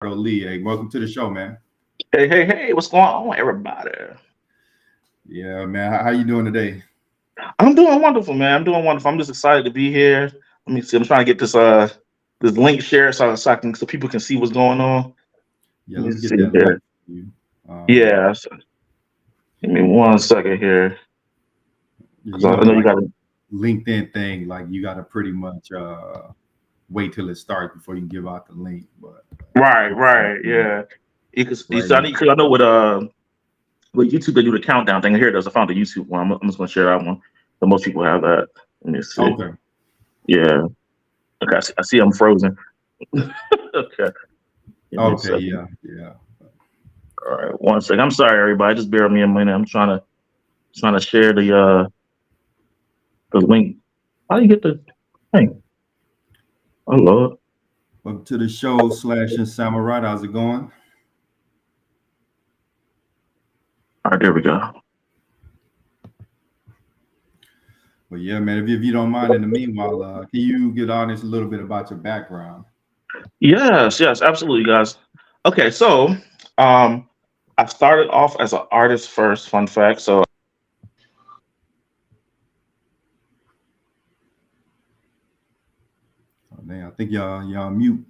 Ricardo Lee. Hey, welcome to the show, man. Hey, what's going on, everybody? Yeah, man. How you doing today? I'm doing wonderful, man. I'm doing wonderful. I'm just excited to be here. Let me see. I'm trying to get this link shared so people can see what's going on. Yeah, Let me let me get see that link here. for you. Um, Yeah, so give me 1 second here yeah, because I know you like got to. LinkedIn thing, like you got to pretty much wait till it starts before you give out the link. But Right, yeah. You right see, now, I know with YouTube they do the countdown thing. Here it is. I found the YouTube one. I'm just gonna share that one. But most people have that. Let me see. okay, Yeah. Okay, I see I'm frozen. Okay, give me a okay, second. yeah. All right, 1 second. I'm sorry, everybody. Just bear with me a minute. I'm trying to share the link. How do you get the thing? Oh Lord. Welcome to the show, Slash and Samurai. How's it going? All right, there we go. Well, yeah, man. If you don't mind, in the meanwhile, can you get honest a little bit about your background? Yes, absolutely, guys. Okay, so um, I started off as an artist first. Fun fact. So Oh, man, I think y'all mute.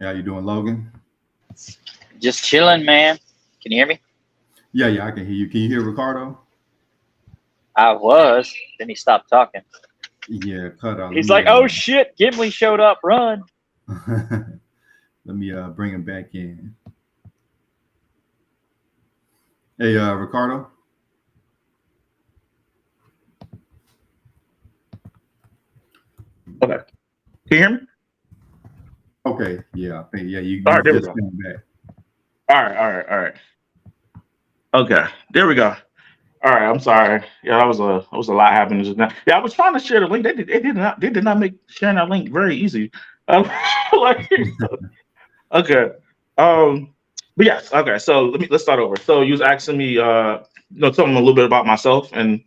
How you doing, Logan? Just chilling, man. Can you hear me? Yeah, I can hear you. Can you hear Ricardo? I was. Then he stopped talking. Yeah, cut out. Let He's me like, "Oh shit, Gimli showed up. Run!" let me bring him back in. Hey, Ricardo. okay, can you hear me? Okay, yeah, I think All you right, there we just go. came back. All right. Okay, there we go. All right, I'm sorry. Yeah, that was a lot happening just now. Yeah, I was trying to share the link. They did not make sharing that link very easy. Like, okay. But yes, okay. So let's start over. So you was asking me, something a little bit about myself and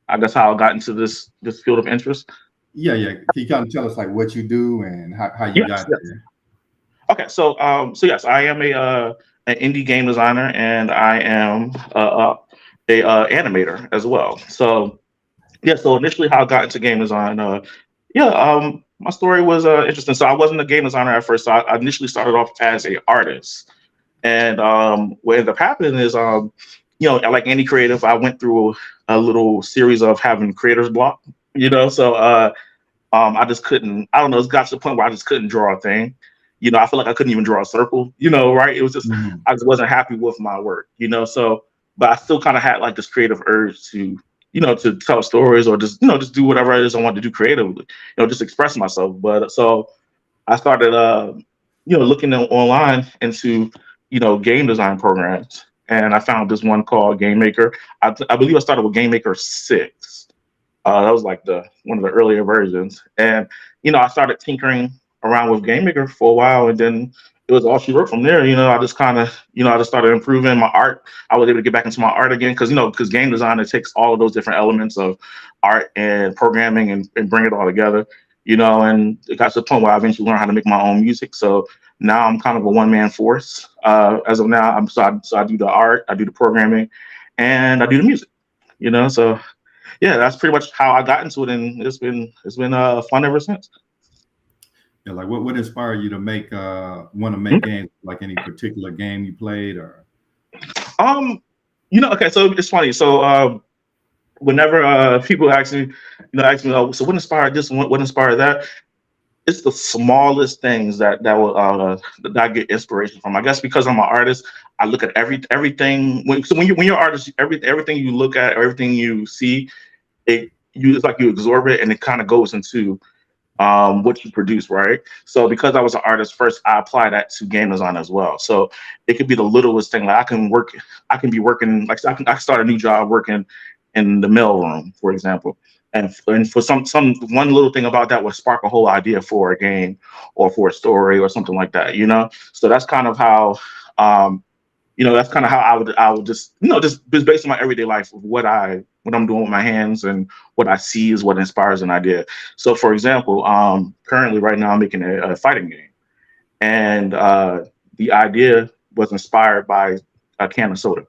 I guess how I got into this field of interest. Yeah. Can you kind of tell us like what you do and how you Yes, got yes. there? Okay, so yes, I am an indie game designer and I am a animator as well. So yeah, so initially how I got into game design, my story was interesting. So I wasn't a game designer at first. So I initially started off as a artist. And what ended up happening is, like any creative, I went through a little series of having creator's block. So I just couldn't. I don't know. It got to the point where I just couldn't draw a thing. I feel like I couldn't even draw a circle. Right? It was just Mhm. I just wasn't happy with my work. So, but I still kind of had like this creative urge to tell stories or just do whatever it is I wanted to do creatively. Just express myself. But so I started looking online into game design programs, and I found this one called Game Maker. I believe I started with Game Maker 6. That was like the one of the earlier versions, and I started tinkering around with Game Maker for a while, and then it was all she wrote from there. I just kind of I just started improving my art. I was able to get back into my art again because game design, it takes all of those different elements of art and programming and bring it all together. And it got to the point where I eventually learned how to make my own music. So now I'm kind of a one man force. As of now, I do the art, I do the programming, and I do the music. So yeah, that's pretty much how I got into it, and it's been fun ever since. Yeah, like what inspired you to make want to make games? Like any particular game you played or? Um, okay, so it's funny. So whenever people ask me, oh, so what inspired this? What inspired that? It's the smallest things that I get inspiration from. I guess because I'm an artist, I look at everything. When you're an artist, everything you look at, everything you see, it's like you absorb it, and it kind of goes into what you produce, right? So because I was an artist first, I apply that to game design as well. So it could be the littlest thing. Like I can be working, like I can start a new job working in the mail room, for example. And for some one little thing about that would spark a whole idea for a game or for a story or something like that. So that's kind of how that's kind of how I would just just based on my everyday life of what I what I'm doing with my hands, and what I see is what inspires an idea. So, for example, currently right now I'm making a fighting game, and the idea was inspired by a can of soda.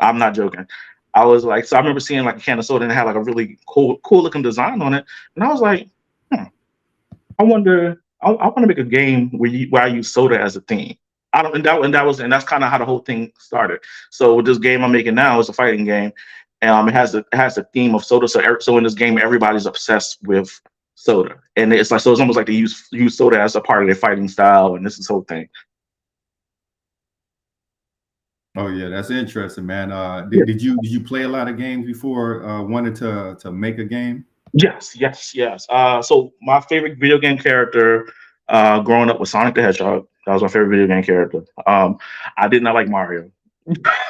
I'm not joking. I was like, so I remember seeing like a can of soda and it had like a really cool looking design on it, and I was like, hmm, I wonder. I want to make a game where I use soda as a theme. I don't, and that's kind of how the whole thing started. So with this game I'm making now, it's a fighting game. It has a theme of soda. So in this game, everybody's obsessed with soda, and it's like, so it's almost like they use soda as a part of their fighting style, and this whole thing. Oh yeah, that's interesting, man. Yeah. Did you play a lot of games before wanting to make a game? Yes, yes, yes. So my favorite video game character growing up was Sonic the Hedgehog. That was my favorite video game character. I did not like Mario.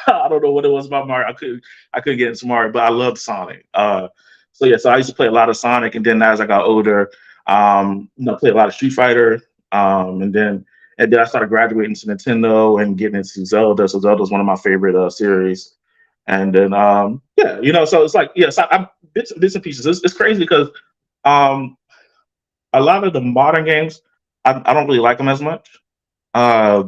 I don't know what it was about Mario. I couldn't get into Mario, but I loved Sonic. So I used to play a lot of Sonic, and then as I got older, played a lot of Street Fighter, and then I started graduating to Nintendo and getting into Zelda. So Zelda is one of my favorite series. And then so it's like, yes, I'm bits and pieces. It's crazy because um a lot of the modern games, I don't really like them as much. Uh,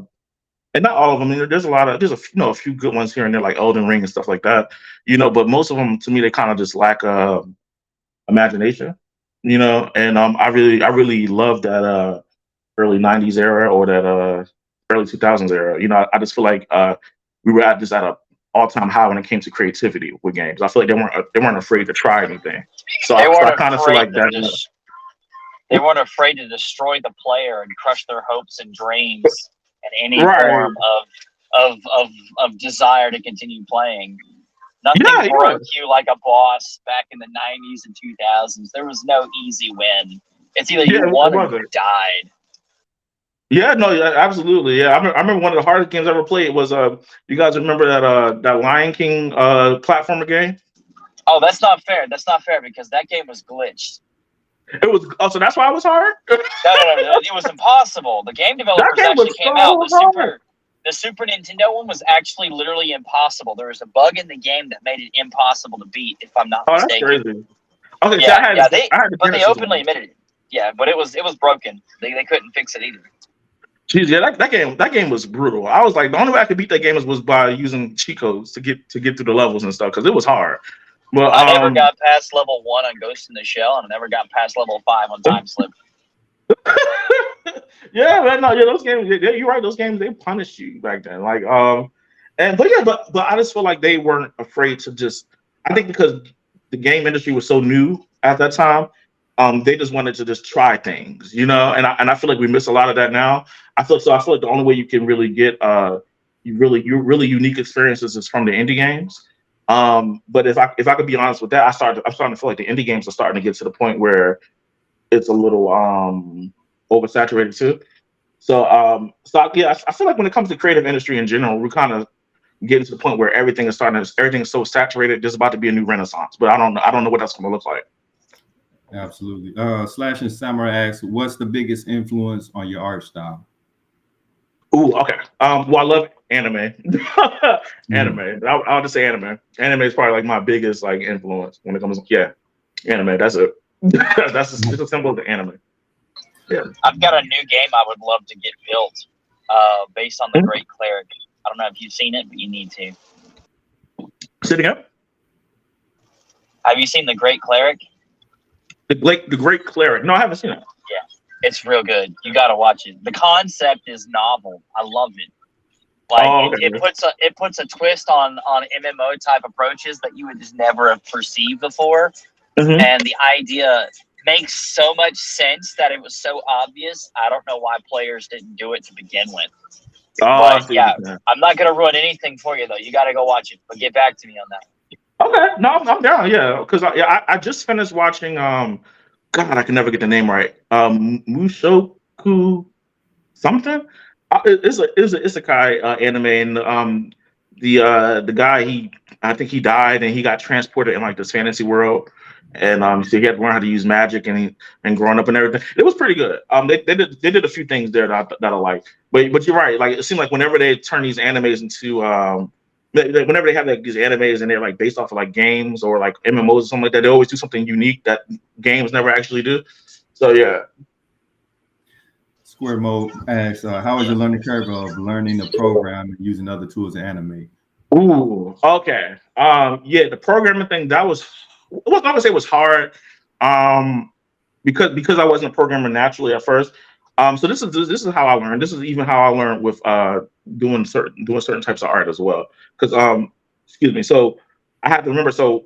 and not all of them. There's a few good ones here and there, like Elden Ring and stuff like that. But most of them, to me, they kind of just lack imagination. And I really love that early '90s era, or that early 2000s era. I just feel like we were at a all-time high when it came to creativity with games. I feel like they weren't afraid to try anything. So I kind of feel like that. They weren't afraid to destroy the player and crush their hopes and dreams and any Right. form of desire to continue playing. Nothing Yeah. broke you like a boss back in the 90s and 2000s. There was no easy win. It's either you Yeah, it won or you wasn't. died. Yeah, no, yeah, absolutely. Yeah, I remember one of the hardest games I ever played was you guys remember that Lion King platformer game? Oh, that's not fair. That's not fair because that game was glitched. It was, oh, so that's why it was hard. No. It was impossible. The game That developers game actually was came so out. hard. The Super Nintendo one was actually literally impossible. There was a bug in the game that made it impossible to beat, if I'm not Oh, that's mistaken. crazy. Okay, so Yeah, I had yeah. the But they Genesis openly one. admitted it. Yeah, but it was broken. They couldn't fix it either. Jeez, yeah, that game was brutal. I was like, the only way I could beat that game was by using cheat codes to get through the levels and stuff, because it was hard. But I never got past level 1 on Ghost in the Shell, and I never got past level 5 on Time Slip. yeah, man, no, yeah, those games, you're right. Those games, they punished you back then. Like, but I just feel like they weren't afraid to just. I think because the game industry was so new at that time, they just wanted to just try things, And I feel like we miss a lot of that now. I feel like the only way you can really get really unique experiences is from the indie games. But if I could be honest with that, I'm starting to feel like the indie games are starting to get to the point where it's a little oversaturated too. So yeah, I feel like when it comes to creative industry in general, we're kind of getting to the point where everything is so saturated. There's about to be a new renaissance, but I don't know what that's going to look like. Absolutely. Slash and Samurai asks, what's the biggest influence on your art style? Ooh, okay. Well, I love anime. Anime. I'll just say anime. Anime is probably like my biggest like influence when it comes. Yeah, anime. That's it. It's as simple as anime. Yeah. I've got a new game I would love to get built based on the Great Cleric. I don't know if you've seen it, but you need to. Sitting up. Have you seen the Great Cleric? The Great Cleric. No, I haven't seen it. Yeah, it's real good. You got to watch it. The concept is novel. I love it. Like it puts a twist on MMO type approaches that you would just never have perceived before, and the idea makes so much sense that it was so obvious. I don't know why players didn't do it to begin with. But yeah, I'm not gonna ruin anything for you though. You got to go watch it. But get back to me on that. Okay, no, I'm down. Yeah, because I just finished watching. God, I can never get the name right. Mushoku something. It's a isekai anime, and the guy, I think he died and he got transported in like this fantasy world, and so he had to learn how to use magic and growing up and everything. It was pretty good. They did a few things there that I like, but you're right. Like it seemed like whenever they turn these animes into whenever they have like these animes and they're like based off of like games or like MMOs or something like that, they always do something unique that games never actually do. So yeah. Square Mode asks, how is your learning curve of learning the program and using other tools to animate? Ooh, okay. Yeah, the programming thing that was, I was not gonna say it was hard, um, because I wasn't a programmer naturally at first. So this is how I learned. This is even how I learned with doing certain types of art as well. Because excuse me. So I had to remember. So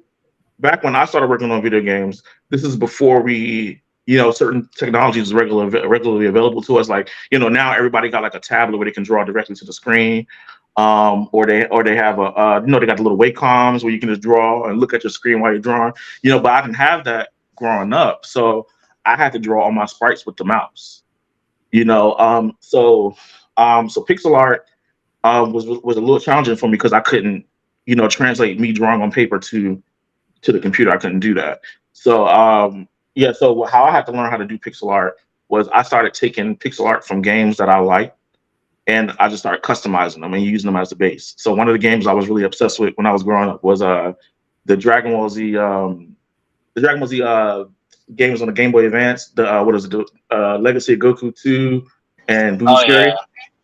back when I started working on video games, this is before certain technologies is regularly available to us. Like, now everybody got like a tablet where they can draw directly to the screen. Or they have they got the little Wacom where you can just draw and look at your screen while you're drawing. But I didn't have that growing up. So I had to draw all my sprites with the mouse. So pixel art was a little challenging for me because I couldn't, translate me drawing on paper to the computer. I couldn't do that. So yeah, so how I had to learn how to do pixel art was I started taking pixel art from games that I liked, and I just started customizing them and using them as the base. So one of the games I was really obsessed with when I was growing up was the Dragon Ball Z games on the Game Boy Advance. The what is it? Legacy of Goku 2 and Boo's Fury.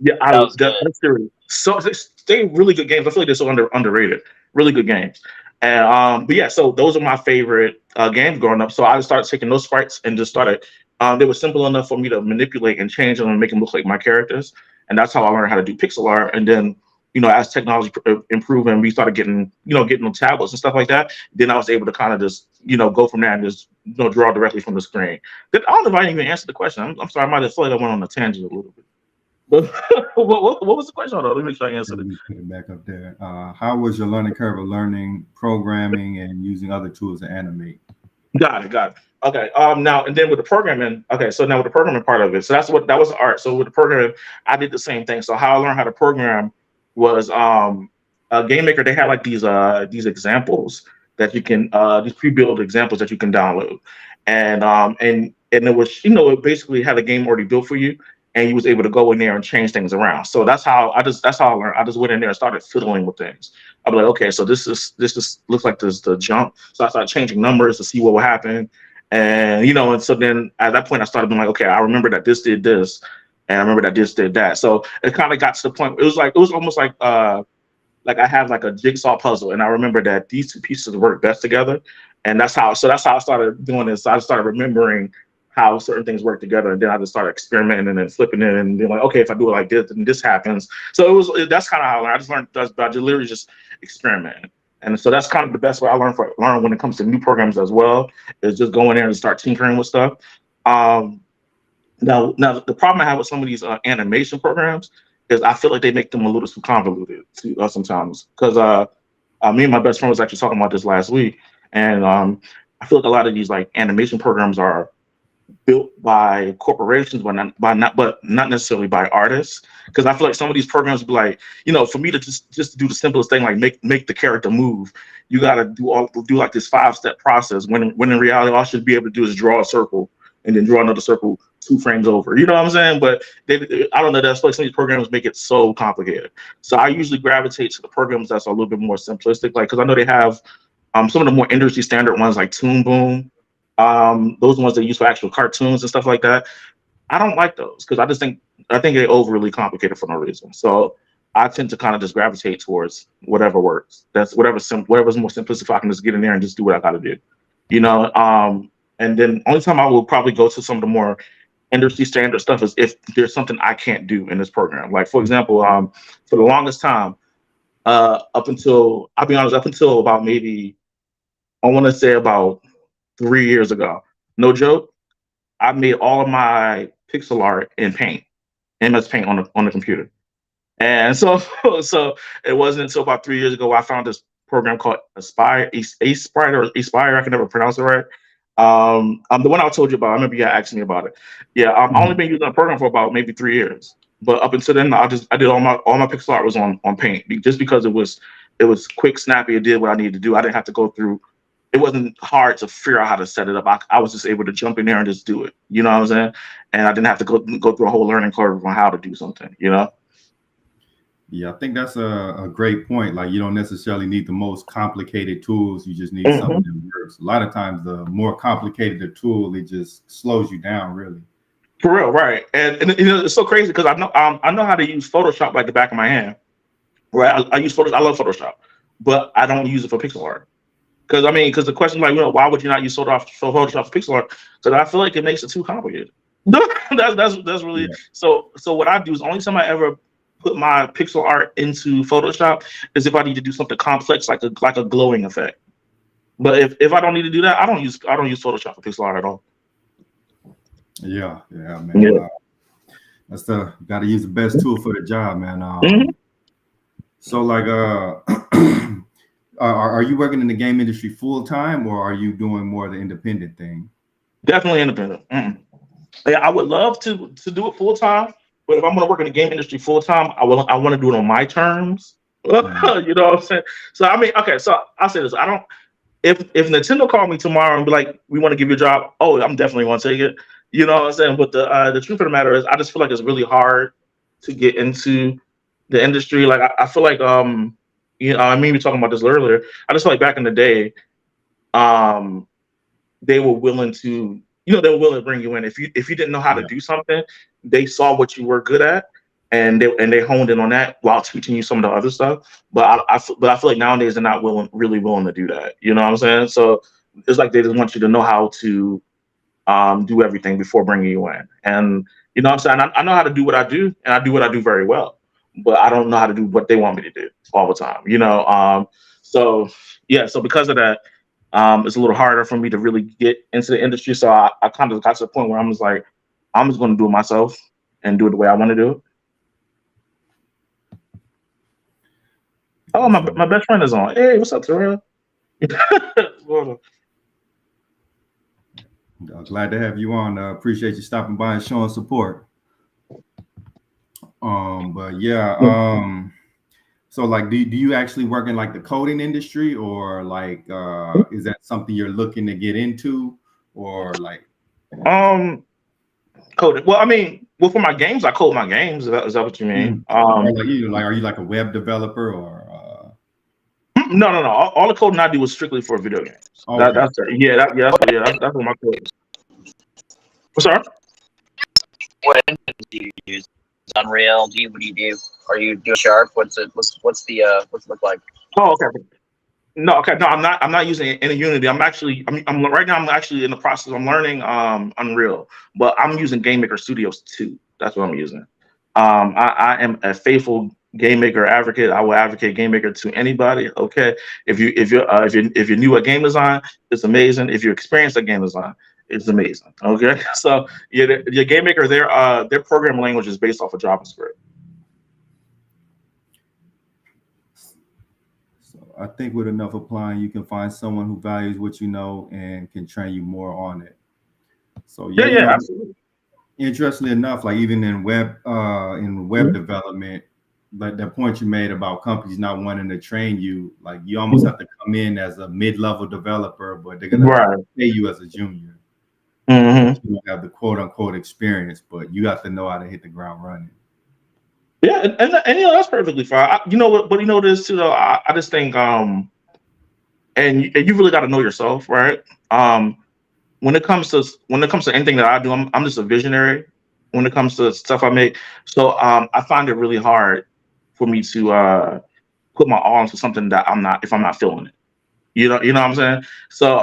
Yeah, that was good. That series. So they really good games. I feel like they're so underrated. Really good games. And but yeah, so those are my favorite games growing up. So I just started taking those sprites and just started. They were simple enough for me to manipulate and change them and make them look like my characters. And that's how I learned how to do pixel art. And then, as technology improved and we started getting on tablets and stuff like that, then I was able to kind of just, go from there and just, draw directly from the screen. I don't know if I didn't even answer the question. I'm sorry, I might have felt like I went on a tangent a little bit. But what was the question? Hold on, let me make sure I answered it. Put it back up there. How was your learning curve of learning programming and using other tools to animate? Got it. Okay. Now and then with the programming. Okay. So now with the programming part of it. So that was art. So with the programming, I did the same thing. So how I learned how to program was a Game Maker. They had like these examples that you can these pre-built examples that you can download, and it was it basically had a game already built for you, and you was able to go in there and change things around. So that's how I learned. I just went in there and started fiddling with things. I'd be like, okay, so this looks like this the jump. So I started changing numbers to see what would happen. And and so then at that point I started being like, okay, I remember that this did this, and I remember that this did that. So it kind of got to the point. It was almost like I have like a jigsaw puzzle, and I remember that these two pieces work best together, and that's how I started doing this. So I started remembering how certain things work together, and then I just started experimenting and then flipping it and being like, okay, if I do it like this, then this happens. So that's kind of how I learned. I just learned by literally just experimenting. And so that's kind of the best way I learn when it comes to new programs as well, is just go in there and start tinkering with stuff. Now the problem I have with some of these animation programs is I feel like they make them a little too convoluted sometimes. Because me and my best friend was actually talking about this last week, and I feel like a lot of these like animation programs are built by corporations, but not necessarily by artists. Because I feel like some of these programs be like, for me to just do the simplest thing, like make the character move, you got to do like this 5-step process. When in reality, all I should be able to do is draw a circle and then draw another circle 2 frames over. You know what I'm saying? But I don't know. That's like some of these programs make it so complicated. So I usually gravitate to the programs that's a little bit more simplistic, like because I know they have some of the more industry standard ones like Toon Boom. Those ones they use for actual cartoons and stuff like that. I don't like those because I think they're overly complicated for no reason. So I tend to kind of just gravitate towards whatever works. That's whatever's more simplistic. I can just get in there and just do what I got to do, And then only time I will probably go to some of the more industry standard stuff is if there's something I can't do in this program. Like for example, for the longest time, up until about maybe I want to say about 3 years ago. No joke. I made all of my pixel art in Paint, MS Paint on the computer. And so it wasn't until about 3 years ago I found this program called Aspire, I can never pronounce it right. The one I told you about, I remember you asked me about it. Yeah, I've only been using the program for about maybe 3 years. But up until then, I did all my pixel art was on Paint just because it was quick, snappy. It did what I needed to do. I didn't have to go through. It wasn't hard to figure out how to set it up. I was just able to jump in there and just do it. You know what I'm saying? And I didn't have to go through a whole learning curve on how to do something. Yeah, I think that's a great point. Like you don't necessarily need the most complicated tools. You just need something Hmm. that works. A lot of times the more complicated the tool, it just slows you down really. For real, right? And you know, it's so crazy because I know how to use Photoshop like the back of my hand. Right? I use Photoshop. I love Photoshop, but I don't use it for pixel art. Because I mean, because the question like, you know, why would you not use Photoshop for pixel art? Because I feel like it makes it too complicated. That's really Yeah. so. So what I do is only time I ever put my pixel art into Photoshop is if I need to do something complex like a glowing effect. But if I don't need to do that, I don't use Photoshop for pixel art at all. Yeah, yeah, man. Yeah. That's the got to use the best tool for the job, man. Hmm. So like, are you working in the game industry full time, or are you doing more of the independent thing? Definitely independent. Mm. Yeah, I would love to do it full time, but if I'm going to work in the game industry full time, I want to do it on my terms. You know Mhm. what I'm saying? So I mean, okay, so I'll say this: I don't. If Nintendo called me tomorrow and be like, "We want to give you a job," oh, I'm definitely going to take it. You know what I'm saying? But the truth of the matter is, I just feel like it's really hard to get into the industry. Like I feel like you know, I mean, we were talking about this earlier. I just feel like back in the day, um, they were willing to, you know, they were willing to bring you in if you didn't know how to Yeah, do something. They saw what you were good at, and they honed in on that while teaching you some of the other stuff. But I feel like nowadays they're not really willing to do that. You know what I'm saying? So it's like they just want you to know how to do everything before bringing you in. And you know what I'm saying? I know how to do what I do, and I do what I do very well. But I don't know how to do what they want me to do all the time. You know, so yeah. So because of that, it's a little harder for me to really get into the industry. So I kind of got to the point where I'm just like, I'm just going to do it myself and do it the way I want to do it. Oh, that's my best friend is on. Hey, what's up, Terrell? Well, glad to have you on. Appreciate you stopping by and showing support. But yeah, so like, do you actually work in like the coding industry, or like, is that something you're looking to get into, or like, um, coding. Well, I mean, well, for my games, I code my games. Is that what you mean? or like you like, are you like a web developer or? No, no, no. All the coding I do is strictly for video games. Okay. That's what my code is. Sorry. What engine do you use? Unreal? What do you do? Are you doing Sharp? What's it look like? Oh, okay. No, okay, no, I'm not using any Unity. I'm right now. I'm actually in the process. I'm learning Unreal, but I'm using Game Maker Studios 2. That's what I'm using. I am a faithful Game Maker advocate. I will advocate Game Maker to anybody. Okay, if you're new at game design, it's amazing. If you're experienced at game design, it's amazing. Okay, so yeah, your Game Maker, their programming language is based off of JavaScript. So I think with enough applying, you can find someone who values what you know and can train you more on it. So yeah, Yeah, yeah, absolutely. interestingly enough, like even in web Mhm. development, like the point you made about companies not wanting to train you, like you almost Mhm. have to come in as a mid-level developer, but they're gonna Right. pay you as a junior because Hmm. you don't have the quote unquote experience, but you have to know how to hit the ground running. Yeah, and you know that's perfectly fine. You know what? But you know this too, though. I just think and you really got to know yourself, right? When it comes to anything that I do, I'm just a visionary. When it comes to stuff I make, so I find it really hard for me to put my all into something that I'm not if I'm not feeling it. You know what I'm saying? So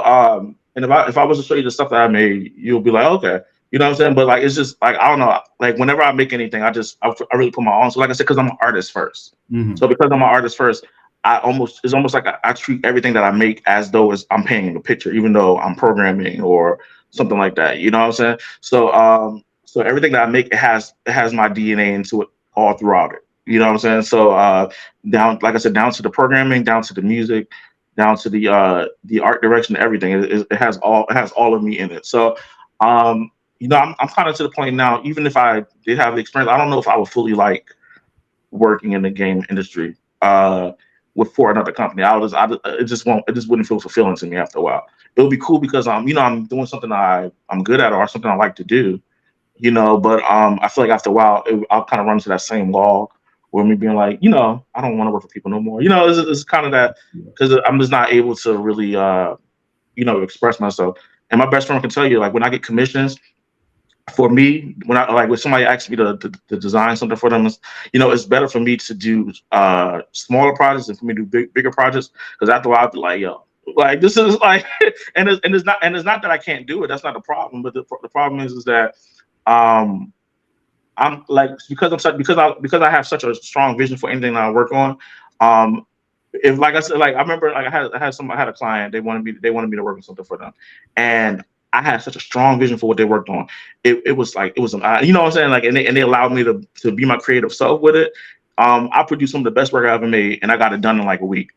and if I was to show you the stuff that I made, you'll be like, okay, you know what I'm saying? But like it's just like I don't know. Like whenever I make anything, I really put my all in. So like I said, because I'm an artist first. So Hmm. because I'm an artist first, it's almost like I treat everything that I make as though as I'm painting a picture, even though I'm programming or something like that. You know what I'm saying? So everything that I make it has my DNA into it all throughout it. You know what I'm saying? So down like I said, down to the programming, down to the music, down to the art direction, everything. It has all of me in it. So you know, I'm kind of to the point now. Even if I did have the experience, I don't know if I would fully like working in the game industry with for another company. It just wouldn't feel fulfilling to me after a while. It would be cool because you know, I'm doing something I'm good at or something I like to do. You know, but I feel like after a while I'll kind of run to that same wall or me being like, I don't want to work for people no more. It's kind of that, because I'm just not able to really, express myself. And my best friend can tell you, like, when I get commissions, for me, when somebody asks me to design something for them, it's better for me to do smaller projects than for me to do bigger projects. Because after a while, I'll be like, yo, like, this is like, and it's not that I can't do it. That's not the problem. But the problem is that I'm like, because I have such a strong vision for anything that I work on. If, like I said, like, I remember, like, I had a client, they wanted me to work on something for them, and I had such a strong vision for what they worked on. It was what I'm saying, like, and they allowed me to be my creative self with it. I produced some of the best work I ever made, and I got it done in like a week.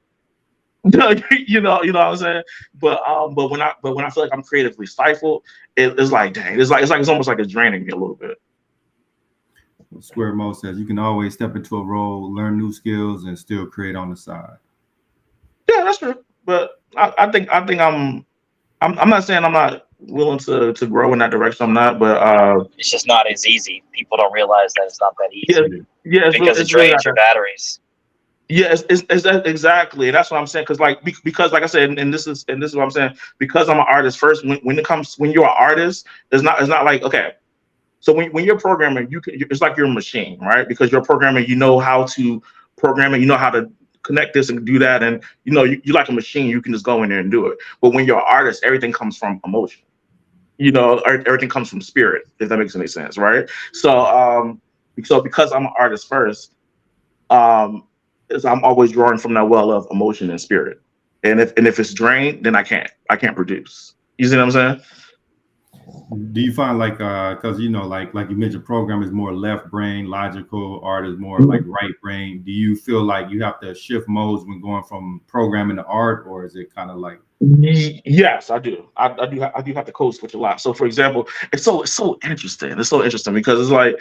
you know what I'm saying? But when I feel like I'm creatively stifled, it's like, dang, it's almost like it's draining me a little bit. Square Mo says you can always step into a role, learn new skills, and still create on the side. Yeah, that's true. But I think I'm not saying I'm not willing to grow in that direction. I'm not, but it's just not as easy. People don't realize that it's not that easy. Yeah, because it drains your batteries. Yeah, it's exactly. That's what I'm saying. Because like I said, and this is what I'm saying. Because I'm an artist first. When you're an artist, it's not like, okay. So when you're programming, it's like you're a machine, right? Because you're programming, you know how to program it, you know how to connect this and do that, and you're like a machine. You can just go in there and do it. But when you're an artist, everything comes from emotion. Everything comes from spirit. If that makes any sense, right? So because I'm an artist first, I'm always drawing from that well of emotion and spirit. And if it's drained, then I can't produce. You see what I'm saying? Do you find like because like you mentioned, program is more left brain, logical, art is more like right brain. Do you feel like you have to shift modes when going from programming to art, or is it kind of like? Yes, I do. I do have to code switch a lot. So for example, it's so interesting. It's so interesting because it's like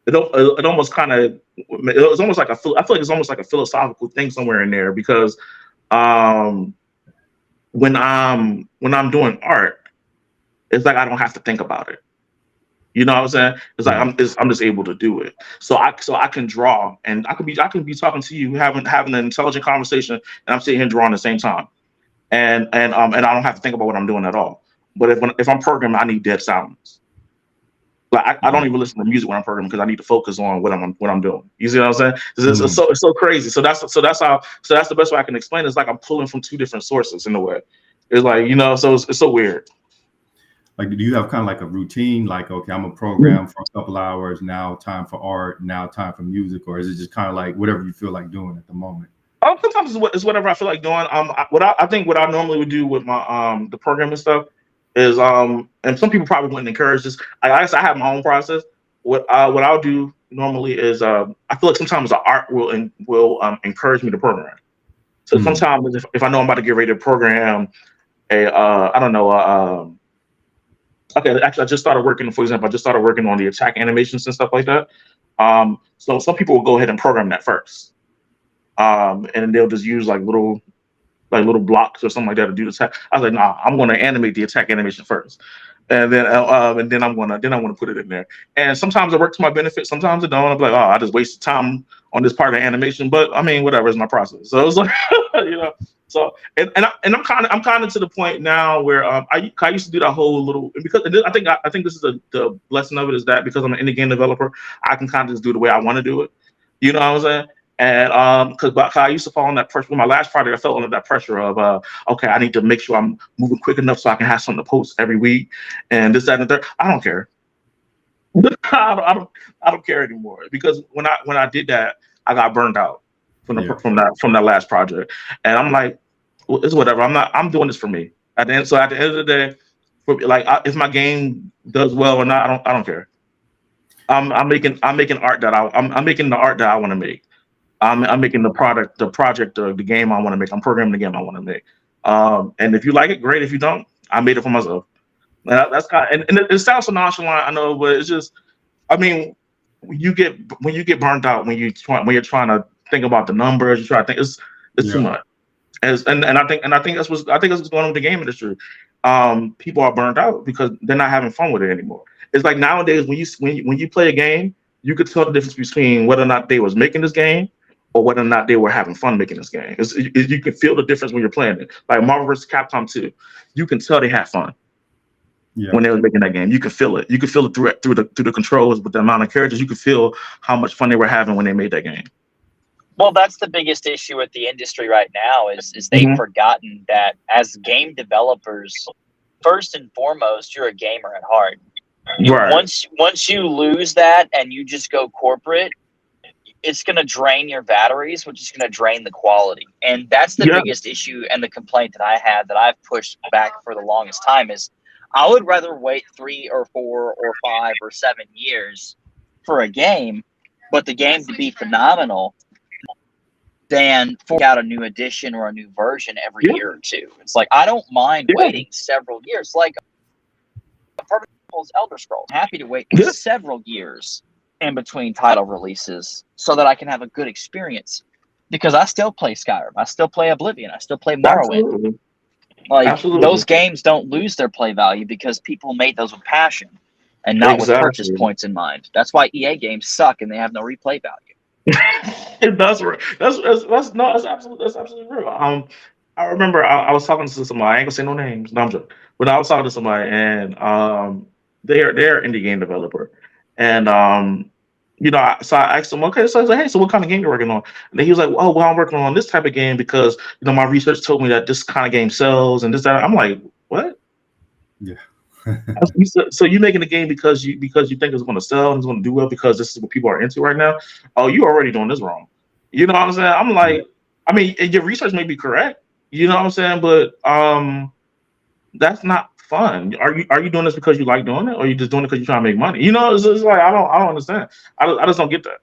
it almost kind of, it's almost like I feel like it's almost like a philosophical thing somewhere in there, because when I'm doing art, it's like I don't have to think about it. You know what I'm saying? It's like I'm just able to do it. So I can draw, and I can be talking to you, having an intelligent conversation, and I'm sitting here drawing at the same time, and I don't have to think about what I'm doing at all. But if I'm programming, I need dead silence. Like I don't even listen to music when I'm programming, because I need to focus on what I'm doing. You see what I'm saying? It's so crazy. So that's the best way I can explain it. It's like I'm pulling from two different sources in a way. It's like, so it's so weird. Like, do you have kind of like a routine? Like, okay, I'm a program for a couple hours, now time for art, now time for music, or is it just kind of like whatever you feel like doing at the moment? Sometimes it's whatever I feel like doing. I think what I normally would do with my the programming stuff is and some people probably wouldn't encourage this. I guess I have my own process. What I'll do normally is I feel like sometimes the art will encourage me to program. So sometimes if I know I'm about to get ready to program okay, actually, I just started working. For example, I just started working on the attack animations and stuff like that. So some people will go ahead and program that first, and they'll just use like little blocks or something like that to do the attack. I was like, nah, I'm going to animate the attack animation first, and then I'm gonna put it in there. And sometimes it works to my benefit, sometimes it don't. I'm like, oh, I just wasted time on this part of the animation, but I mean, whatever, is my process. So it's like, So and I'm kind of to the point now where I used to do that whole little, because I think this is the lesson of it, is that because I'm an indie game developer, I can kind of just do it the way I want to do it. You know what I'm saying? And because I used to fall on that pressure. With my last project, I felt under that pressure of okay, I need to make sure I'm moving quick enough so I can have something to post every week, and this, that, and the third. I don't care. I don't care anymore, because when I did that, I got burned out from that last project, and I'm like, well, it's whatever. I'm doing this for me. At the end of the day, if my game does well or not, I don't care. I'm making art that I'm making the art that I want to make. I'm making the project, the game I want to make. I'm programming the game I want to make. And if you like it, great. If you don't, I made it for myself. That's kind of, and it sounds so nonchalant, I know, but it's just, I mean, when you get burnt out, when you're trying to think about the numbers, you try to think it's too much. And I think that's what's going on with the game industry. People are burned out because they're not having fun with it anymore. It's like nowadays when you play a game, you could tell the difference between whether or not they was making this game or whether or not they were having fun making this game. You can feel the difference when you're playing it. Like Marvel vs. Capcom 2, you can tell they had fun when they were making that game. You could feel it. You could feel it through the controls with the amount of characters. You could feel how much fun they were having when they made that game. Well, that's the biggest issue with the industry right now is they've forgotten that as game developers, first and foremost, you're a gamer at heart. Right. Once you lose that and you just go corporate, it's going to drain your batteries, which is going to drain the quality. And that's the biggest issue and the complaint that I had that I've pushed back for the longest time is I would rather wait 3 or 4 or 5 or 7 years for a game, but the game to be phenomenal, than fork out a new edition or a new version every year or two. It's like, I don't mind waiting several years. Like, perfect example is Elder Scrolls. I'm happy to wait several years in between title releases so that I can have a good experience. Because I still play Skyrim. I still play Oblivion. I still play Morrowind. Those games don't lose their play value because people made those with passion and not with purchase points in mind. That's why EA games suck and they have no replay value. That's absolutely real. I remember I was talking to somebody. I ain't gonna say no names. No, I'm joking. But I was talking to somebody, and they're an indie game developer, and so I asked him, okay, so I was like, hey, so what kind of game you're working on? And he was like, oh, well, I'm working on this type of game because my research told me that this kind of game sells and this that. I'm like, what? Yeah. So you're making a game because you think it's going to sell and it's going to do well because this is what people are into right now. Oh, you already doing this wrong. You know what I'm saying? I'm like, I mean, your research may be correct. You know what I'm saying? But that's not fun. Are you doing this because you like doing it, or are you just doing it because you're trying to make money? It's like I don't understand. I just don't get that.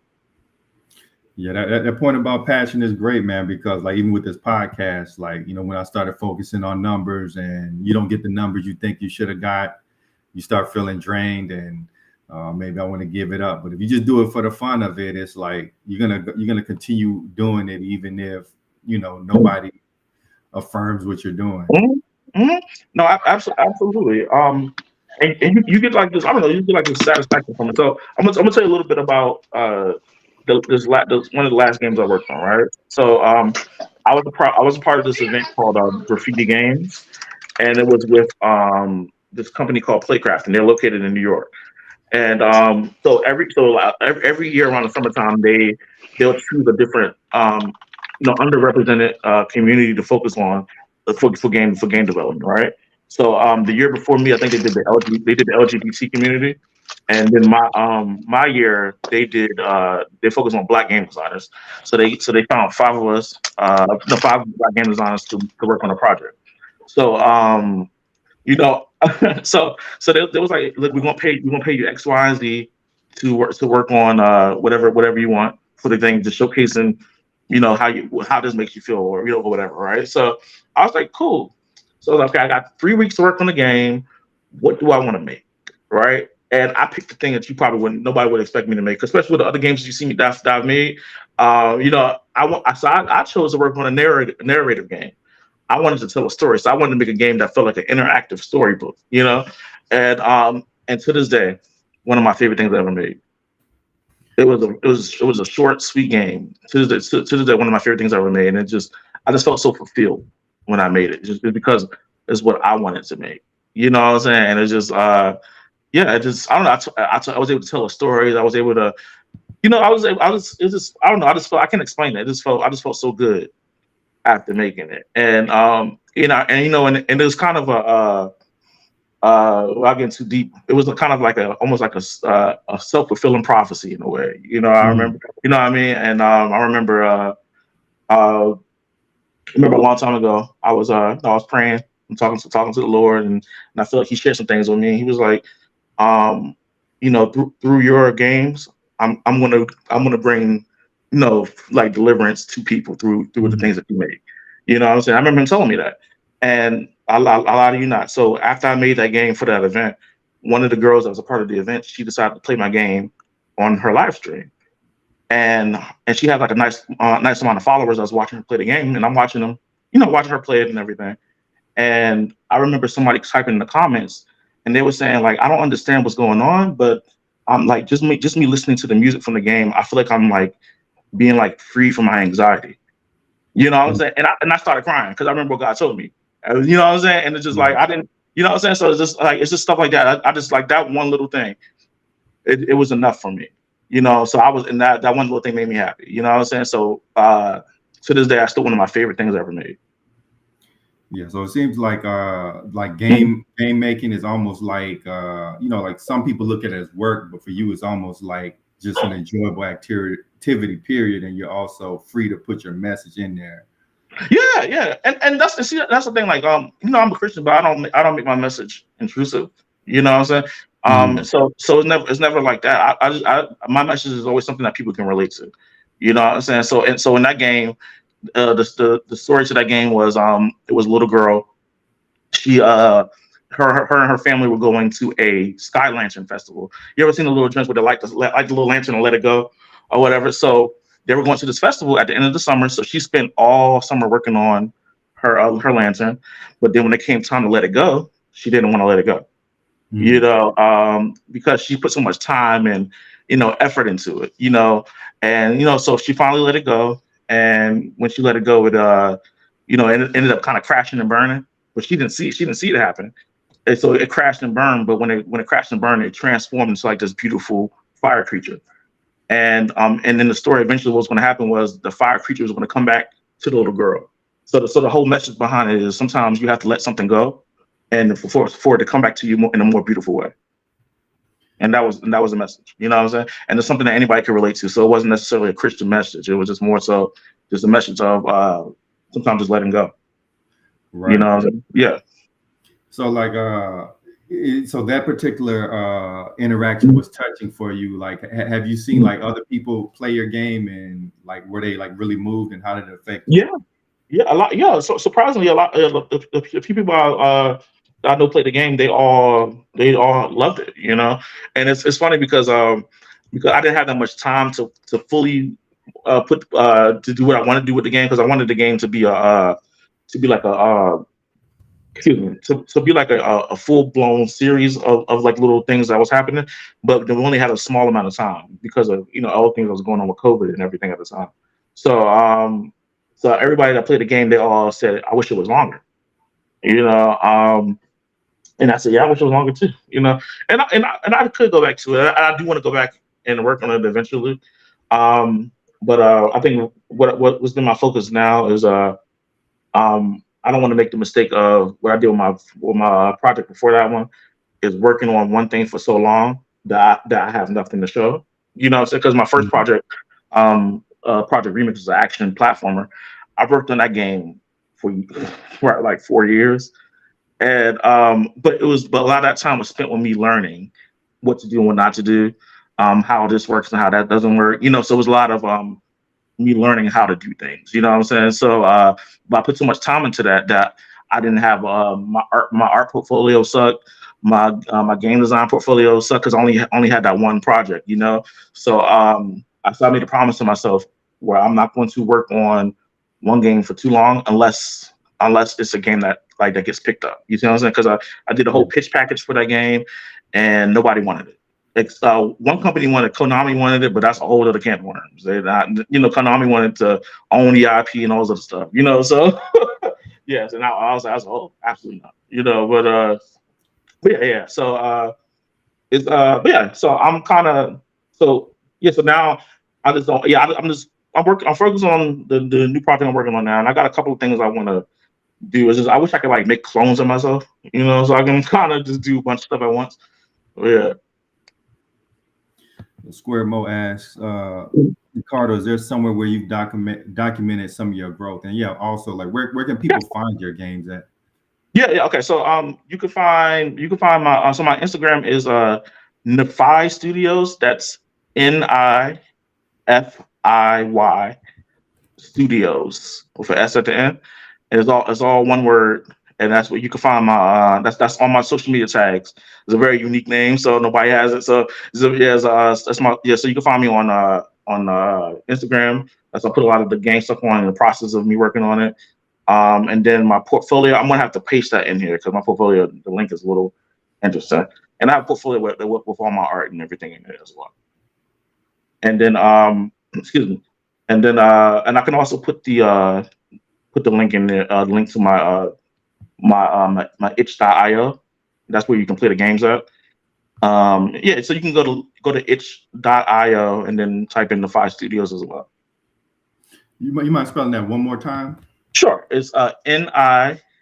Yeah, that point about passion is great, man, because like even with this podcast, like, when I started focusing on numbers and you don't get the numbers you think you should have got, you start feeling drained and maybe I want to give it up. But if you just do it for the fun of it, it's like you're gonna continue doing it even if nobody affirms what you're doing. Mm-hmm. No, absolutely. And you get like this. I don't know. You get like this satisfaction from it. So I'm gonna tell you a little bit about one of the last games I worked on, right? So I was a part of this event called Graffiti Games, and it was with this company called Playcraft, and they're located in New York. And so every year around the summertime, they'll choose a different underrepresented community to focus on for game development, right? So the year before me, I think they did the LGBT community. And then my year they focused on Black game designers. So they found 5 of us, 5 Black game designers to work on a project. So so they was like, look, we're gonna pay you X, Y, and Z to work on whatever you want for the thing, just showcasing how this makes you feel or whatever, right? So I was like, cool. So I was like, okay, I got 3 weeks to work on the game. What do I want to make, right? And I picked the thing that nobody would expect me to make, especially with the other games you see me that I've made. I chose to work on a narrative game. I wanted to tell a story, so I wanted to make a game that felt like an interactive storybook, And to this day, one of my favorite things I ever made. It was a short, sweet game. To this day, one of my favorite things I ever made, and I just felt so fulfilled when I made it, just because it's what I wanted to make. You know what I'm saying? And it's just I don't know. I was able to tell a story. I was able to, I don't know. I can't explain it. I just felt so good after making it. And and it was kind of without getting too deep, it was kind of like almost like a self-fulfilling prophecy in a way. I remember, you know what I mean? And I remember a long time ago, I was praying and talking to the Lord, and I feel like He shared some things with me. He was like, through your games, I'm gonna bring like deliverance to people through the things that you make. You know what I'm saying? I remember him telling me that, and I lie to you not. So after I made that game for that event, one of the girls that was a part of the event, she decided to play my game on her live stream, and she had like a nice amount of followers. I was watching her play the game, and I'm watching them, watching her play it and everything. And I remember somebody typing in the comments, and they were saying like, I don't understand what's going on, but I'm like just me listening to the music from the game. I feel like I'm like being like free from my anxiety. You know what I'm saying? And I started crying because I remember what God told me. You know what I'm saying? And it's just like I didn't, you know what I'm saying? So it's just stuff like that. I just like that one little thing. It was enough for me. You know, so I was in that one little thing made me happy. You know what I'm saying? So to this day, I still one of my favorite things I ever made. Yeah, so it seems like game making is almost like like some people look at it as work, but for you it's almost like just an enjoyable activity period, and you're also free to put your message in there. Yeah, and that's the thing. Like I'm a Christian, but I don't make my message intrusive. You know what I'm saying? So it's never like that. My message is always something that people can relate to. You know what I'm saying? So in that game, the story to that game was it was a little girl. She her and her family were going to a sky lantern festival. You ever seen the little drinks where they light the little lantern and let it go or whatever? So they were going to this festival at the end of the summer. So she spent all summer working on her lantern, but then when it came time to let it go, she didn't want to let it go. You know, because she put so much time and effort into it. And so she finally let it go. And when she let it go, it it ended up kind of crashing and burning. But she didn't see it happen. And so it crashed and burned. But when it crashed and burned, it transformed into like this beautiful fire creature. And then the story eventually what was going to happen was the fire creature was going to come back to the little girl. So the whole message behind it is sometimes you have to let something go, and for it to come back to you in a more beautiful way. And that was the message. You know what I'm saying? And it's something that anybody could relate to. So it wasn't necessarily a Christian message. It was just more so just a message of sometimes just letting go. Right. You know what I'm saying? Yeah. So like so that particular interaction was touching for you. Like have you seen like other people play your game, and like were they like really moved, and how did it affect you? Yeah, a lot. Yeah, so surprisingly, a lot. The few people I know play the game, they all loved it. And it's funny because I didn't have that much time to fully put to do what I want to do with the game, because I wanted the game to be like a excuse me, to be like a full blown series of like little things that was happening, but we only had a small amount of time because of all the things that was going on with COVID and everything at the time. So everybody that played the game, they all said, "I wish it was longer," and I said, "Yeah, I wish it was longer too," And I could go back to it. I do want to go back and work on it eventually, but I think what's been my focus now is I don't want to make the mistake of what I did with my project before that one, is working on one thing for so long that I have nothing to show. You know what I'm saying? Because my first project, Project Remix, is an action platformer. I worked on that game for like 4 years. And but a lot of that time was spent with me learning what to do and what not to do, how this works and how that doesn't work. So it was a lot of me learning how to do things. You know what I'm saying? So but I put so much time into that I didn't have my art portfolio sucked. My game design portfolio sucked because I only had that one project. So I made a promise to myself where I'm not going to work on one game for too long unless it's a game that gets picked up. You see what I'm saying? Because I did a whole pitch package for that game and nobody wanted it. One company wanted, Konami wanted it, but that's a whole other can of worms. Konami wanted to own the IP and all this other stuff. So yes, and I was like, oh, absolutely not. But yeah. So it's but yeah. So I'm kind of so yeah. So now I just don't. Yeah, I'm focused on the new project I'm working on now, and I got a couple of things I want to do. Is just I wish I could make clones of myself. So I can kind of just do a bunch of stuff at once. But yeah. Square Mo asks, Ricardo, is there somewhere where you've documented some of your growth? And yeah, also like where can people find your games at? Yeah. Okay. So you can find my so my Instagram is Nifiy Studios. That's NIFIY Studios with an S at the end. And it's all one word. And that's what you can find my that's on my social media tags. It's a very unique name, so nobody has it. So that's my So you can find me on Instagram. That's I put a lot of the game stuff on in the process of me working on it. And then my portfolio, I'm gonna have to paste that in here because my portfolio, the link is a little interesting. and I have a portfolio with all my art and everything in it as well. And then excuse me, and then and I can also put the link in there, link to my itch.io. That's where you can play the games at. Yeah, so you can go to itch.io and then type in the 5 studios as well. You mind spelling that one more time? Sure. It's NIFIYSTUDIOS.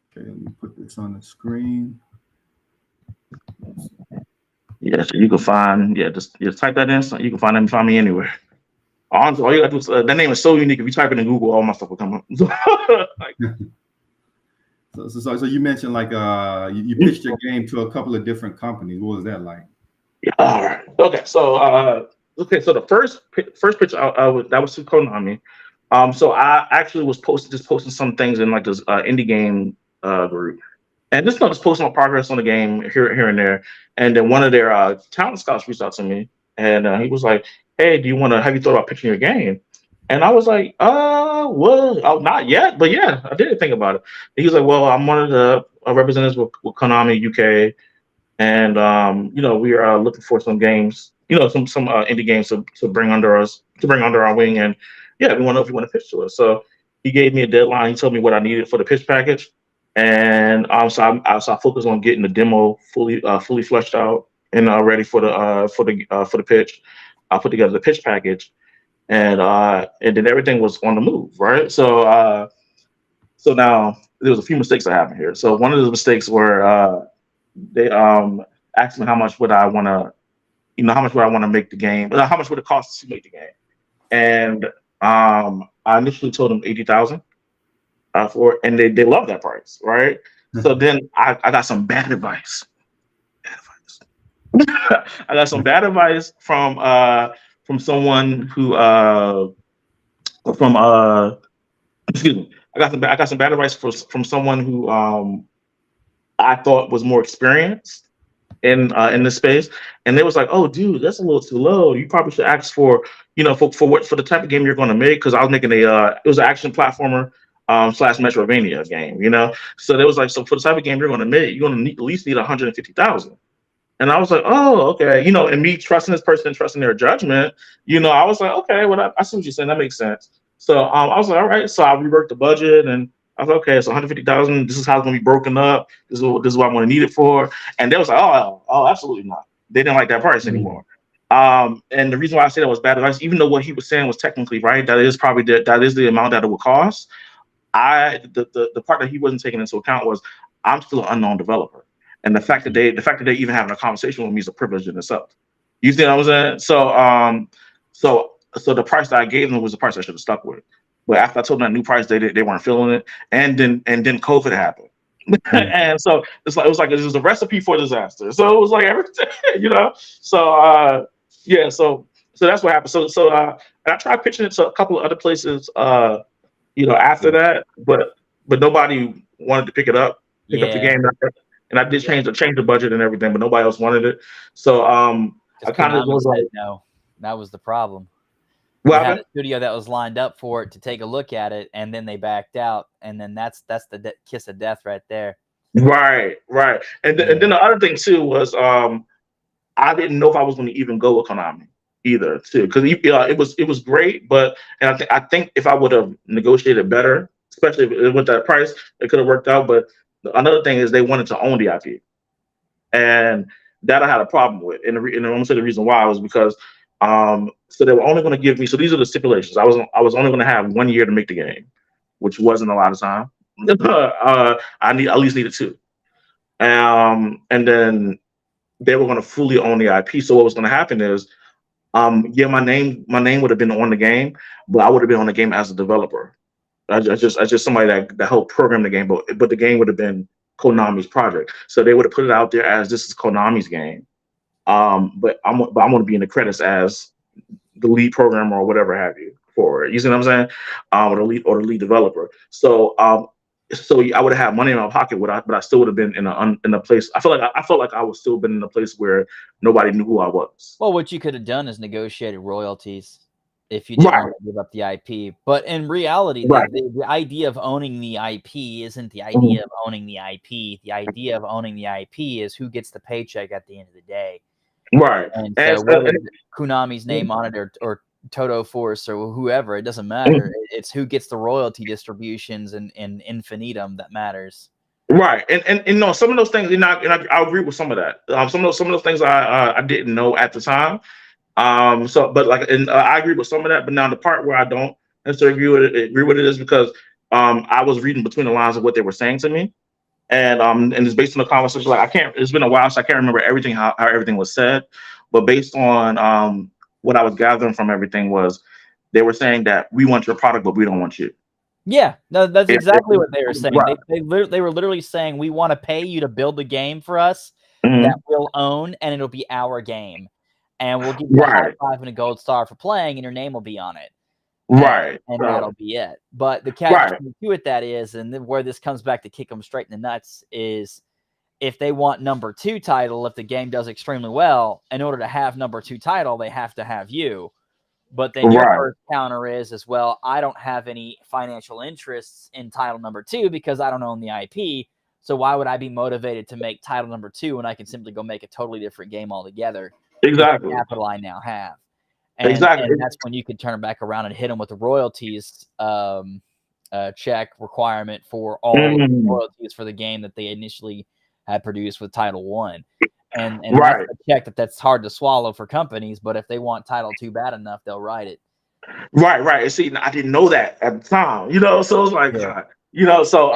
Okay, let me put this on the screen. Yeah, so you can find, just type that in. So you can find me anywhere. Honestly, all you gotta do is, that name is so unique. If you type it in Google, all my stuff will come up. So you mentioned like you pitched your game to a couple of different companies. What was that like? Yeah, all right. Okay, so the first pitch that was to Konami. So I actually was posting some things in like this indie game group. And just posting my progress on the game here and there. And then one of their talent scouts reached out to me, and he was like, "Hey, have you thought about pitching your game?" And I was like, well, not yet, but yeah, I did think about it. And he was like, "Well, I'm one of the representatives with Konami UK, and we are looking for some games, some indie games to bring under our wing, and yeah, we want to know if you want to pitch to us." So he gave me a deadline. He told me what I needed for the pitch package. And so I focused on getting the demo fully fleshed out and ready for the pitch. I put together the pitch package, and then everything was on the move, right? So now there was a few mistakes that happened here. So one of the mistakes were they asked me how much would I want to make the game, how much would it cost to make the game, and I initially told them 80,000. And they love that price, right? So then I got some bad advice. I got some bad advice from someone who excuse me. I got some bad advice from someone who I thought was more experienced in this space, and they was like, "Oh, dude, that's a little too low. You probably should ask for for the type of game you're going to make." Because I was making it was an action platformer. / Metrovania game, So there was like, so for the type of game you're going to make, you're going to at least need 150,000. And I was like, oh, okay, and me trusting this person, trusting their judgment, I was like, okay, well, I see what you're saying, that makes sense. So I was like, all right, so I reworked the budget, and I was like, okay, so 150,000. This is how it's going to be broken up. This is what I'm going to need it for. And they was like, oh, absolutely not. They didn't like that price anymore. And the reason why I say that was bad advice, even though what he was saying was technically right, that is the amount that it would cost. The part that he wasn't taking into account was I'm still an unknown developer, and the fact that they even having a conversation with me is a privilege in itself. You see what I'm saying? So the price that I gave them was the price I should have stuck with. But after I told them that new price, they weren't feeling it, and then COVID happened, and so it was a recipe for disaster. So it was like everything, So so that's what happened. So and I tried pitching it to a couple of other places. After that, but nobody wanted to pick up the game, and I did change the budget and everything, but nobody else wanted it. So I kind of was like, no, that was the problem. Well, you had a studio that was lined up for it to take a look at it, and then they backed out, and then that's the kiss of death right there. Right, and then the other thing too was I didn't know if I was going to even go with Konami either, too, because it was great, but I think if I would have negotiated better, especially with that price, it could have worked out. But another thing is they wanted to own the IP, and that I had a problem with. And I'm gonna say the reason why was because so they were only going to give me. So these are the stipulations. I was only going to have 1 year to make the game, which wasn't a lot of time. I at least needed 2, and then they were going to fully own the IP. So what was going to happen is, my name would have been on the game, but I would have been on the game as a developer. I just somebody that helped program the game, but the game would have been Konami's project. So they would have put it out there as this is Konami's game. But I'm going to be in the credits as the lead programmer or whatever have you for it. You see what I'm saying? Or the lead developer. So I would have had money in my pocket, but I still would have been in a place. I felt like I would still been in a place where nobody knew who I was. Well, what you could have done is negotiated royalties. if you didn't want to give up the IP. But in reality, the idea of owning the IP isn't the idea of owning the IP. The idea of owning the IP is who gets the paycheck at the end of the day. Right. And so whether Konami's name on it or Toto Force or whoever, it doesn't matter. It's who gets the royalty distributions and infinitum that matters. Right, and you know, some of those things, and I agree with some of that. Some of those things I didn't know at the time. So, but like, and I agree with some of that. But now the part where I don't necessarily agree with it is because I was reading between the lines of what they were saying to me, and it's based on the conversation. Like, I can't. It's been a while, so I can't remember everything how everything was said. But based on what I was gathering from everything was, they were saying that we want your product, but we don't want you. Yeah, no, that's exactly what they were saying. Right. They were literally saying, we want to pay you to build a game for us that we'll own, and it'll be our game. And we'll give you a high five and a gold star for playing, and your name will be on it. And that'll be it. But the catch with that is, and where this comes back to kick them straight in the nuts, is if they want number 2 title, if the game does extremely well, in order to have number 2 title, they have to have you. But then your first counter is, as well, I don't have any financial interests in title number 2 because I don't own the IP. So why would I be motivated to make title number 2 when I can simply go make a totally different game altogether? Exactly. The capital I now have. And that's when you could turn back around and hit them with the royalties check requirement for all royalties for the game that they initially had produced with Title 1. And that's a check that's hard to swallow for companies, but if they want Title 2 bad enough, they'll write it. Right. And see, I didn't know that at the time, you know, so it's like, you know, so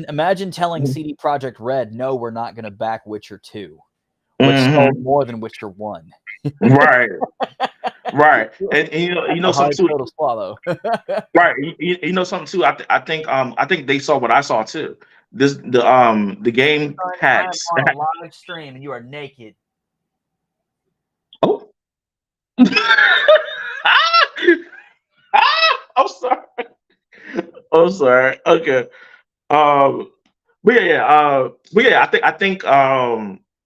imagine telling CD Projekt Red, no, we're not going to back Witcher 2, which sold more than Witcher 1. Right. And you know something too. To swallow. Right. You know something too. I think they saw what I saw too. The game hacks. I'm on a live stream and you are naked. Oh. I'm sorry. Okay. But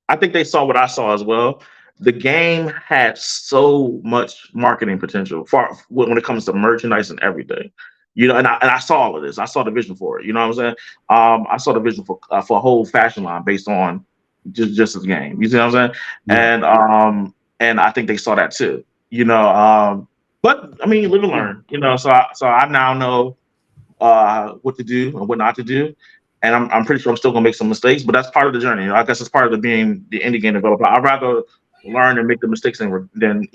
I think they saw what I saw as well. The game had so much marketing potential when it comes to merchandise and everything, you know. And I saw all of this. I saw the vision for it. You know what I'm saying? I saw the vision for a whole fashion line based on just this game. You see what I'm saying? Yeah. And I think they saw that too. You know. But I mean, live and learn. You know. So I now know what to do and what not to do. And I'm pretty sure I'm still gonna make some mistakes, but that's part of the journey. You know, I guess it's part of being the indie game developer. I'd rather learn and make the mistakes and then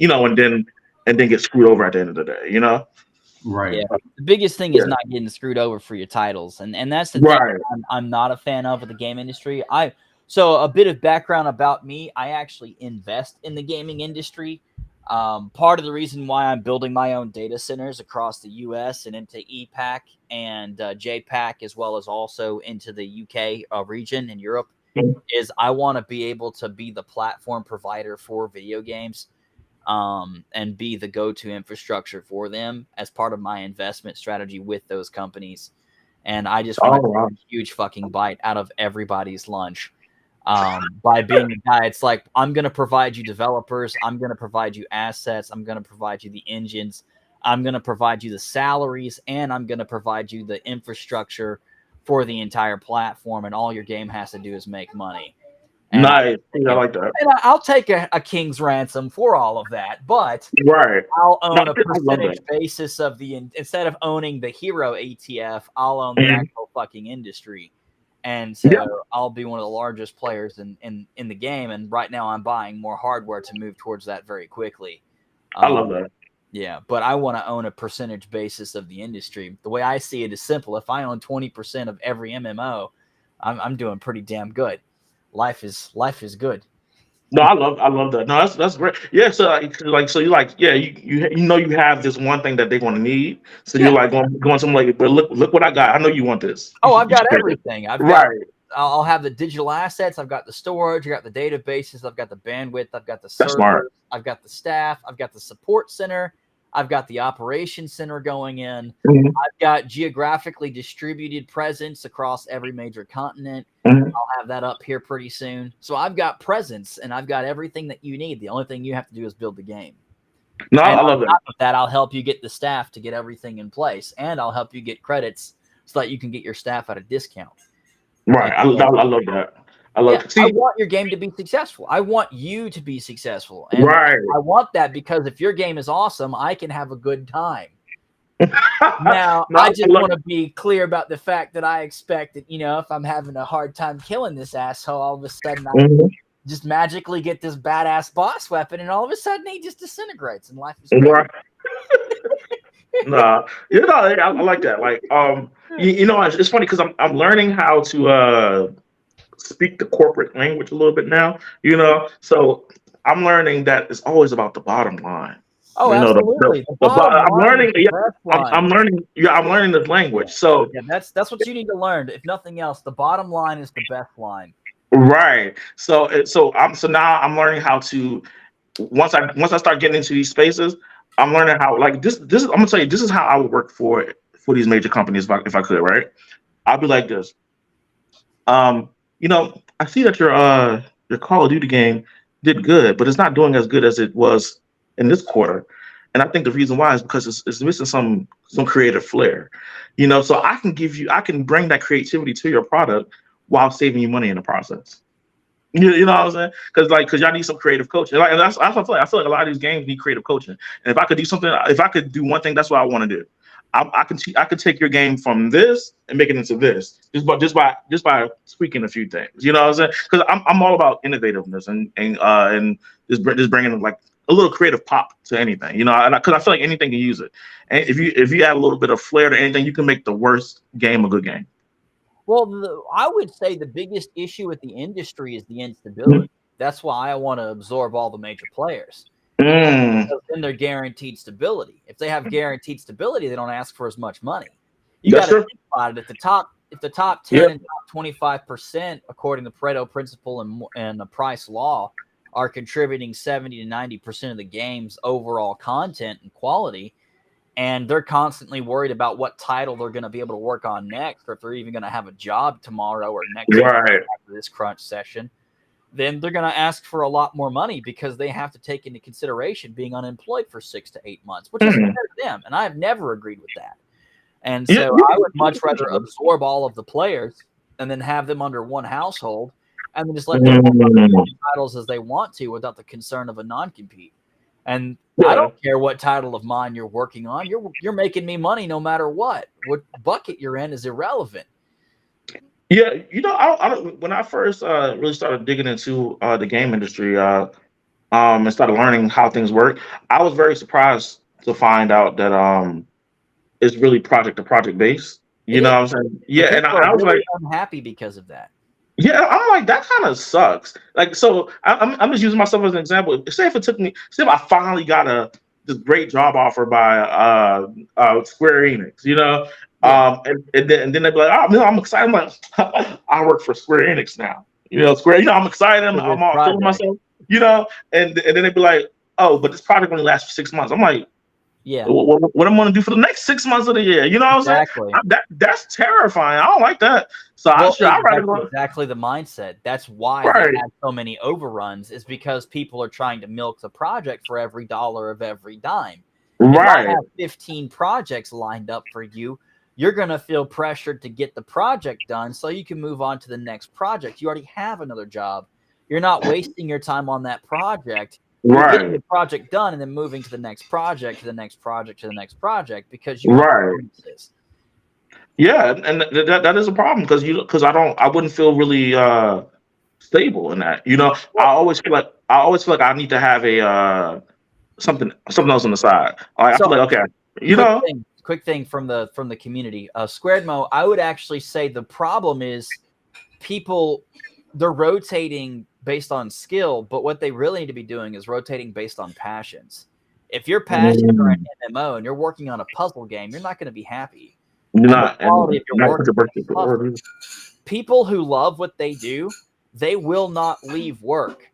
get screwed over at the end of the day. You know, right? Yeah. The biggest thing is not getting screwed over for your titles, and that's the thing I'm not a fan of the game industry. So a bit of background about me: I actually invest in the gaming industry. Part of the reason why I'm building my own data centers across the US and into EPAC and JPAC, as well as also into the UK region in Europe, is I want to be able to be the platform provider for video games and be the go-to infrastructure for them as part of my investment strategy with those companies. And I just want to take a huge fucking bite out of everybody's lunch. By being a guy, it's like, I'm going to provide you developers, I'm going to provide you assets, I'm going to provide you the engines, I'm going to provide you the salaries, and I'm going to provide you the infrastructure for the entire platform, and all your game has to do is make money. And nice. I like that. And I'll take a king's ransom for all of that, but I'll own a percentage basis of instead of owning the hero ETF, I'll own the actual fucking industry. And so I'll be one of the largest players in the game. And right now I'm buying more hardware to move towards that very quickly. I love that. Yeah, but I want to own a percentage basis of the industry. The way I see it is simple. If I own 20% of every MMO, I'm doing pretty damn good. Life is good. No, I love that. No, that's great. Yeah, so you know you have this one thing that they're going to need. So you're like going somewhere like, but look what I got. I know you want this. Oh, I've got everything. I'll have the digital assets. I've got the storage. I've got the databases. I've got the bandwidth. I've got the servers. I've got the staff. I've got the support center. I've got the operations center going in. I've got geographically distributed presence across every major continent. I'll have that up here pretty soon. So I've got presence and I've got everything that you need. The only thing you have to do is build the game. No, and I love that. On top of that, I'll help you get the staff to get everything in place, and I'll help you get credits so that you can get your staff at a discount. Right. I love that. I want your game to be successful. I want you to be successful. And right. I want that because if your game is awesome, I can have a good time. Now, I just want to be clear about the fact that I expect that, if I'm having a hard time killing this asshole, all of a sudden I just magically get this badass boss weapon, and all of a sudden he just disintegrates, and life is great. Right. Nah, I like that. Like, it's funny because I'm learning how to speak the corporate language a little bit now. So I'm learning that it's always about the bottom line. Oh, absolutely. I'm learning. I'm learning. Yeah, I'm learning this language. So that's what you need to learn. If nothing else, the bottom line is the best line. Right. So now I'm learning how to once I start getting into these spaces, I'm learning how like this. I'm gonna tell you, this is how I would work for these major companies if I could. Right. I'll be like this. I see that your Call of Duty game did good, but it's not doing as good as it was in this quarter. And I think the reason why is because it's missing some creative flair. So I can bring that creativity to your product while saving you money in the process. You know what I'm saying? Because y'all need some creative coaching. And that's I feel like a lot of these games need creative coaching. And if I could do one thing, that's what I want to do. I can take your game from this and make it into this just by tweaking a few things. You know what I'm saying? Because I'm all about innovativeness and just bringing like a little creative pop to anything. Because I feel like anything can use it. And if you add a little bit of flair to anything, you can make the worst game a good game. Well, I would say the biggest issue with the industry is the instability. That's why I want to absorb all the major players. Because then they're guaranteed stability. If they have guaranteed stability, they don't ask for as much money. You got to think about it. If the top 10 and top 25%, according to Pareto principle and the Price law, are contributing 70 to 90% of the game's overall content and quality, and they're constantly worried about what title they're going to be able to work on next, or if they're even going to have a job tomorrow or next week after this crunch session, then they're going to ask for a lot more money because they have to take into consideration being unemployed for 6 to 8 months, which is fair to them. And I have never agreed with that. And so I would much rather absorb all of the players and then have them under one household and then just let them work on as many titles as they want to without the concern of a non-compete. And I don't care what title of mine you're working on. You're making me money no matter what. What bucket you're in is irrelevant. Yeah, when I first really started digging into the game industry and started learning how things work, I was very surprised to find out that it's really project to project based. You know what I'm saying? Yeah, and I was really like unhappy because of that. Yeah, I'm like, that kind of sucks. Like, so I'm just using myself as an example. Say if I finally got this great job offer by Square Enix, and then they'd be like, oh, no, I'm excited. I'm like, I work for Square Enix now. I'm excited. I'm all feeling myself, and then they'd be like, oh, but this project only lasts for 6 months. I'm like, yeah, what I'm going to do for the next 6 months of the year? You know what I'm saying? That's terrifying. I don't like that. So I'd rather go. Exactly the mindset. That's why they have so many overruns, is because people are trying to milk the project for every dollar of every dime. If I have 15 projects lined up for you, you're going to feel pressured to get the project done so you can move on to the next project. You already have another job. You're not wasting your time on that project. You're getting the project done and then moving to the next project, to the next project, to the next project because you exist. Yeah, and that is a problem because I wouldn't feel really stable in that. I always feel like I need to have a something else on the side. I feel like quick thing from the community. Squared Mo, I would actually say the problem is people, they're rotating based on skill, but what they really need to be doing is rotating based on passions. If you're passionate for an MMO and you're working on a puzzle game, you're not going to be happy. People who love what they do, they will not leave work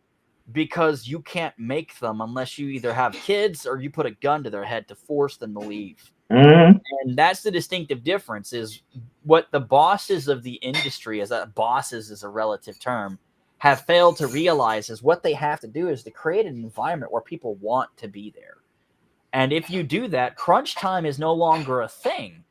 because you can't make them unless you either have kids or you put a gun to their head to force them to leave. And that's the distinctive difference, is what the bosses of the industry, as that bosses is a relative term, have failed to realize is what they have to do is to create an environment where people want to be there. And if you do that, crunch time is no longer a thing.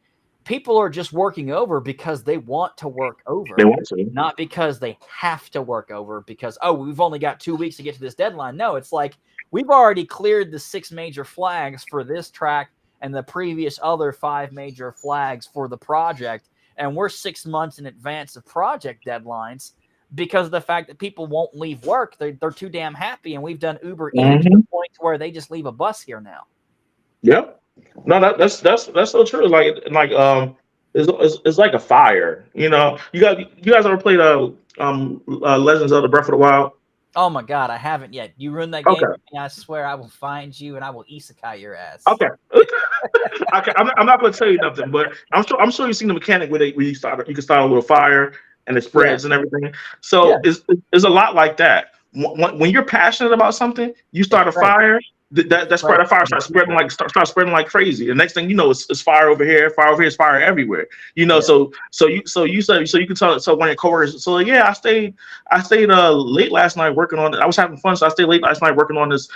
People are just working over because they want to work over. They want to. Not because they have to work over because, oh, we've only got 2 weeks to get to this deadline. No, it's like we've already cleared the 6 major flags for this track and the previous other 5 major flags for the project. And we're 6 months in advance of project deadlines because of the fact that people won't leave work. They're too damn happy. And we've done Uber Eats to the point where they just leave a bus here now. Yep. No, that's so true. It's like a fire. You know, you guys ever played Legends of the Breath of the Wild? Oh my God, I haven't yet. You ruined that game. I swear I will find you and I will isekai your ass. Okay. Okay. I'm not going to tell you nothing, but I'm sure you've seen the mechanic where you can start a little fire and it spreads and everything. So it's a lot like that. When you're passionate about something, you start a fire. That fire starts spreading like crazy. The next thing you know, it's fire over here, it's fire everywhere. You know, so you can tell. So one of your coworkers, so yeah, I stayed late last night working on it. I was having fun, so I stayed late last night working on this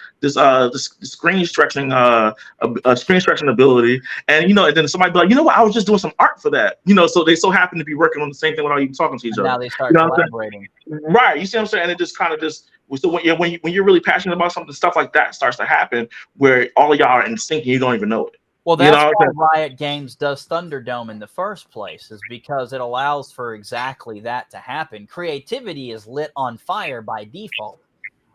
screen stretching ability. And you know, and then somebody be like, you know what, I was just doing some art for that. You know, so they so happen to be working on the same thing without even talking to each other. Now they start collaborating. Right, you see what I'm saying? And it just kind of just. So when you're really passionate about something, stuff like that starts to happen where all of y'all are in sync and you don't even know it. Well, that's why Riot Games does Thunderdome in the first place, is because it allows for exactly that to happen. Creativity is lit on fire by default.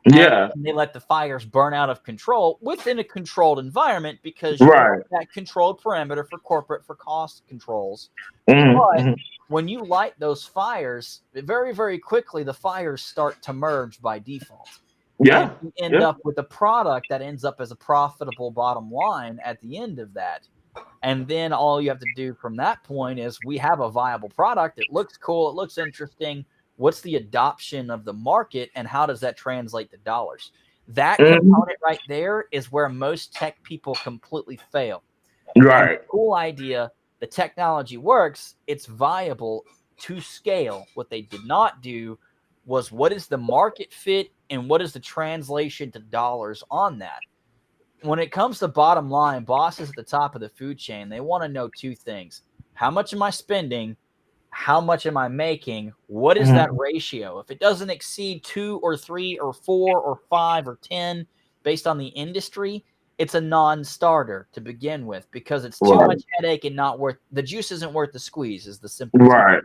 And they let the fires burn out of control within a controlled environment because you have that controlled parameter for cost controls. But when you light those fires, very, very quickly, the fires start to merge by default. And you end up with a product that ends up as a profitable bottom line at the end of that. And then all you have to do from that point is we have a viable product. It looks cool. It looks interesting. What's the adoption of the market and how does that translate to dollars? That component right there is where most tech people completely fail. Right. Cool idea. The technology works. It's viable to scale. What they did not do was what is the market fit and what is the translation to dollars on that? When it comes to bottom line, bosses at the top of the food chain, they want to know 2 things. How much am I spending? How much am I making? What is that ratio? If it doesn't exceed 2 or 3 or 4 or 5 or 10 based on the industry, it's a non-starter to begin with because it's too much headache and not worth the juice isn't worth the squeeze is the simple right.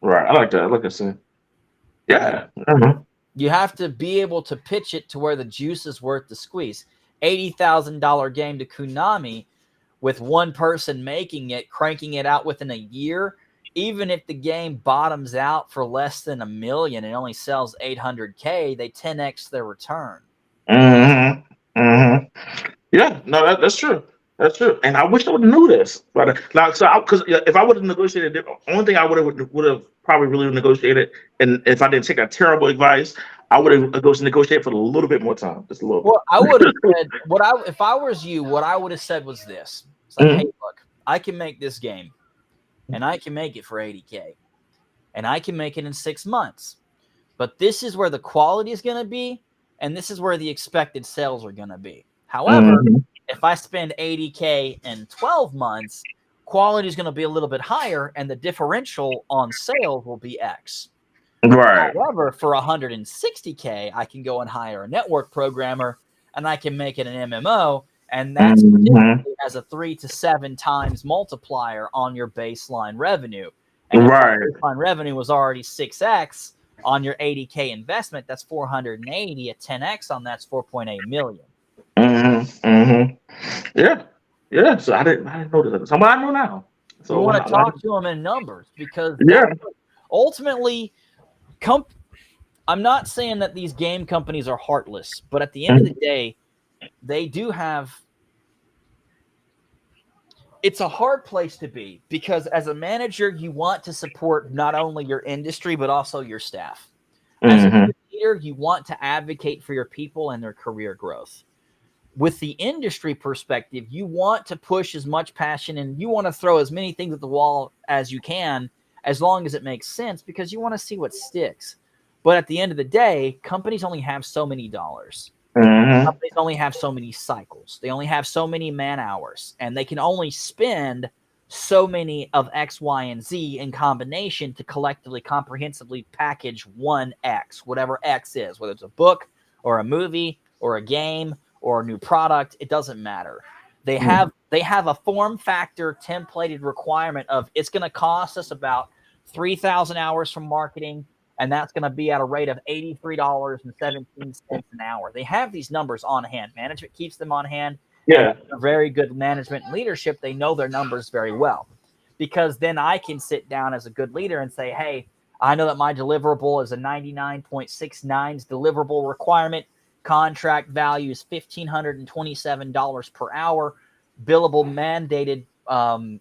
I like that. I like that. Yeah. You have to be able to pitch it to where the juice is worth the squeeze. $80,000 game to Konami with one person making it, cranking it out within a year. Even if the game bottoms out for less than $1 million and only sells 800K, they 10x their return. Yeah, no, that's true. That's true. And I wish I would have knew this, but because if I would have negotiated, the only thing I would have probably really negotiated, and if I didn't take that terrible advice, I would have negotiated for a little bit more time, just a little bit. Well, I would have said if I was you, what I would have said was this: it's like, hey, look, I can make this game. And I can make it for 80K. And I can make it in 6 months. But this is where the quality is going to be. And this is where the expected sales are going to be. However, if I spend 80K in 12 months, quality is going to be a little bit higher. And the differential on sales will be X. Right. However, for 160K, I can go and hire a network programmer. And I can make it an MMO. And that's as a 3 to 7 times multiplier on your baseline revenue. And if baseline revenue was already 6x on your 80K investment, that's 480. A 10x on that's 4.8 million. Yeah. So I didn't know that. So I know now. So you want to talk to them in numbers because ultimately, I'm not saying that these game companies are heartless, but at the end of the day, they do have. It's a hard place to be because as a manager, you want to support not only your industry, but also your staff. As a leader, you want to advocate for your people and their career growth. With the industry perspective, you want to push as much passion and you want to throw as many things at the wall as you can, as long as it makes sense, because you want to see what sticks. But at the end of the day, companies only have so many dollars. Companies only have so many cycles. They only have so many man hours, and they can only spend so many of X, Y, and Z in combination to collectively, comprehensively package one X, whatever X is, whether it's a book or a movie or a game or a new product. It doesn't matter. They have a form factor templated requirement of it's going to cost us about 3,000 hours from marketing, and that's going to be at a rate of $83.17 an hour. They have these numbers on hand. Management keeps them on hand. Yeah. Very good management and leadership. They know their numbers very well, because then I can sit down as a good leader and say, hey, I know that my deliverable is a 99.69 deliverable requirement. Contract value is $1,527 per hour. Billable mandated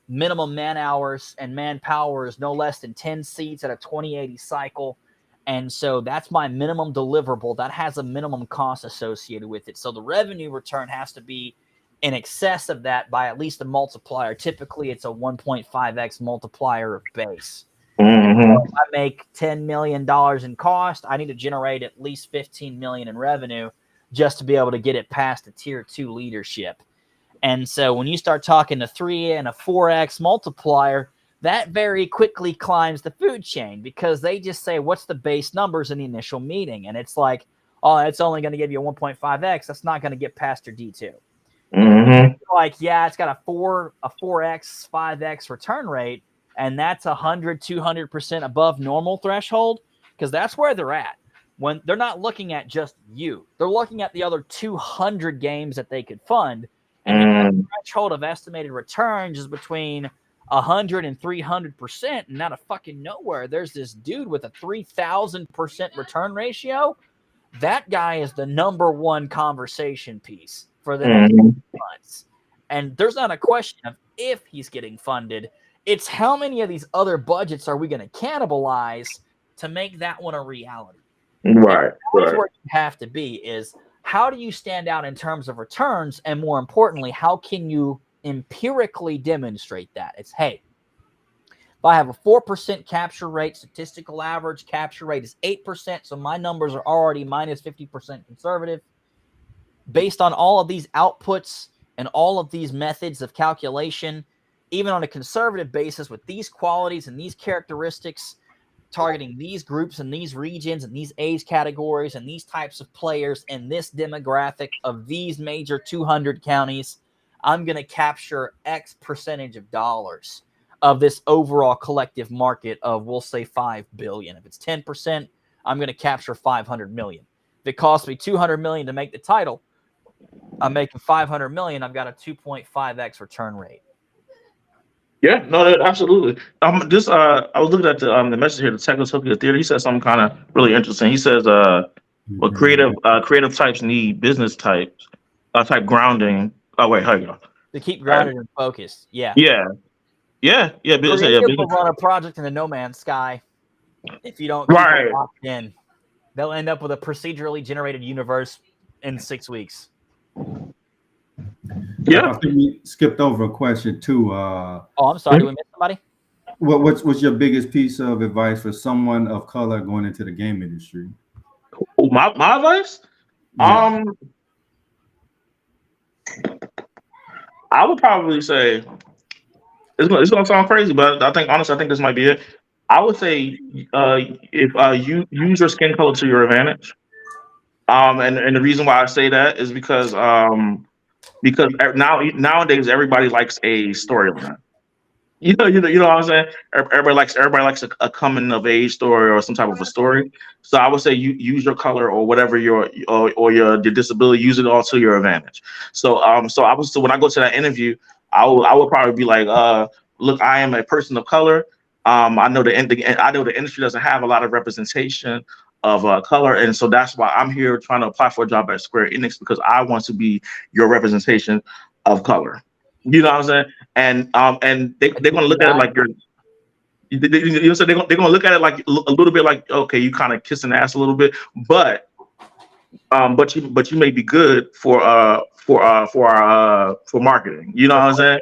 minimum man hours and manpower is no less than 10 seats at a 2080 cycle. And so that's my minimum deliverable. That has a minimum cost associated with it. So the revenue return has to be in excess of that by at least a multiplier. Typically, it's a 1.5x multiplier of base. So if I make $10 million in cost, I need to generate at least $15 million in revenue just to be able to get it past a tier 2 leadership. And so when you start talking to 3 and a 4x multiplier, that very quickly climbs the food chain, because they just say, what's the base numbers in the initial meeting? And it's like, oh, it's only going to give you a 1.5x. That's not going to get past your D2. Like, yeah, it's got a 4x, 5x return rate, and that's 200% above normal threshold, because that's where they're at. When they're not looking at just you, they're looking at the other 200 games that they could fund. And the threshold of estimated returns is between 100 and 300%. And out of fucking nowhere, there's this dude with a 3,000% return ratio. That guy is the number one conversation piece for the next months. And there's not a question of if he's getting funded. It's how many of these other budgets are we going to cannibalize to make that one a reality? Right. That's where you have to be, is how do you stand out in terms of returns? And more importantly, how can you empirically demonstrate that? It's, hey, if I have a 4% capture rate, statistical average capture rate is 8%. So my numbers are already minus 50% conservative. Based on all of these outputs and all of these methods of calculation, even on a conservative basis with these qualities and these characteristics, targeting these groups and these regions and these age categories and these types of players and this demographic of these major 200 counties, I'm going to capture X percentage of dollars of this overall collective market of, we'll say, 5 billion. If it's 10%, I'm going to capture 500 million. If it costs me 200 million to make the title, I'm making 500 million. I've got a 2.5x return rate. Yeah, no, absolutely. I was looking at the message here, the Technotopia Theater. He said something kind of really interesting. He says, well, creative types need business type grounding. Oh wait, here you go. To keep grounded and focused. Yeah. Business. Creative will run a project in the no man's sky if you don't keep it locked in. They'll end up with a procedurally generated universe in 6 weeks. Yeah, I think we skipped over a question too. I'm sorry. Did we miss somebody? What's your biggest piece of advice for someone of color going into the game industry? Oh, my advice? Yeah. I would probably say it's gonna sound crazy, but I think this might be it. I would say if you use your skin color to your advantage. And the reason why I say that is because nowadays everybody likes a storyline. You know what I'm saying? Everybody likes a coming of age story or some type of a story. So I would say you use your color or whatever your disability, use it all to your advantage. So when I go to that interview, I would probably be like, look, I am a person of color. I know the industry doesn't have a lot of representation of color, and so that's why I'm here trying to apply for a job at Square Enix, because I want to be your representation of color. You know what I'm saying? And they're gonna look at it like they're gonna look at it like a little bit like, okay, you kind of kissing ass a little bit, but you may be good for marketing. You know what I'm saying?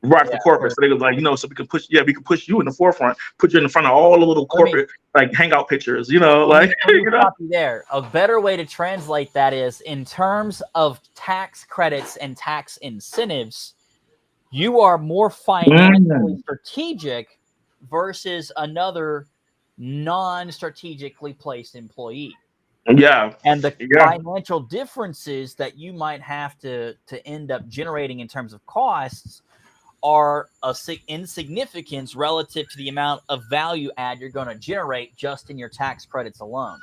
Right, for corporate. So they was like, so we can push you in the forefront, put you in front of all the little corporate like hangout pictures, like stop you there. A better way to translate that is in terms of tax credits and tax incentives, you are more financially strategic versus another non-strategically placed employee. Yeah. And the financial differences that you might have to end up generating in terms of costs are insignificance relative to the amount of value add you're going to generate just in your tax credits alone.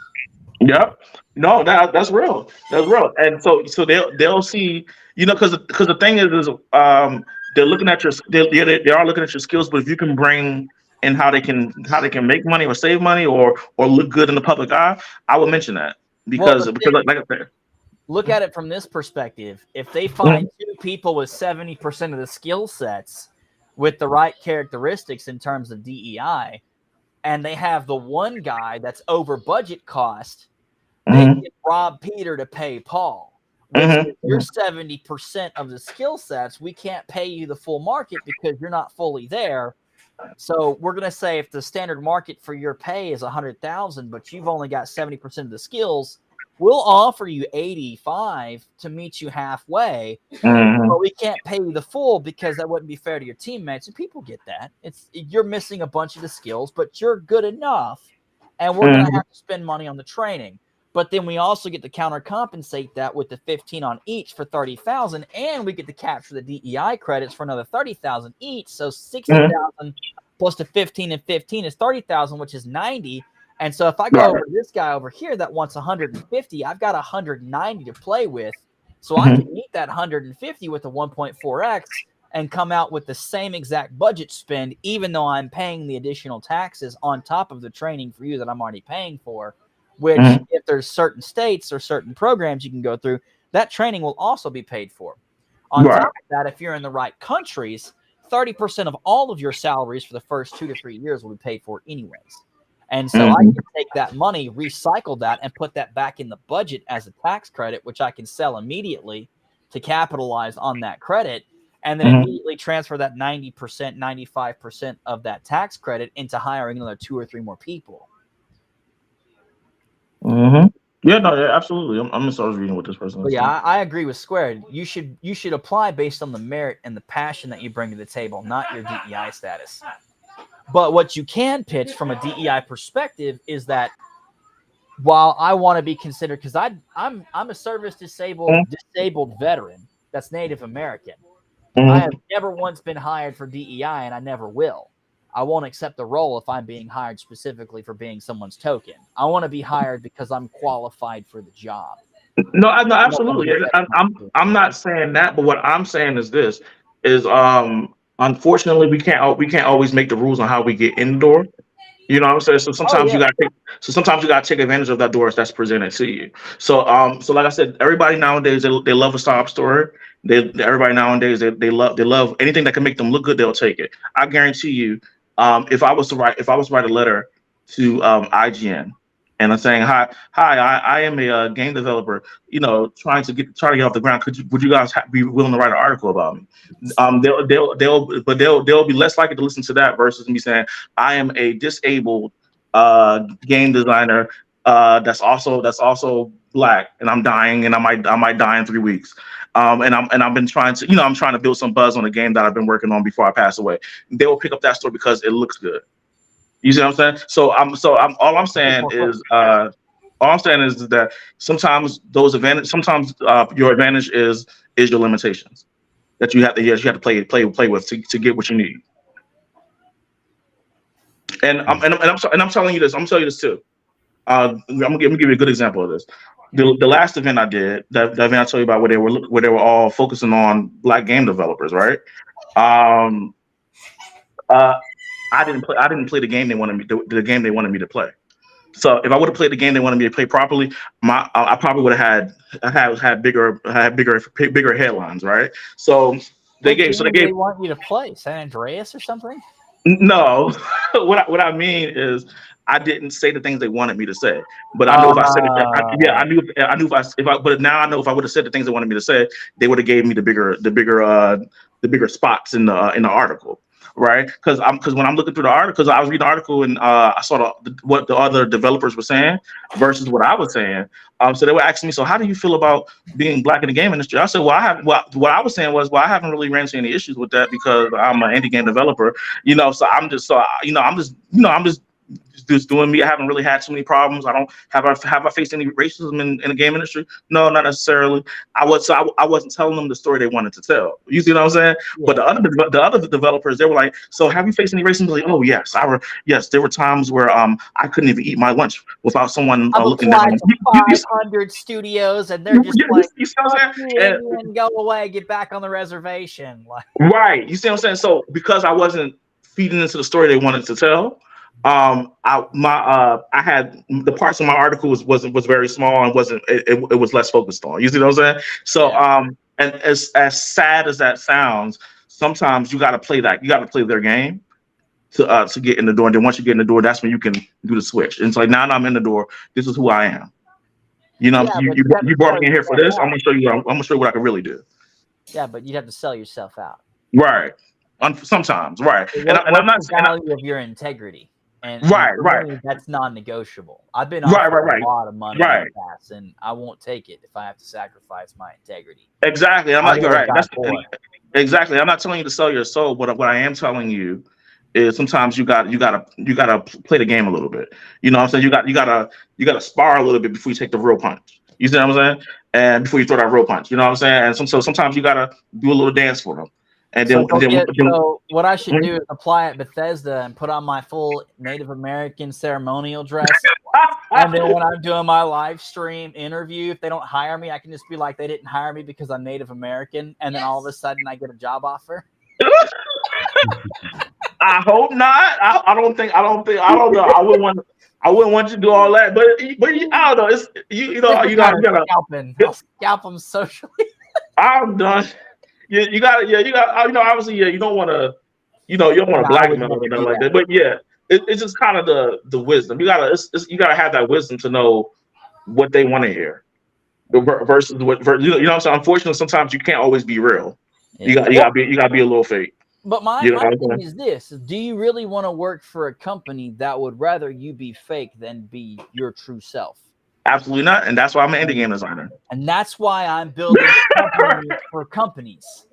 Yep. No, that's real. That's real. And so they'll see, because the thing is they're looking at they are looking at your skills, but if you can bring in how they can make money or save money or look good in the public eye, I would mention that because like I said, look at it from this perspective. If they find two people with 70% of the skill sets with the right characteristics in terms of DEI, and they have the one guy that's over budget cost, they can rob Peter to pay Paul. If you're 70% of the skill sets, we can't pay you the full market because you're not fully there. So we're going to say if the standard market for your pay is 100,000, but you've only got 70% of the skills, we'll offer you 85 to meet you halfway, but we can't pay you the full because that wouldn't be fair to your teammates. And people get that. You're missing a bunch of the skills, but you're good enough, and we're going to have to spend money on the training. But then we also get to counter compensate that with the 15 on each for 30,000, and we get to capture the DEI credits for another 30,000 each. So 60,000 plus the 15 and 15 is 30,000, which is 90. And so if I go over to this guy over here that wants 150, I've got 190 to play with. So I can meet that 150 with a 1.4x and come out with the same exact budget spend, even though I'm paying the additional taxes on top of the training for you that I'm already paying for, which if there's certain states or certain programs you can go through, that training will also be paid for. On top of that, if you're in the right countries, 30% of all of your salaries for the first 2 to 3 years will be paid for anyways. And so I can take that money, recycle that, and put that back in the budget as a tax credit, which I can sell immediately to capitalize on that credit, and then immediately transfer that 90%, 95% of that tax credit into hiring another 2 or 3 more people. Yeah, no, yeah, absolutely. I'm going to start reading what this person is. Yeah, I agree with Squared. You should apply based on the merit and the passion that you bring to the table, not your DEI status. But what you can pitch from a DEI perspective is that while I want to be considered, because I'm a service disabled veteran that's Native American, I have never once been hired for DEI, and I never will. I won't accept the role if I'm being hired specifically for being someone's token. I want to be hired because I'm qualified for the job. No, absolutely. I'm not saying that, but what I'm saying is this: unfortunately, we can't always make the rules on how we get in the door. You know what I'm saying? So sometimes you gotta take advantage of that door that's presented to you. So like I said, everybody nowadays they love a sob story. Everybody nowadays they love anything that can make them look good. They'll take it. I guarantee you, if I was to write a letter to IGN. And I'm saying, hi, I am a game developer, trying to get off the ground. Would you guys be willing to write an article about me? They'll be less likely to listen to that versus me saying, I am a disabled game designer that's also Black, and I'm dying, and I might die in 3 weeks. And I've been trying to, I'm trying to build some buzz on a game that I've been working on before I pass away. They will pick up that story because it looks good. You see what I'm saying? All I'm saying is that sometimes your advantage is your limitations that you have to play with to get what you need. And I'm telling you this. I'm telling you this too. I'm gonna give you a good example of this. The last event I did, that event I told you about, where they were all focusing on Black game developers, right? I didn't play the game they wanted me to play. So if I would have played the game they wanted me to play properly, I probably would have had bigger headlines, right? So they want you to play San Andreas or something. No, what I mean is I didn't say the things they wanted me to say, but I know if I said it, I knew but now I know if I would have said the things they wanted me to say, they would have gave me the bigger bigger spots in the article, right? Because when I'm looking through the article, because I was reading the article and I saw what the other developers were saying versus what I was saying. So they were asking me, so how do you feel about being black in the game industry? I said, what I was saying was, I haven't really ran into any issues with that because I'm an indie game developer, so I'm just doing me. I haven't really had too many problems. Have I faced any racism in the game industry? No, not necessarily. I wasn't telling them the story they wanted to tell. You see what I'm saying? Yeah. But the other developers, they were like, so have you faced any racism? Like, oh yes, yes. There were times where I couldn't even eat my lunch without someone looking down. 500 studios, and they're just like, you see what I'm saying? And go away, get back on the reservation. Right. You see what I'm saying? So because I wasn't feeding into the story they wanted to tell, I had the parts of my article was very small and it was less focused on. You see what I'm saying? So and as sad as that sounds, sometimes you got to play their game to get in the door. And then once you get in the door, that's when you can do the switch. And it's like, now that I'm in the door, this is who I am. You brought me in here for this. I'm gonna show you what I can really do. Yeah, but you'd have to sell yourself out. Right. Sometimes, right. And I'm not the value of your integrity. And right. That's non-negotiable. I've been offered a lot of money in the past, and I won't take it if I have to sacrifice my integrity. Exactly. I'm not right. Exactly. I'm not telling you to sell your soul, but what I am telling you is sometimes you gotta play the game a little bit. You know what I'm saying? You gotta spar a little bit before you take the real punch. You see what I'm saying? And before you throw that real punch, you know what I'm saying? And so sometimes you gotta do a little dance for them. And then, so what I should do is apply at Bethesda and put on my full Native American ceremonial dress. And then when I'm doing my live stream interview, if they don't hire me, I can just be like, they didn't hire me because I'm Native American. And then all of a sudden I get a job offer. I hope not. I don't know. I wouldn't want you to do all that, but I don't know. It's you gotta I'll scalp them socially. I'm done. You got obviously, you don't want to, you don't want to blackmail or nothing like that. But yeah, it's just kind of the wisdom. You gotta have that wisdom to know what they want to hear versus what you know what I'm saying. Unfortunately, sometimes you can't always be real. Yeah. You gotta be a little fake. But my thing is this: do you really want to work for a company that would rather you be fake than be your true self? Absolutely not, and that's why I'm an indie game designer. And that's why I'm building companies for companies.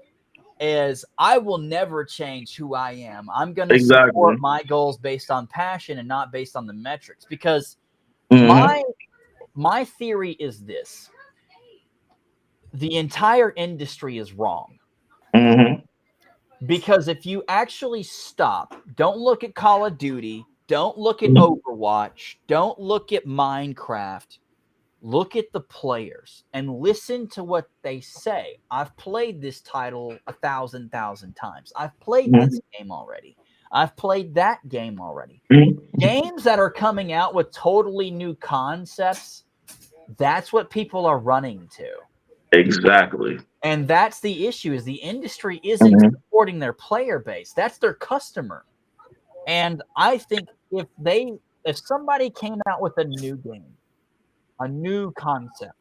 Is I will never change who I am. I'm going to support my goals based on passion and not based on the metrics. Because my theory is this: the entire industry is wrong. Mm-hmm. Because if you actually stop, don't look at Call of Duty, don't look at Overwatch, don't look at Minecraft, look at the players and listen to what they say. I've played this title 1,000 times. I've played this game already. I've played that game already. Games that are coming out with totally new concepts, that's what people are running to. Exactly. And that's the issue, is the industry isn't supporting their player base. That's their customer. And I think if somebody came out with a new game, a new concept,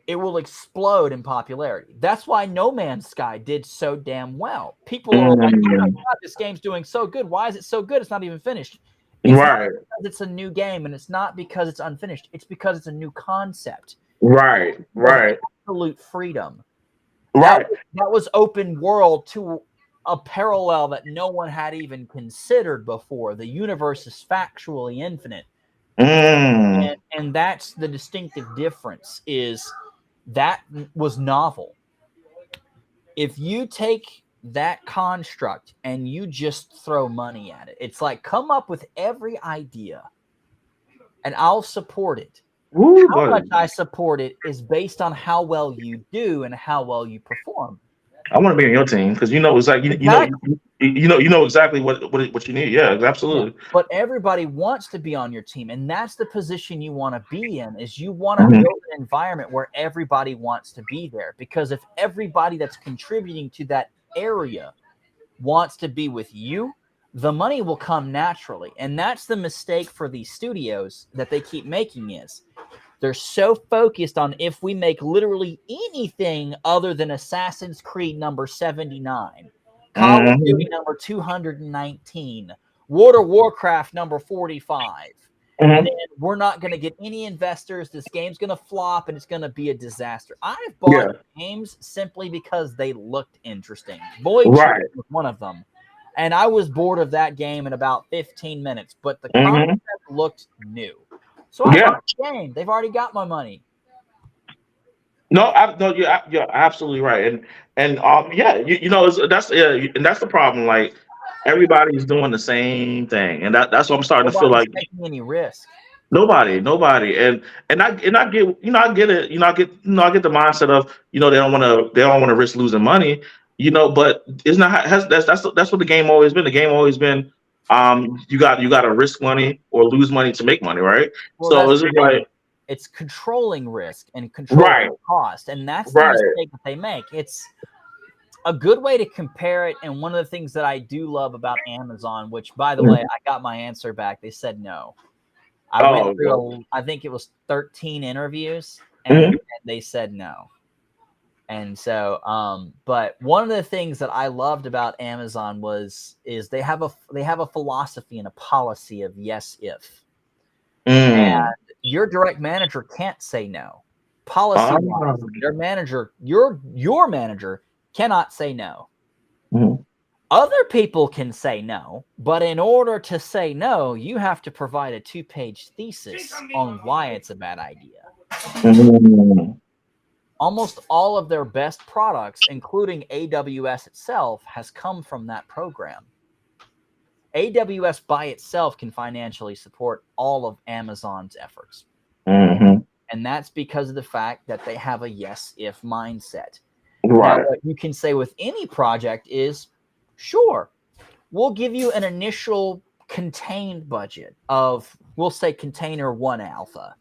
it will explode in popularity. That's why No Man's Sky did so damn well. People are like, oh my God, this game's doing so good. Why is it so good? It's not even finished. It's not because it's a new game, and it's not because it's unfinished. It's because it's a new concept. Right. Absolute freedom. Right. That was open world to a parallel that no one had even considered before. The universe is factually infinite. And that's the distinctive difference, is that was novel. If you take that construct and you just throw money at it, it's like, come up with every idea and I'll support it. How much I support it is based on how well you do and how well you perform. I want to be on your team because you know it's like you know exactly what you need. Yeah, absolutely. Yeah, but everybody wants to be on your team, and that's the position you want to be in. Is you want to build an environment where everybody wants to be there. Because if everybody that's contributing to that area wants to be with you, the money will come naturally. And that's the mistake for these studios that they keep making, is They're so focused on if we make literally anything other than Assassin's Creed number 79, Call of Duty number 219, World of Warcraft number 45, then we're not going to get any investors. This game's going to flop and it's going to be a disaster. I've bought games simply because they looked interesting. Void was one of them. And I was bored of that game in about 15 minutes, but the concept looked new. So I bought the game. They've already got my money. No, you're absolutely right, and that's the problem. Like everybody's doing the same thing, and that's what I'm starting to feel like. Taking any risk. Nobody, and I get I get it. I get the mindset of they don't want to risk losing money. But it's not that's what the game always been. The game always been you got to risk money or lose money to make money, right? Well, so it's just like it's controlling risk and controlling cost, and that's the mistake that they make. It's a good way to compare it, and one of the things that I do love about Amazon, which by the way, I got my answer back. They said no. I went through I think it was 13 interviews, and they said no. And so, but one of the things that I loved about Amazon is they have a philosophy and a policy of yes if, and your direct manager can't say no. Policy wise, your manager cannot say no. Other people can say no, but in order to say no, you have to provide a 2-page thesis on why it's a bad idea. Almost all of their best products, including AWS itself, has come from that program. AWS by itself can financially support all of Amazon's efforts. And that's because of the fact that they have a yes-if mindset. Now, what you can say with any project is, sure, we'll give you an initial contained budget of, we'll say, container 1 alpha.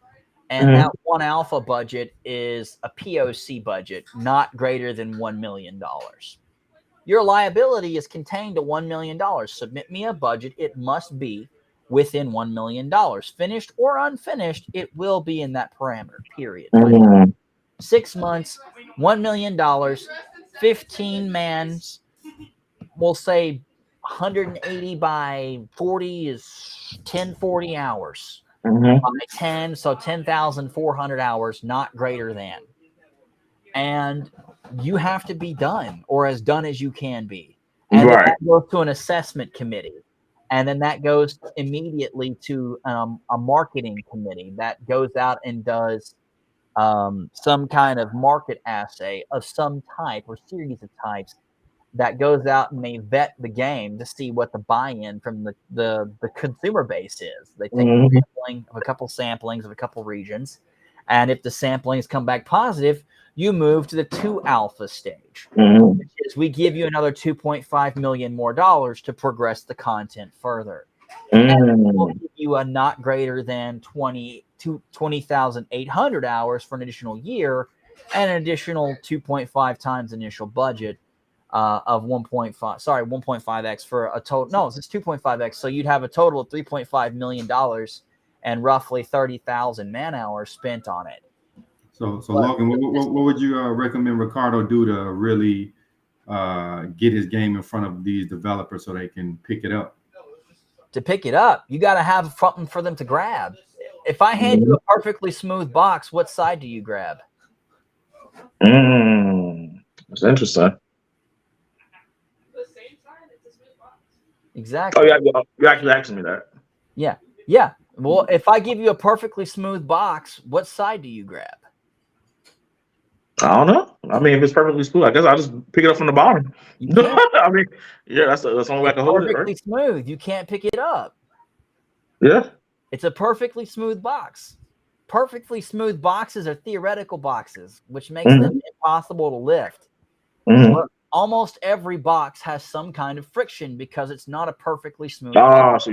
And that 1 alpha budget is a POC budget, not greater than $1 million. Your liability is contained to $1 million. Submit me a budget. It must be within $1 million. Finished or unfinished, it will be in that parameter, period. 6 months, $1 million, 15 mans, we'll say 180 by 40 is 1040 hours. By 10, so 10,400 hours, not greater than. And you have to be done, or as done as you can be. And that goes to an assessment committee. And then that goes immediately to a marketing committee that goes out and does some kind of market assay of some type or series of types that goes out and they vet the game to see what the buy-in from the consumer base is. They take a sampling of a couple samplings of a couple regions, and if the samplings come back positive, you move to the 2 alpha stage, which is we give you another $2.5 million more to progress the content further. And we'll give you a not greater than 20,800 hours for an additional year, and an additional 2.5 times initial budget. Of 1.5x for a total. No, it's 2.5x. So you'd have a total of $3.5 million and roughly 30,000 man hours spent on it. So Logan, what would you recommend Ricardo do to really get his game in front of these developers so they can pick it up? To pick it up, you got to have something for them to grab. If I hand you a perfectly smooth box, what side do you grab? That's interesting. Exactly. Oh, yeah, you're actually asking me that. Yeah. Well, if I give you a perfectly smooth box, what side do you grab? I don't know. I mean, if it's perfectly smooth, I guess I'll just pick it up from the bottom. I mean, yeah, that's the only way I can hold it. Perfectly smooth. You can't pick it up. Yeah. It's a perfectly smooth box. Perfectly smooth boxes are theoretical boxes, which makes them impossible to lift. But almost every box has some kind of friction because it's not a perfectly smooth box.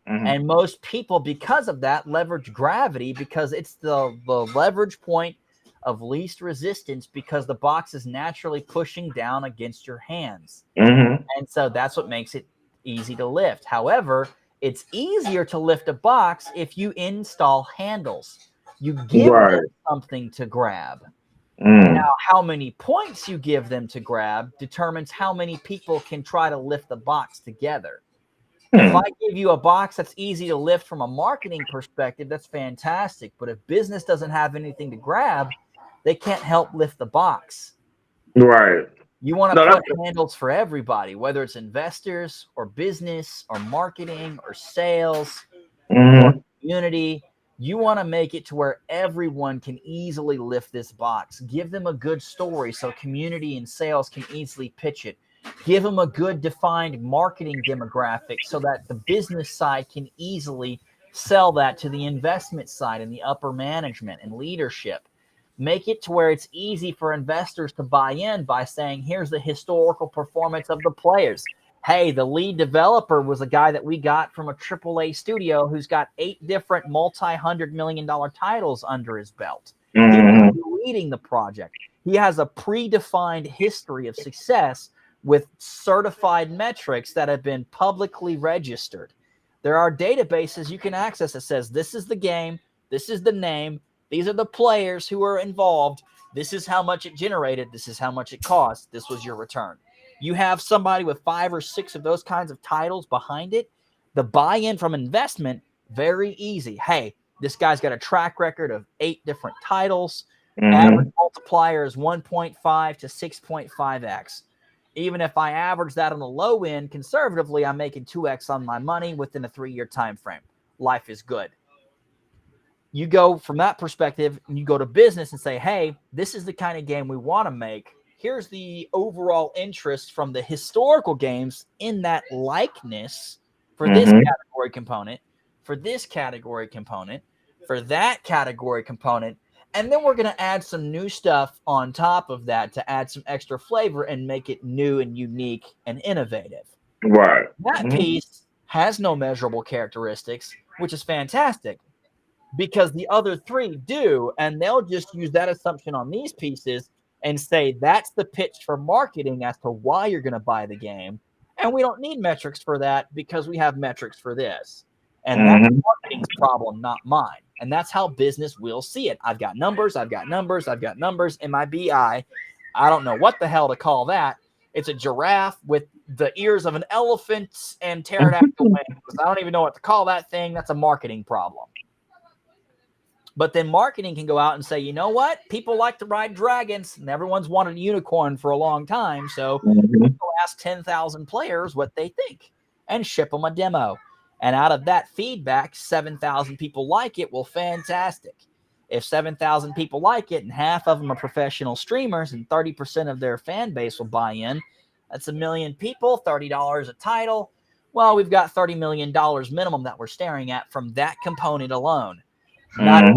And most people, because of that, leverage gravity because it's the leverage point of least resistance because the box is naturally pushing down against your hands. And so that's what makes it easy to lift. However, it's easier to lift a box if you install handles. You give them something to grab. Now, how many points you give them to grab determines how many people can try to lift the box together. If I give you a box that's easy to lift from a marketing perspective, that's fantastic. But if business doesn't have anything to grab, they can't help lift the box. Right. You want to put handles for everybody, whether it's investors or business or marketing or sales or community. You want to make it to where everyone can easily lift this box. Give them a good story so community and sales can easily pitch it. Give them a good defined marketing demographic so that the business side can easily sell that to the investment side and the upper management and leadership. Make it to where it's easy for investors to buy in by saying, here's the historical performance of the players. Hey, the lead developer was a guy that we got from a AAA studio who's got 8 different multi-$100 million titles under his belt. He's leading the project. He has a predefined history of success with certified metrics that have been publicly registered. There are databases you can access that says this is the game, this is the name, these are the players who are involved, this is how much it generated, this is how much it cost, this was your return. You have somebody with 5 or 6 of those kinds of titles behind it, the buy-in from investment, very easy. Hey, this guy's got a track record of 8 different titles. Average multiplier is 1.5 to 6.5x. Even if I average that on the low end, conservatively, I'm making 2x on my money within a 3-year time frame. Life is good. You go from that perspective, and you go to business and say, hey, this is the kind of game we want to make. Here's the overall interest from the historical games in that likeness for this category component, for this category component, for that category component. And then we're going to add some new stuff on top of that to add some extra flavor and make it new and unique and innovative. Right. That piece has no measurable characteristics, which is fantastic because the other 3 do. And they'll just use that assumption on these pieces and say that's the pitch for marketing as to why you're going to buy the game. And we don't need metrics for that because we have metrics for this. And that's marketing's problem, not mine. And that's how business will see it. I've got numbers, I've got numbers, I've got numbers in my BI. I don't know what the hell to call that. It's a giraffe with the ears of an elephant and pterodactyl wings. I don't even know what to call that thing. That's a marketing problem. But then marketing can go out and say, you know what? People like to ride dragons, and everyone's wanted a unicorn for a long time. So we'll ask 10,000 players what they think and ship them a demo. And out of that feedback, 7,000 people like it. Well, fantastic. If 7,000 people like it and half of them are professional streamers and 30% of their fan base will buy in, that's 1 million people, $30 a title. Well, we've got $30 million minimum that we're staring at from that component alone. Not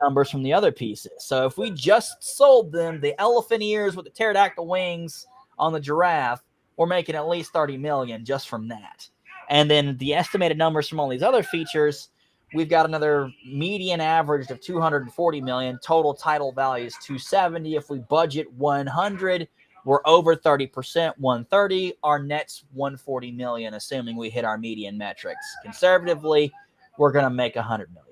numbers from the other pieces. So if we just sold them the elephant ears with the pterodactyl wings on the giraffe, we're making at least 30 million just from that. And then the estimated numbers from all these other features, we've got another median average of 240 million. Total title value is 270. If we budget 100, we're over 30%, 130. Our net's 140 million, assuming we hit our median metrics. Conservatively, we're going to make 100 million.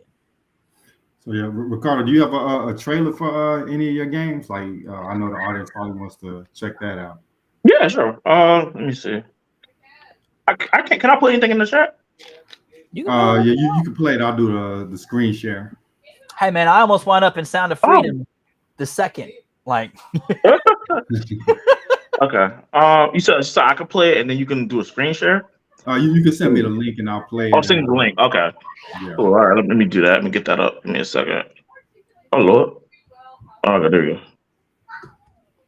So yeah, Ricardo, do you have a trailer for any of your games? Like I know the audience probably wants to check that out. Yeah, sure. Let me see. I can't. Can I put anything in the chat? You can play it. I'll do the screen share. Hey man, I almost wound up in Sound of Freedom the second. Like okay. You said so I can play it and then you can do a screen share? You can send me the link and I'll play it. I'll send you the link. Okay. Yeah. Cool. All right, let me do that. Let me get that up. Give me a second. Oh Lord. Okay, there you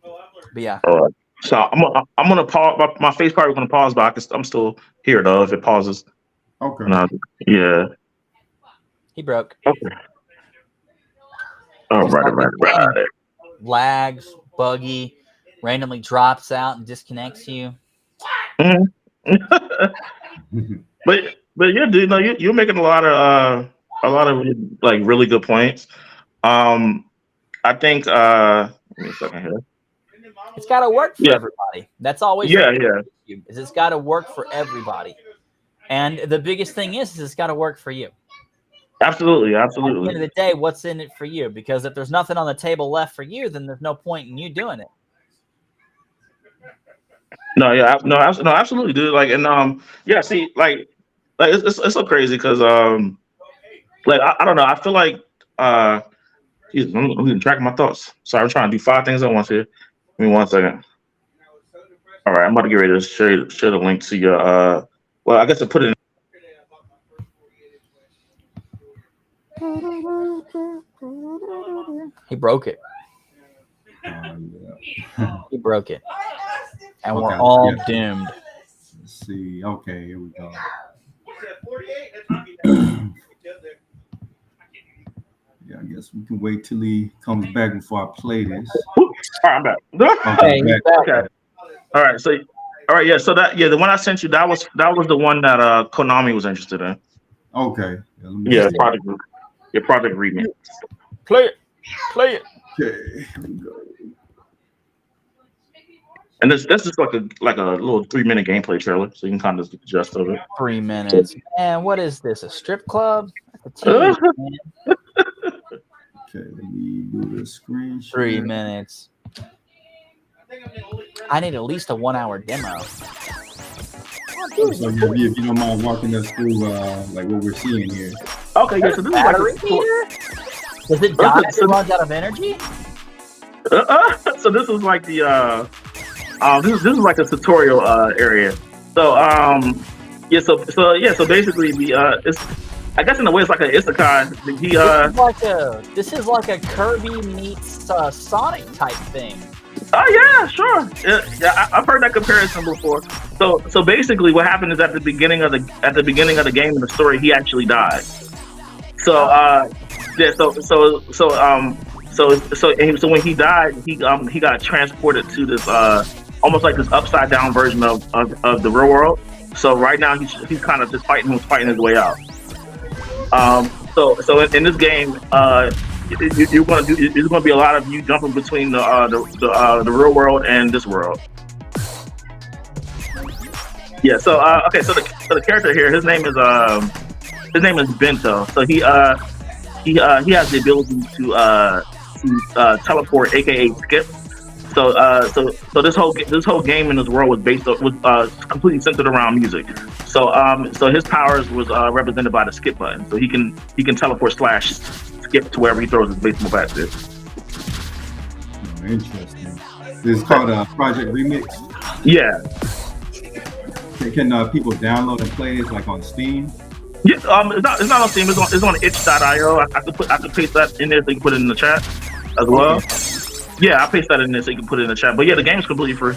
go. But yeah. All right. So I'm gonna pause. My face part is gonna pause, but I'm still here though. If it pauses. Okay. Yeah. He broke. Okay. All right. Lags, buggy, randomly drops out and disconnects you. but yeah, dude, no, you're making a lot of like really good points. I think give me a second here. It's got to work for everybody. That's always it's got to work for everybody. And the biggest thing is it's got to work for you. Absolutely. At the end of the day, what's in it for you? Because if there's nothing on the table left for you, then there's no point in you doing it. No, yeah, no, absolutely, dude. Like, and yeah, see, like it's so crazy because like I don't know. I feel like geez, I'm losing track of my thoughts. Sorry, I'm trying to do 5 things at once here. Give me 1 second. All right, I'm about to get ready to share the link to your well, I guess I put it in. He broke it. Yeah. He broke it. And we're all doomed. Let's see. Okay, here we go. Yeah, I guess we can wait till he comes back before I play this. All right, I'm back. Okay, okay. All right, so yeah, so the one I sent you, that was the one that Konami was interested in. Okay. Yeah, project remix. Play it. Okay, here we go. And this is like a little 3-minute gameplay trailer, so you can kind of get the gist of it. 3 minutes. Man, what is this? A strip club? That's a tease, man. Okay, let me do the screen. 3 minutes. I need at least a 1-hour demo. So if you don't mind walking us through like what we're seeing here. Okay, yeah. So this battery is like does it die if it runs out of energy? So this is like the this is like a tutorial area. So yeah, so basically the it's, I guess in a way it's like an isekai. This is like a Kirby meets Sonic type thing. Oh yeah, sure. Yeah, I've heard that comparison before. So basically, what happened is at the beginning of the game in the story, he actually died. So yeah, so when he died, he got transported to this almost like this upside down version of the real world. So right now he's kind of just fighting his way out. So in this game, there's going to be a lot of you jumping between the real world and this world. Yeah. So okay. So the character here, his name is Bento. So he has the ability to teleport, aka skip. So this whole game in this world was completely centered around music. So his powers was represented by the skip button. So he can teleport / skip to wherever he throws his baseball bat to. Oh, interesting. This is called Project Remix. Yeah. Can people download and play this like on Steam? Yeah, it's not on Steam. It's on itch.io. I could paste that in there so you can put it in the chat as well. Okay. Yeah, I paste that in there so you can put it in the chat. But yeah, the game's completely free.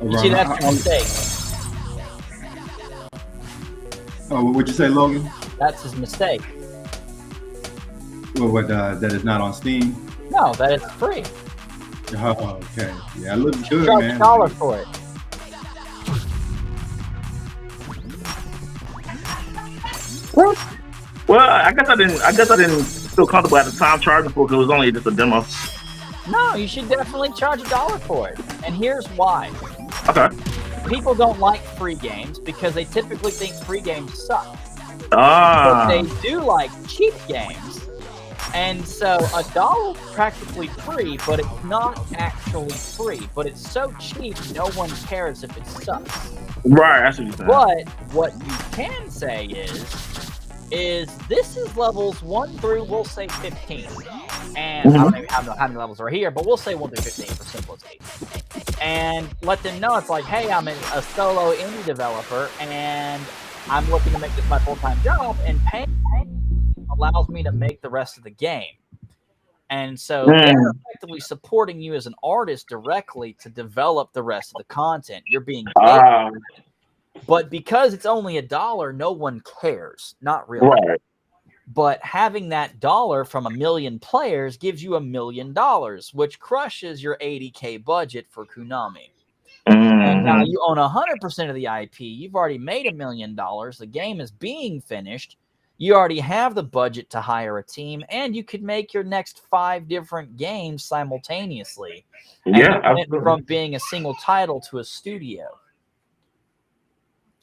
You see, that's your mistake. Oh, what'd you say, Logan? That's his mistake. Well, that is not on Steam? No, that is free. Oh, okay. Yeah, it looks good, charge man. $1 for it. Well, I guess I didn't feel comfortable at the time charging for it because it was only just a demo. No, you should definitely charge $1 for it. And here's why. Okay. People don't like free games because they typically think free games suck. Ah. But they do like cheap games. And so $1 practically free, but it's not actually free. But it's so cheap, no one cares if it sucks. Right, that's what you're saying. But what you can say is this is levels 1 through, we'll say 15. And I don't even know how many levels are here, but we'll say 1 through 15 for simplicity. And let them know it's like, hey, I'm a solo indie developer, and I'm looking to make this my full-time job, and paying allows me to make the rest of the game. And so they're effectively supporting you as an artist directly to develop the rest of the content. You're being paid. But because it's only $1, no one cares. Not really. Right. But having that dollar from 1 million players gives you $1 million, which crushes your $80K budget for Konami. And now you own 100% of the IP. You've already made $1 million. The game is being finished. You already have the budget to hire a team, and you could make your next 5 different games simultaneously. Yeah, and from being a single title to a studio.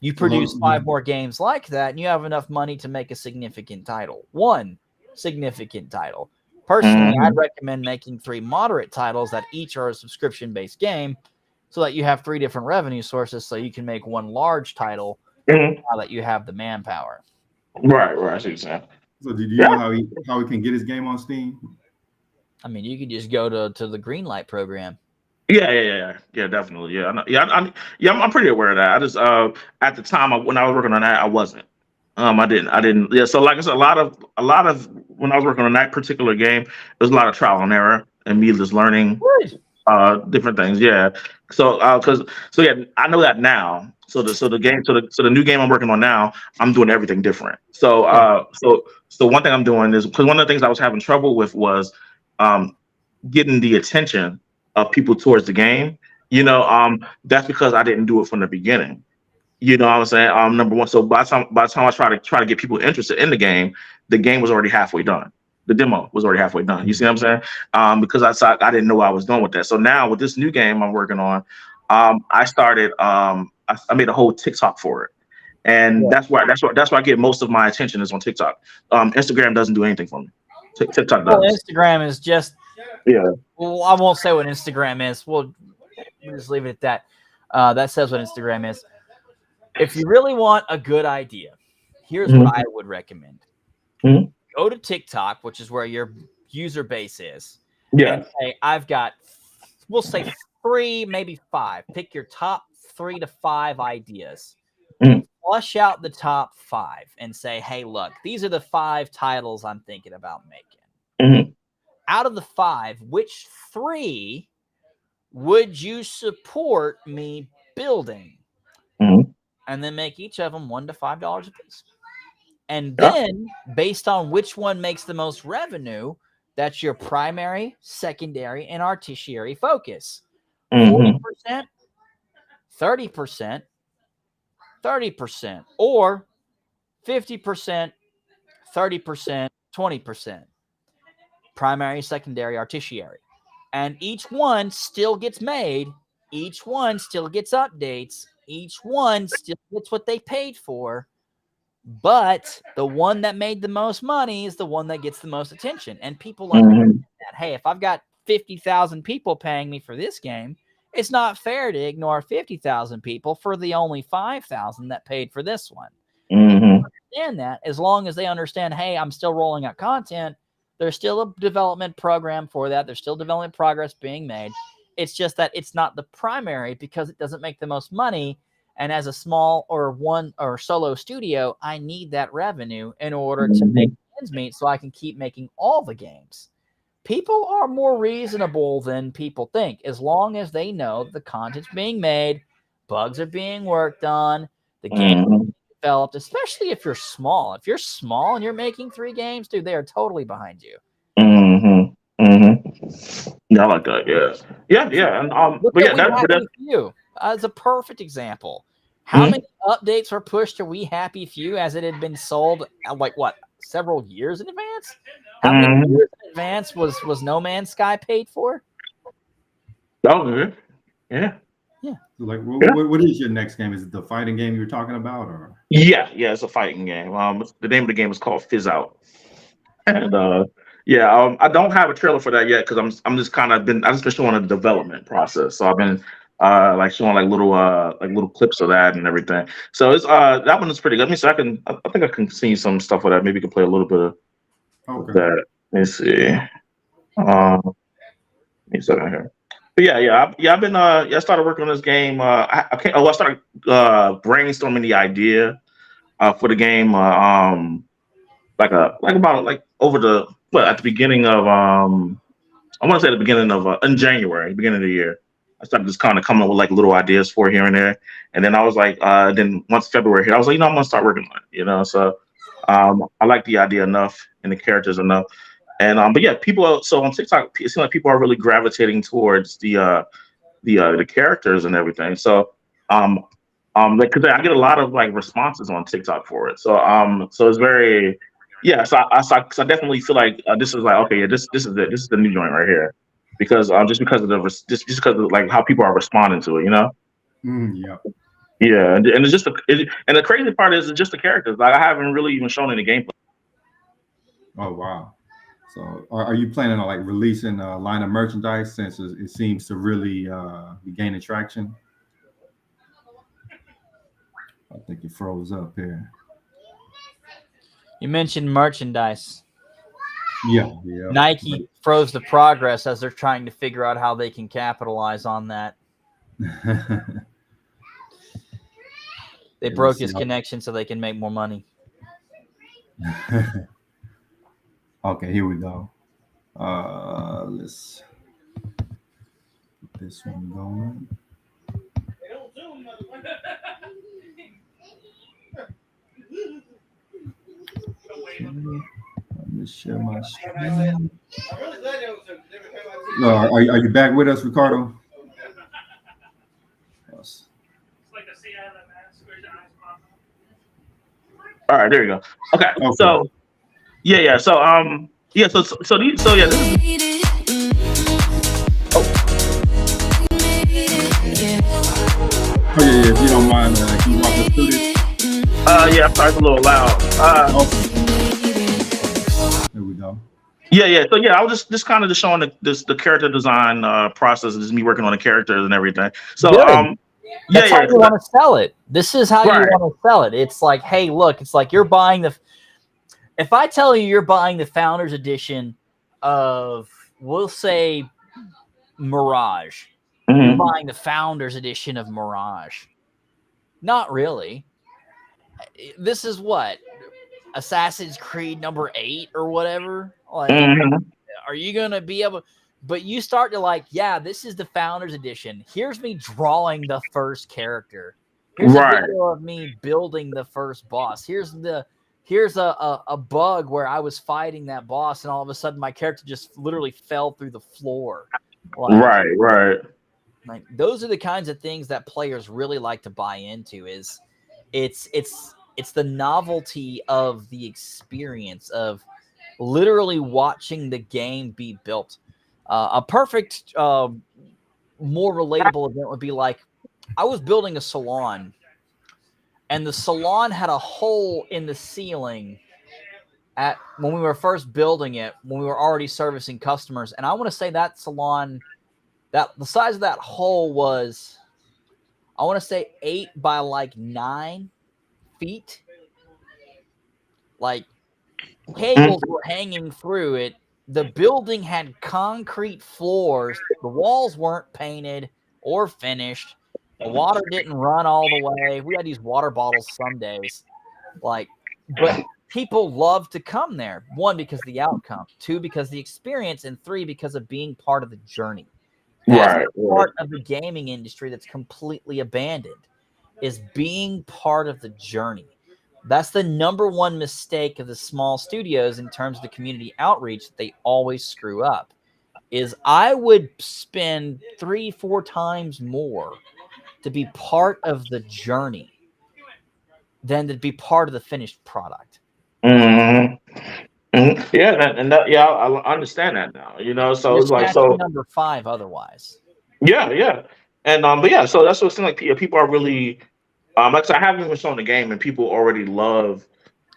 You produce 5 more games like that, and you have enough money to make a significant title. One significant title. Personally, I'd recommend making 3 moderate titles that each are a subscription-based game, so that you have 3 different revenue sources, so you can make one large title now that you have the manpower. Right. I see what you're saying. So, did you know how he can get his game on Steam? I mean, you could just go to the Greenlight program. Yeah, definitely. I'm pretty aware of that. I just at the time when I was working on that, I wasn't. I didn't. Yeah. So like I said, a lot of when I was working on that particular game, there's a lot of trial and error and me just learning different things. Yeah. So I know that now. So the new game I'm working on now, I'm doing everything different. So one thing I'm doing is, because one of the things I was having trouble with was getting the attention of people towards the game. That's because I didn't do it from the beginning. You know what I'm saying? Number one. So by the time I try to get people interested in the game was already halfway done. The demo was already halfway done. You see what I'm saying? Because I didn't know what I was doing with that. So now with this new game I'm working on, I started. I made a whole TikTok for it, and that's why I get most of my attention is on TikTok. Instagram doesn't do anything for me. TikTok does. Well, Instagram is just. Yeah. Well, I won't say what Instagram is. We'll just leave it at that. That says what Instagram is. If you really want a good idea, here's what I would recommend. Go to TikTok, which is where your user base is. Yeah. And say, I've got, we'll say 3, maybe 5. Pick your top 3 to 5 ideas. Flush out the top 5 and say, hey, look, these are the 5 titles I'm thinking about making. Out of the 5, which 3 would you support me building? And then make each of them $1 to $5 a piece. And then, based on which one makes the most revenue, that's your primary, secondary, and tertiary focus. 40%, 30%, 30%, or 50%, 30%, 20%. Primary, secondary, or tertiary. And each one still gets made. Each one still gets updates. Each one still gets what they paid for. But the one that made the most money is the one that gets the most attention. And people understand that. Hey, if I've got 50,000 people paying me for this game, it's not fair to ignore 50,000 people for the only 5,000 that paid for this one. Understand that, as long as they understand, hey, I'm still rolling out content. There's still a development program for that. There's still development progress being made. It's just that it's not the primary because it doesn't make the most money. And as a small or solo studio, I need that revenue in order to make ends meet so I can keep making all the games. People are more reasonable than people think, as long as they know the content's being made, bugs are being worked on, the game is being developed, especially if you're small. If you're small and you're making 3 games, dude, they are totally behind you. Yeah, I like that. Yeah. And that's you. As a perfect example. How many updates were pushed to We Happy Few as it had been sold several years in advance? How many years in advance was No Man's Sky paid for? Oh, yeah. So what is your next game? Is it the fighting game you were talking about, or? Yeah, it's a fighting game. The name of the game is called Fizz Out, and I don't have a trailer for that yet because I'm just kind of been showing a development process. So I've been showing little clips of that and everything. So it's that one is pretty good. I think I can see some stuff with that. Maybe you can play a little bit of that. Let me see. Let me see here. But I've been I started working on this game. I started brainstorming the idea for the game at the beginning of I want to say the beginning of in January, beginning of the year. I started just kind of coming up with little ideas for here and there, and then I was then once February hit, I was like, I'm gonna start working on it. So I like the idea enough and the characters enough, and but people. So on TikTok, it seems like people are really gravitating towards the characters and everything. So because I get a lot of responses on TikTok for it. So so it's very. Yeah, so I definitely feel like this is this is it. This is the new joint right here, because just because of how people are responding to it, Yeah. Yeah, and it's just and the crazy part is it's just the characters. Like I haven't really even shown any gameplay. Oh wow! So are you planning on like releasing a line of merchandise since it seems to really be gaining traction? I think it froze up here. You mentioned merchandise. Yeah. Nike froze the progress as they're trying to figure out how they can capitalize on that. They broke his connection so they can make more money. Okay, here we go. Let's get this one going. Let me share my screen. Are you back with us, Ricardo? Yes. All right, there you go. Okay. So yeah. So yeah. So yeah. This is, Oh yeah. If you don't mind, can you walk us through this? Yeah. I'm sorry, it's a little loud. There we go. Yeah. So yeah, I was just kind of just showing the character design process, just me working on the characters and everything. So Good. That's how you want to sell it. This is how you want to sell it. It's like, hey, look, it's like you're buying if I tell you you're buying the Founders Edition of, we'll say, Mirage, you're buying the Founders Edition of Mirage. Not really. This is what? Assassin's Creed number 8 or whatever. Like, are you going to be able... But you start to like, yeah, this is the Founders Edition. Here's me drawing the first character. Here's a video of me building the first boss. Here's a bug where I was fighting that boss, and all of a sudden my character just literally fell through the floor. Like, right. Like those are the kinds of things that players really like to buy into. Is it's the novelty of the experience of literally watching the game be built. A perfect, more relatable event would be like, I was building a salon, and the salon had a hole in the ceiling when we were first building it, when we were already servicing customers. And I want to say that salon, that the size of that hole was, I want to say 8 by like 9 feet. Like cables were hanging through it. The building had concrete floors. The walls weren't painted or finished. The water didn't run all the way. We had to use water bottles some days. But people love to come there. 1, because of the outcome. 2, because of the experience. And 3, because of being part of the journey. That's part of the gaming industry that's completely abandoned, is being part of the journey. That's the number one mistake of the small studios in terms of the community outreach that they always screw up. Is I would spend 3-4 times more to be part of the journey than to be part of the finished product. Yeah, I understand that now. You know, so You're it's like number 5 otherwise. Yeah, and but yeah, so that's what's like. People are really. Like I said, I haven't even shown the game, and people already love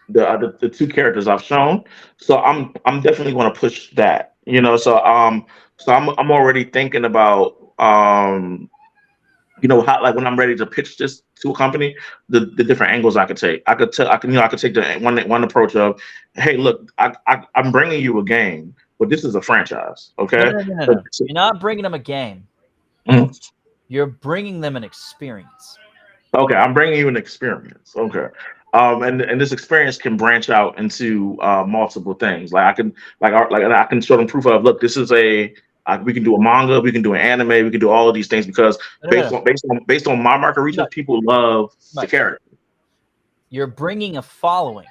the 2 characters I've shown. So I'm definitely going to push that. You know, so I'm already thinking about you know, how, like when I'm ready to pitch this to a company, the different angles I could take. I could take the one approach of, hey, look, I'm bringing you a game, but this is a franchise. Okay, no. You're not bringing them a game. You're bringing them an experience. Okay, I'm bringing you an experience. Okay, and this experience can branch out into multiple things. Like I can show them proof of, look, this is we can do a manga, we can do an anime, we can do all of these things because based on my market research, people love the character. You're bringing a following.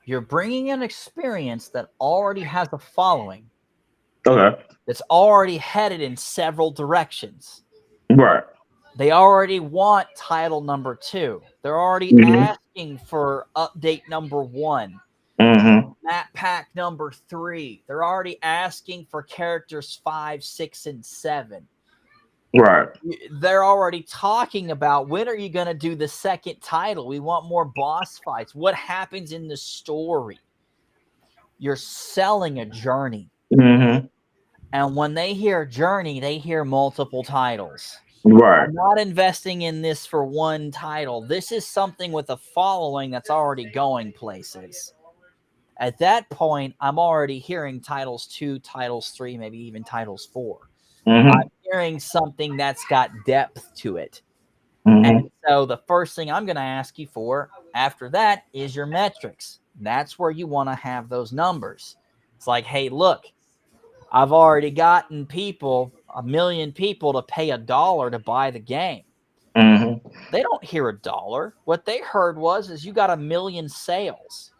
You're bringing an experience that already has a following. Okay. That's already headed in several directions. Right. They already want title number 2. They're already asking for update number 1. Map pack number 3. They're already asking for characters 5, 6, and 7. Right. They're already talking about when are you going to do the second title? We want more boss fights. What happens in the story? You're selling a journey. Mm-hmm. And when they hear journey, they hear multiple titles. Right. I'm not investing in this for one title. This is something with a following that's already going places. At that point, I'm already hearing titles 2, titles 3, maybe even titles 4. Mm-hmm. I'm hearing something that's got depth to it. Mm-hmm. And so the first thing I'm going to ask you for after that is your metrics. That's where you want to have those numbers. It's like, hey, look, I've already gotten people, 1 million people to pay $1 to buy the game. Mm-hmm. They don't hear $1. What they heard is you got 1 million sales.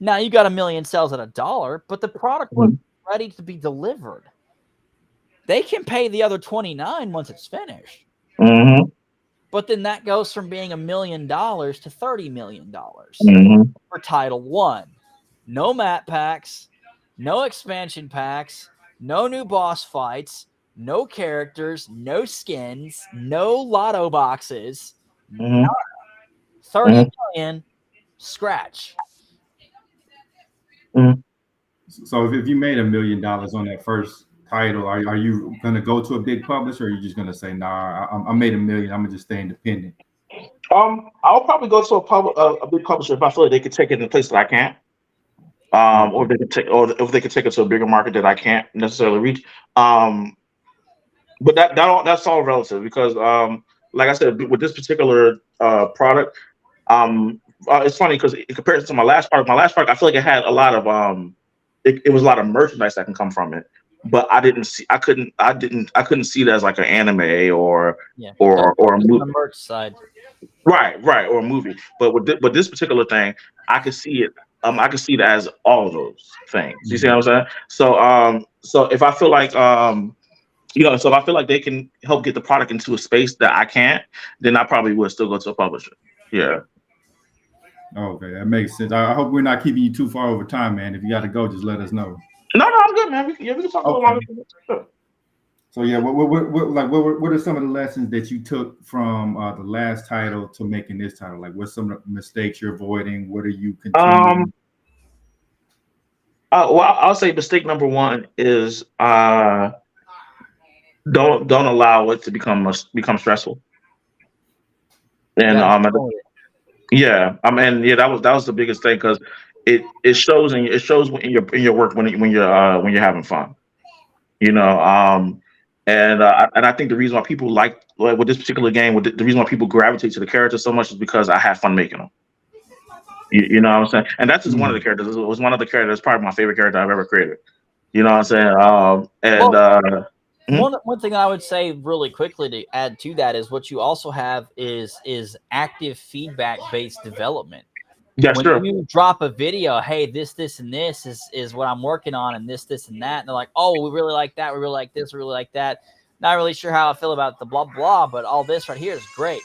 Now you got 1 million sales at $1, but the product was ready to be delivered. They can pay the other 29 once it's finished. Mm-hmm. But then that goes from being $1 million to $30 million for Title 1. No map packs, no expansion packs, no new boss fights, no characters, no skins, no lotto boxes. Mm-hmm. 30 million scratch. Mm-hmm. So if you made $1 million on that first title, are you going to go to a big publisher, or are you just going to say, nah, I made $1 million, I'm going to just stay independent? I'll probably go to a big publisher if I feel like they could take it in a place that I can't. Or if they could take it to a bigger market that I can't necessarily reach. But that's all relative because, like I said, with this particular product, it's funny because in comparison to my last product, I feel like it had a lot of it was a lot of merchandise that can come from it. But I couldn't see it as like an anime or a movie. The merch side. Right, or a movie. But with this particular thing, I could see it. I could see it as all of those things. You see what I'm saying? So if I feel like so if I feel like they can help get the product into a space that I can't, then I probably would still go to a publisher. Yeah. Okay, that makes sense. I hope we're not keeping you too far over time, man. If you got to go, just let us know. No, I'm good, man. We can talk a little longer. Sure. So yeah, what are some of the lessons that you took from the last title to making this title? Like, what's some of the mistakes you're avoiding? What are you continuing? Well, I'll say mistake number one is don't allow it to become stressful. And that was the biggest thing because it shows in your work when you're having fun. And I think the reason why people like with this particular game, the reason why people gravitate to the characters so much is because I had fun making them. You know what I'm saying? And that's just one of the characters. It was one of the characters, probably my favorite character I've ever created. You know what I'm saying? One thing I would say really quickly to add to that is what you also have is active feedback-based development. Yeah, when you drop a video, hey, this, and this is what I'm working on, and this, and that, and they're like, oh, we really like that, we really like this, we really like that. Not really sure how I feel about the blah blah, but all this right here is great.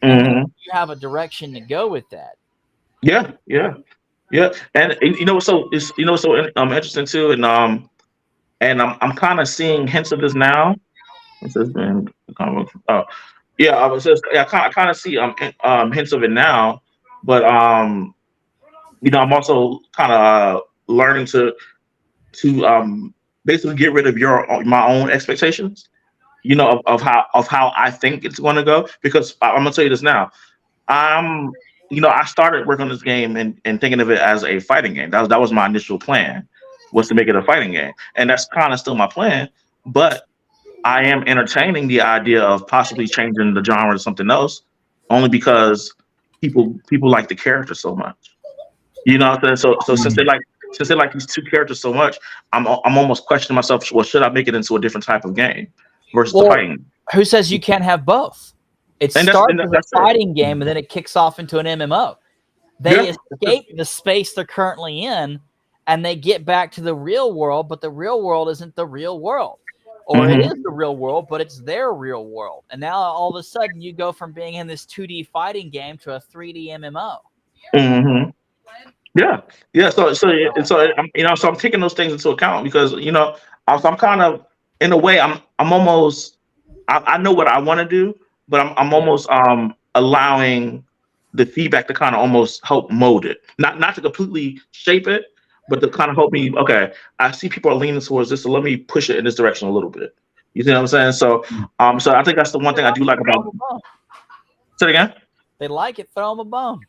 And you have a direction to go with that. Yeah. And so it's interesting too, and I'm kind of seeing hints of this now. It says, I kind of see hints of it now, but I'm also kind of learning to basically get rid of my own expectations, of how I think it's going to go. Because I'm gonna tell you this now, I started working on this game and thinking of it as a fighting game. That was my initial plan, was to make it a fighting game, and that's kind of still my plan. But I am entertaining the idea of possibly changing the genre to something else, only because people like the character so much. You know what I'm saying? So since they like these two characters so much, I'm almost questioning myself. Well, should I make it into a different type of game versus the fighting? Who says you can't have both? It starts as a fighting game, and then it kicks off into an MMO. They escape the space they're currently in, and they get back to the real world, but the real world isn't the real world. Or it is the real world, but it's their real world. And now all of a sudden you go from being in this 2D fighting game to a 3D MMO. Yeah. So I'm taking those things into account because I'm kind of, in a way, I'm almost I know what I want to do, but I'm almost allowing the feedback to kind of almost help mold it, not to completely shape it, but to kind of help me. Okay, I see people are leaning towards this, so let me push it in this direction a little bit. You see what I'm saying? So, so I think that's the one thing I do like about. Say it again. They like it. Throw them a bone.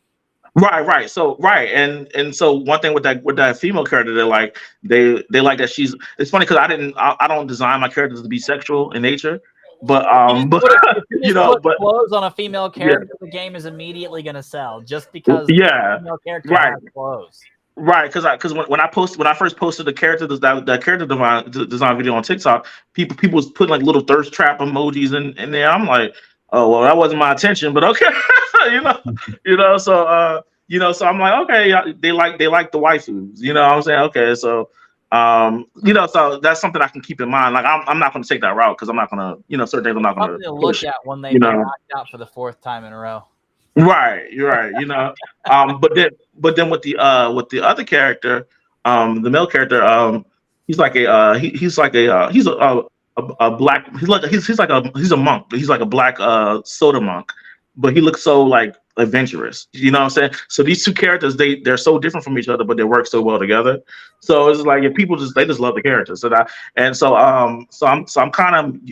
Right. So and so one thing with that female character, they like that she's. It's funny because I don't design my characters to be sexual in nature, but you know, but clothes on a female character, the game is immediately going to sell just because the female character has clothes. Right, because when I first posted the character design video on TikTok, people was putting like little thirst trap emojis in there. I'm like, oh well, that wasn't my intention, but okay, so I'm like, okay, yeah, they like the waifus, you know what I'm saying? Okay, so so that's something I can keep in mind. Like I'm not going to take that route because I'm not going to, certain things I'm not going to look at when they get knocked out for the 4th time in a row. Right, you're right. But then with the other character, the male character, he's like he's a black. He's a monk. He's like a black soda monk, but he looks so like adventurous. You know what I'm saying? So these two characters, they're so different from each other, but they work so well together. So it's like if people just love the characters. So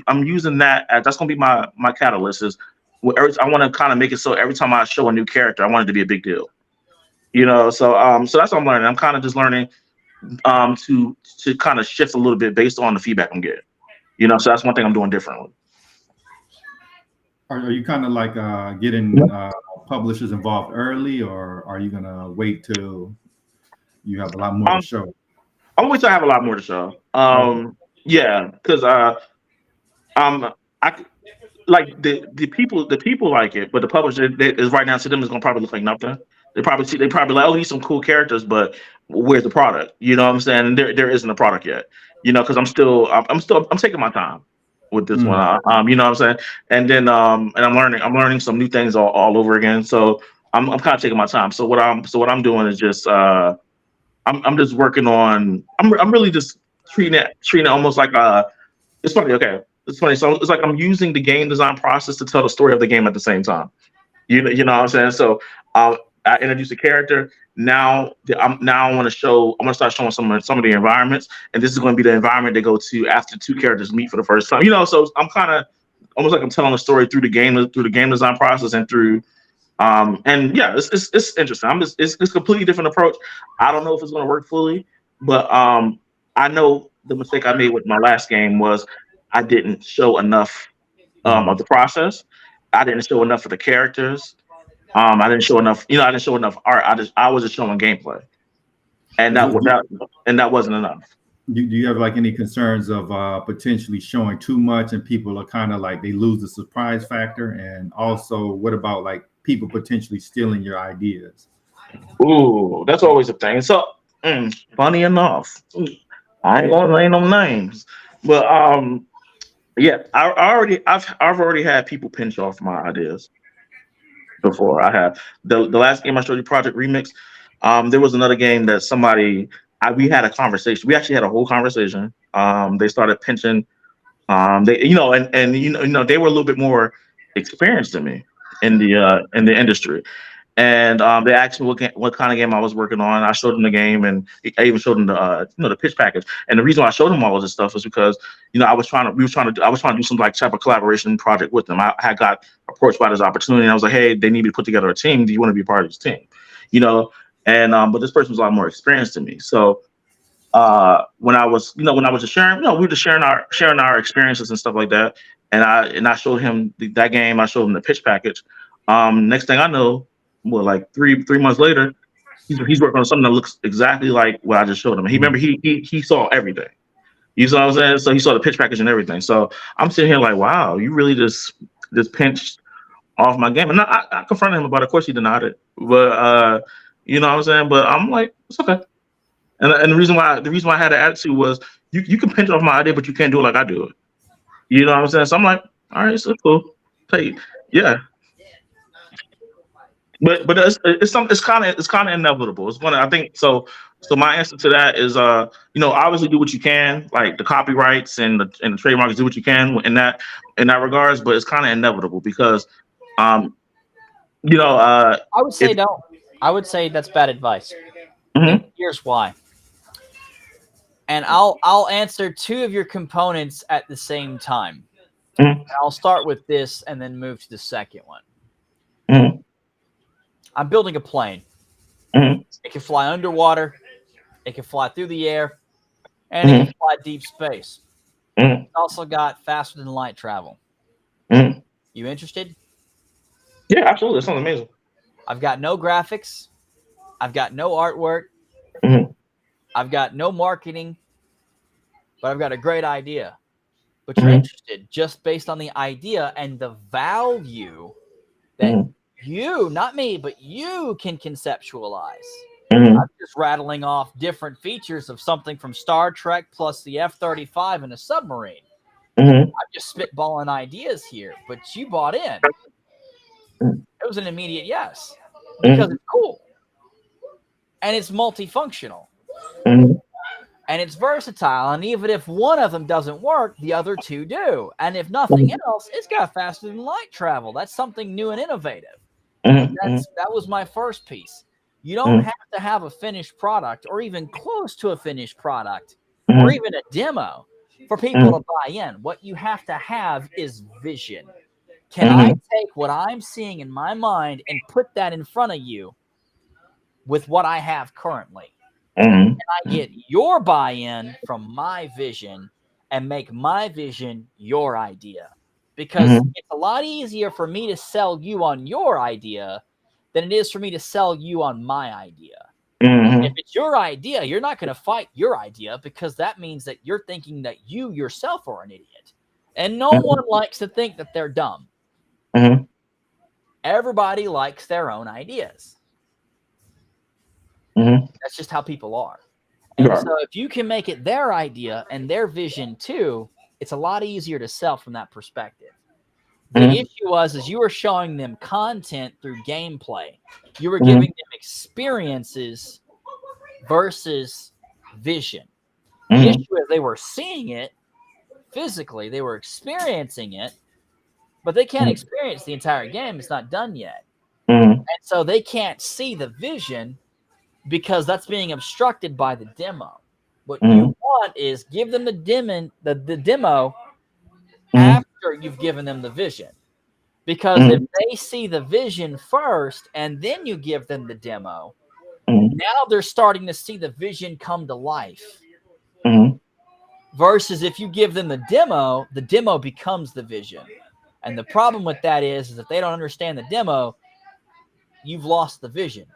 I'm using that as that's gonna be my catalyst is. I want to kind of make it so every time I show a new character, I want it to be a big deal, So that's what I'm learning. I'm kind of just learning to kind of shift a little bit based on the feedback I'm getting, So that's one thing I'm doing differently. Are you kind of like getting publishers involved early, or are you gonna wait till you have a lot more to show? I'm wait till I have a lot more to show. Yeah, because I. Like the people like it, but the publisher is right now to them is gonna probably look like nothing. They probably like, oh, these some cool characters, but where's the product? You know what I'm saying? And there isn't a product yet. Because I'm taking my time with this one. You know what I'm saying? And then and I'm learning some new things all over again. So I'm kind of taking my time. So what I'm doing is just I'm just working on. I'm really just treating it almost like it's funny. Okay. It's funny. So it's like I'm using the game design process to tell the story of the game at the same time. You know what I'm saying? So I introduce a character. Now I want to start showing some of the environments, and this is going to be the environment they go to after two characters meet for the first time. So I'm kind of almost like I'm telling a story through the game design process and through and yeah, it's interesting. It's a completely different approach. I don't know if it's going to work fully, but I know the mistake I made with my last game was. I didn't show enough of the process. I didn't show enough of the characters. I didn't show enough. I didn't show enough art. I was just showing gameplay, and that wasn't enough. Do you have like any concerns of potentially showing too much and people are kind of like they lose the surprise factor? And also, what about like people potentially stealing your ideas? Ooh, that's always a thing. So funny enough, I ain't gonna name no names, but yeah, I've already had people pinch off my ideas before. I have the last game I showed you, Project Remix. There was another game that we had a conversation. We actually had a whole conversation. They started pinching. They they were a little bit more experienced than me in the industry. And they asked me what kind of game I was working on. I showed them the game, and I even showed them the pitch package. And the reason why I showed them all of this stuff was because I was trying to do some like type of collaboration project with them. I had got approached by this opportunity, and I was like, hey, they need me to put together a team. Do you want to be part of this team? And but this person was a lot more experienced than me. So when I was just sharing, we were just sharing our experiences and stuff like that. And I showed him that game. I showed him the pitch package. Next thing I know. Well, like three months later, he's working on something that looks exactly like what I just showed him. He saw everything. You know what I'm saying? So he saw the pitch package and everything. So I'm sitting here like, wow, you really just pinched off my game. And I confronted him about it. Of course, he denied it. But you know what I'm saying? But I'm like, it's okay. And the reason why I had an attitude was you can pinch off my idea, but you can't do it like I do it. You know what I'm saying? So I'm like, all right, so cool. Yeah. But it's kind of inevitable. It's gonna, I think so. So my answer to that is obviously do what you can, like the copyrights and the trademarks, do what you can in that regards. But it's kind of inevitable because I would say don't. I would say that's bad advice. Mm-hmm. Here's why. And I'll answer two of your components at the same time. Mm-hmm. I'll start with this and then move to the second one. Mm-hmm. I'm building a plane. Mm-hmm. It can fly underwater, it can fly through the air, and Mm-hmm. it can fly deep space. Mm-hmm. It's also got faster than light travel. Mm-hmm. You interested? Yeah, absolutely. That sounds amazing. I've got no graphics. I've got no artwork. Mm-hmm. I've got no marketing, but I've got a great idea. But you're interested just based on the idea and the value that you, not me, but you can conceptualize. I'm just rattling off different features of something from Star Trek plus the F-35 and a submarine. I'm just spitballing ideas here, but you bought in. It was an immediate yes because it's cool and it's multifunctional. And it's versatile, and even if one of them doesn't work, the other two do. And if nothing else, it's got faster than light travel. That's something new and innovative. That was my first piece. You don't have to have a finished product or even close to a finished product or even a demo for people to buy in. What you have to have is vision. Can I take what I'm seeing in my mind and put that in front of you with what I have currently? Can I get your buy-in from my vision and make my vision your idea? Because it's a lot easier for me to sell you on your idea than it is for me to sell you on my idea. If it's your idea, you're not going to fight your idea because that means that you're thinking that you yourself are an idiot. And no one likes to think that they're dumb. Everybody likes their own ideas. That's just how people are. And so if you can make it their idea and their vision too, it's a lot easier to sell from that perspective. The issue is you were showing them content through gameplay. You were giving them experiences versus vision. The issue is they were seeing it physically. They were experiencing it, but they can't experience the entire game. It's not done yet. And so they can't see the vision because that's being obstructed by the demo. What you want is give them the demo after you've given them the vision. Because if they see the vision first and then you give them the demo, now they're starting to see the vision come to life. Versus if you give them the demo becomes the vision. And the problem with that is if they don't understand the demo, you've lost the vision.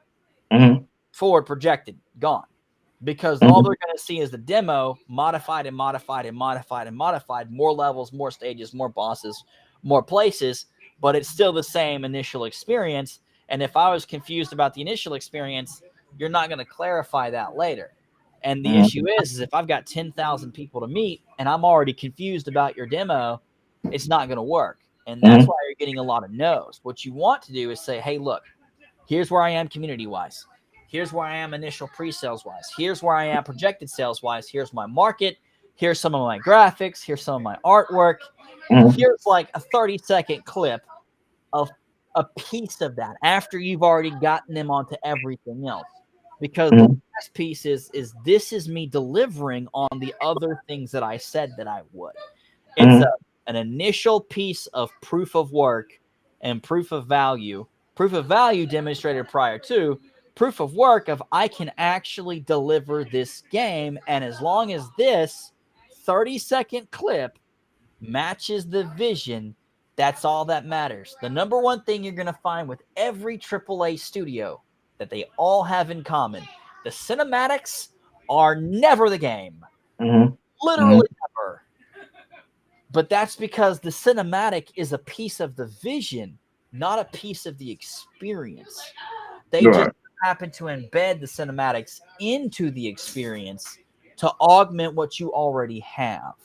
Forward projected, gone. Because all they're going to see is the demo modified and modified and modified and modified, more levels, more stages, more bosses, more places, but it's still the same initial experience. And if I was confused about the initial experience, you're not going to clarify that later. And the issue is if I've got 10,000 people to meet and I'm already confused about your demo, it's not going to work. And that's why you're getting a lot of no's. What you want to do is say, hey, look, here's where I am community-wise. Here's where I am initial pre-sales wise. Here's where I am projected sales wise. Here's my market. Here's some of my graphics. Here's some of my artwork. Here's like a 30-second clip of a piece of that after you've already gotten them onto everything else. Because the last piece is this is me delivering on the other things that I said that I would. It's an initial piece of proof of work and proof of value. Proof of value demonstrated prior to. Proof of work of I can actually deliver this game. And as long as this 30-second clip matches the vision, that's all that matters. The number one thing you're going to find with every AAA studio that they all have in common, the cinematics are never the game. Literally never. But that's because the cinematic is a piece of the vision, not a piece of the experience. They just happen to embed the cinematics into the experience to augment what you already have.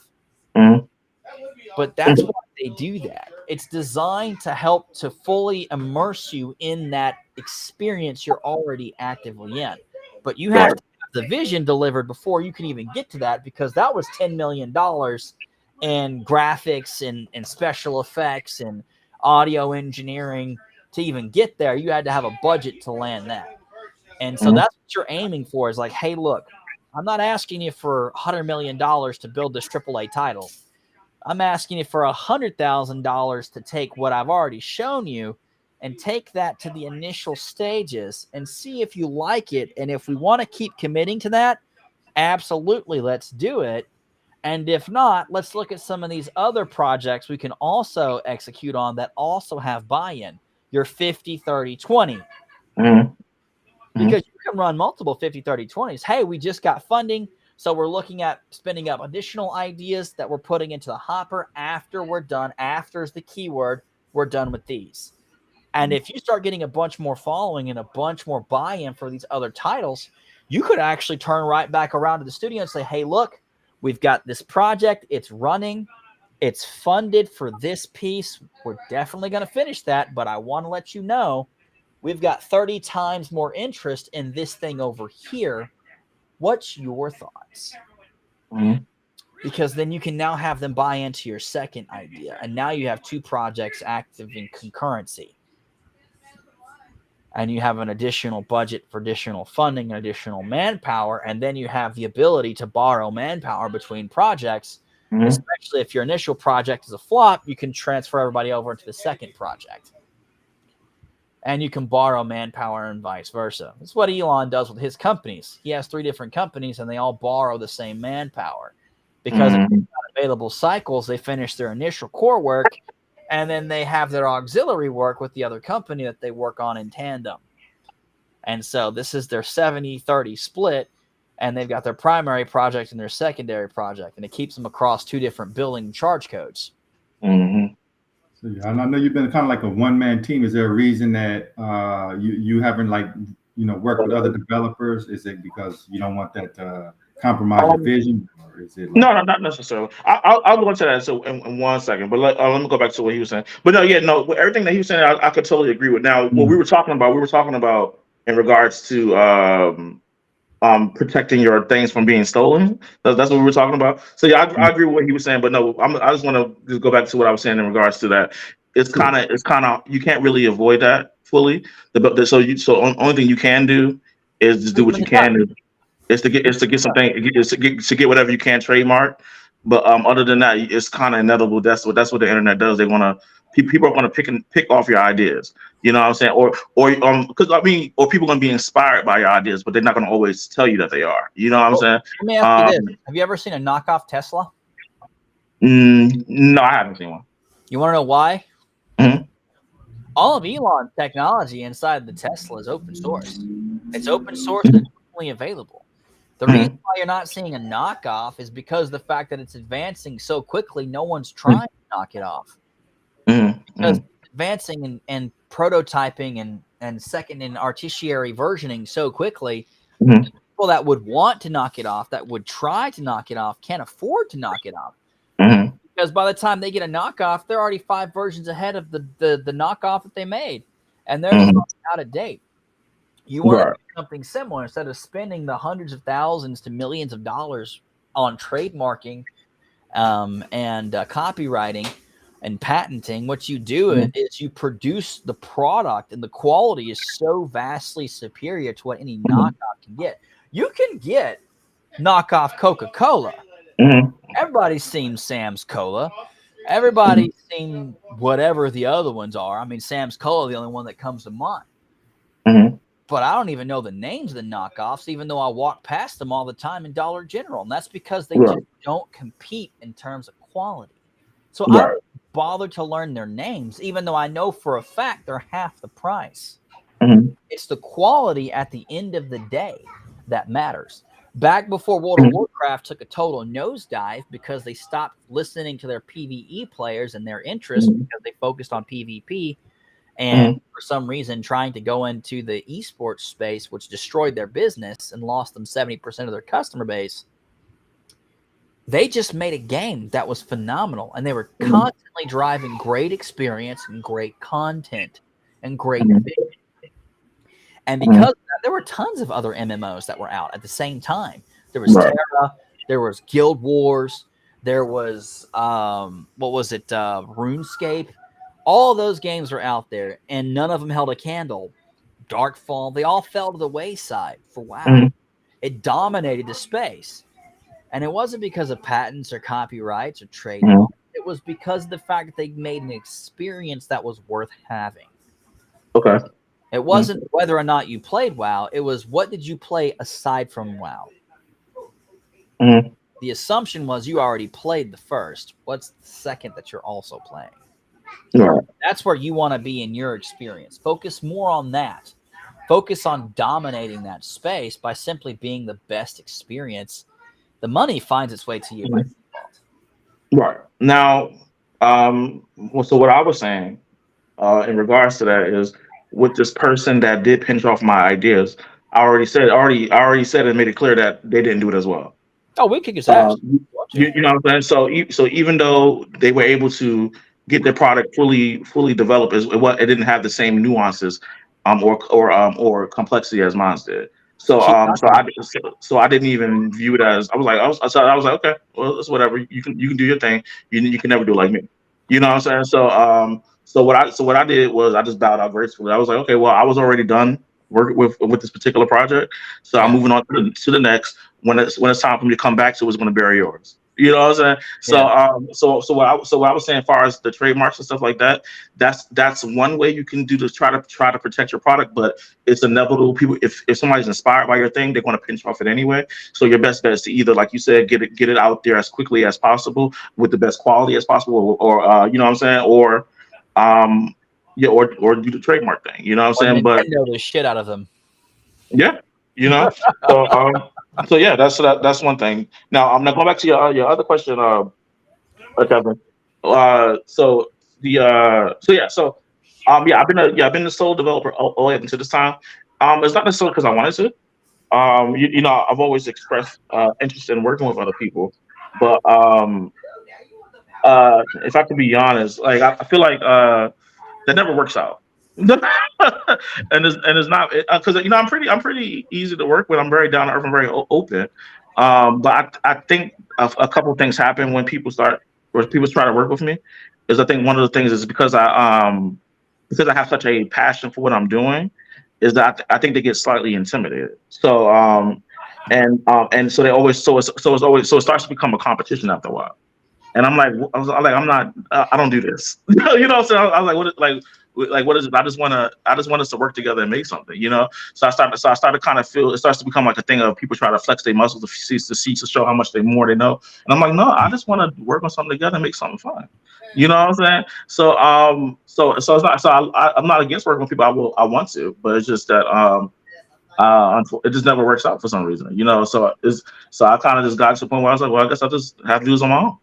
But that's why they do that. It's designed to help to fully immerse you in that experience you're already actively in. But you have to have the vision delivered before you can even get to that, because that was $10 million in graphics and special effects and audio engineering. To even get there, you had to have a budget to land that. And so that's what you're aiming for, is like, hey, look, I'm not asking you for $100 million to build this AAA title. I'm asking you for $100,000 to take what I've already shown you and take that to the initial stages and see if you like it. And if we want to keep committing to that, absolutely, let's do it. And if not, let's look at some of these other projects we can also execute on that also have buy-in. Your 50, 30, 20. Because you can run multiple 50, 30, 20s. Hey, we just got funding, so we're looking at spinning up additional ideas that we're putting into the hopper after we're done. After is the keyword. We're done with these. And if you start getting a bunch more following and a bunch more buy-in for these other titles, you could actually turn right back around to the studio and say, hey, look, we've got this project. It's running. It's funded for this piece. We're definitely going to finish that, but I want to let you know we've got 30 times more interest in this thing over here. What's your thoughts? Because then you can now have them buy into your second idea. And now you have two projects active in concurrency. And you have an additional budget for additional funding and additional manpower. And then you have the ability to borrow manpower between projects, especially if your initial project is a flop, you can transfer everybody over into the second project. And you can borrow manpower and vice versa. That's what Elon does with his companies. He has 3 different companies, and they all borrow the same manpower. Because if they've got available cycles, they finish their initial core work, and then they have their auxiliary work with the other company that they work on in tandem. And so this is their 70-30 split, and they've got their primary project and their secondary project, and it keeps them across 2 different billing charge codes. So, yeah, and I know you've been kind of like a one-man team. Is there a reason that you haven't worked with other developers? Is it because you don't want that to compromise your vision? Or is it no, not necessarily. I'll go into that in 1 second. But let me go back to what he was saying. But no, everything that he was saying, I could totally agree with. Now, what we were talking about in regards to protecting your things from being stolen. That's what we were talking about. So yeah, I agree with what he was saying, but no, I just want to just go back to what I was saying in regards to that. It's kind of you can't really avoid that fully. So only thing you can do is just do what you can do. Is to get something, to get whatever you can trademark. But other than that, it's kind of inevitable. That's what the internet does. They want to. People are going to pick off your ideas. You know what I'm saying? Or people are going to be inspired by your ideas, but they're not going to always tell you that they are. You know what I'm saying? Let me ask you this: have you ever seen a knockoff Tesla? No, I haven't seen one. You want to know why? All of Elon's technology inside the Tesla is open source. It's open source and openly available. The reason why you're not seeing a knockoff is because of the fact that it's advancing so quickly, no one's trying to knock it off. Because advancing and prototyping and second and artificial versioning so quickly, people that would want to knock it off, that would try to knock it off, can't afford to knock it off. Because by the time they get a knockoff, they're already 5 versions ahead of the knockoff that they made. And they're just out of date. You want to do something similar. Instead of spending the hundreds of thousands to millions of dollars on trademarking and copywriting and patenting, what you do is you produce the product, and the quality is so vastly superior to what any knockoff can get. You can get knockoff Coca-Cola. Everybody's seen Sam's Cola. Everybody's seen whatever the other ones are. I mean, Sam's Cola, the only one that comes to mind. But I don't even know the names of the knockoffs, even though I walk past them all the time in Dollar General. And that's because they just don't compete in terms of quality. So I don't bother to learn their names, even though I know for a fact they're half the price. It's the quality at the end of the day that matters. Back before World of Warcraft took a total nosedive because they stopped listening to their PvE players and their interests because they focused on PvP. And for some reason, trying to go into the esports space, which destroyed their business and lost them 70% of their customer base, they just made a game that was phenomenal. And they were constantly driving great experience and great content and great vision. And because of that, there were tons of other MMOs that were out at the same time. There was Terra, there was Guild Wars, there was RuneScape. All those games were out there, and none of them held a candle. Darkfall, they all fell to the wayside for WoW. It dominated the space. And it wasn't because of patents or copyrights or trademarks. It was because of the fact that they made an experience that was worth having. Okay. It wasn't whether or not you played WoW. It was what did you play aside from WoW? The assumption was you already played the first. What's the second that you're also playing? Right. That's where you want to be in your experience. Focus more on that. Focus on dominating that space by simply being the best experience. The money finds its way to you by default. Right. Now, so what I was saying in regards to that is with this person that did pinch off my ideas, I already said and made it clear that they didn't do it as well. Oh, we could just ask. You know what I'm saying? So even though they were able to get their product fully developed, it didn't have the same nuances or complexity as mine did. So I didn't even view it as I was like, okay, well, it's whatever. You can do your thing. You can never do it like me. You know what I'm saying? So what I did was I just bowed out gracefully. I was like, okay, well, I was already done working with this particular project, so I'm moving on to the next. When it's time for me to come back to, it's going to bury yours. You know what I'm saying? So what I was saying, as far as the trademarks and stuff like that, that's one way you can do to try to protect your product. But it's inevitable. People, if somebody's inspired by your thing, they're going to pinch off it anyway. So your best bet is to either, like you said, get it out there as quickly as possible with the best quality as possible, or you know what I'm saying, or or do the trademark thing. You know what I'm saying? But the shit out of them. Yeah, you know. So yeah, that's one thing. Now I'm not going back to your other question, Kevin. I've been a sole developer all the way up until this time. It's not necessarily because I wanted to. I've always expressed interest in working with other people, but if I could be honest, like I feel like that never works out. and it's not because I'm pretty easy to work with. I'm very down to earth. I'm very open. But I think a couple of things happen when people try to work with me. I think one of the things is because I have such a passion for what I'm doing, is that I think they get slightly intimidated. So and so they always so it starts to become a competition after a while. And I'm like, I'm not, I don't do this. You know what I'm saying? I was like, what is it? I just want us to work together and make something, you know? So I started kind of feel, it starts to become like a thing of people try to flex their muscles to show how much more they know. And I'm like, no, I just want to work on something together and make something fun. You know what I'm saying? So, so it's not, I'm not against working with people. I want to, but it's just that, it just never works out for some reason, you know? So I kind of just got to the point where I was like, well, I guess I just have to do this on my own.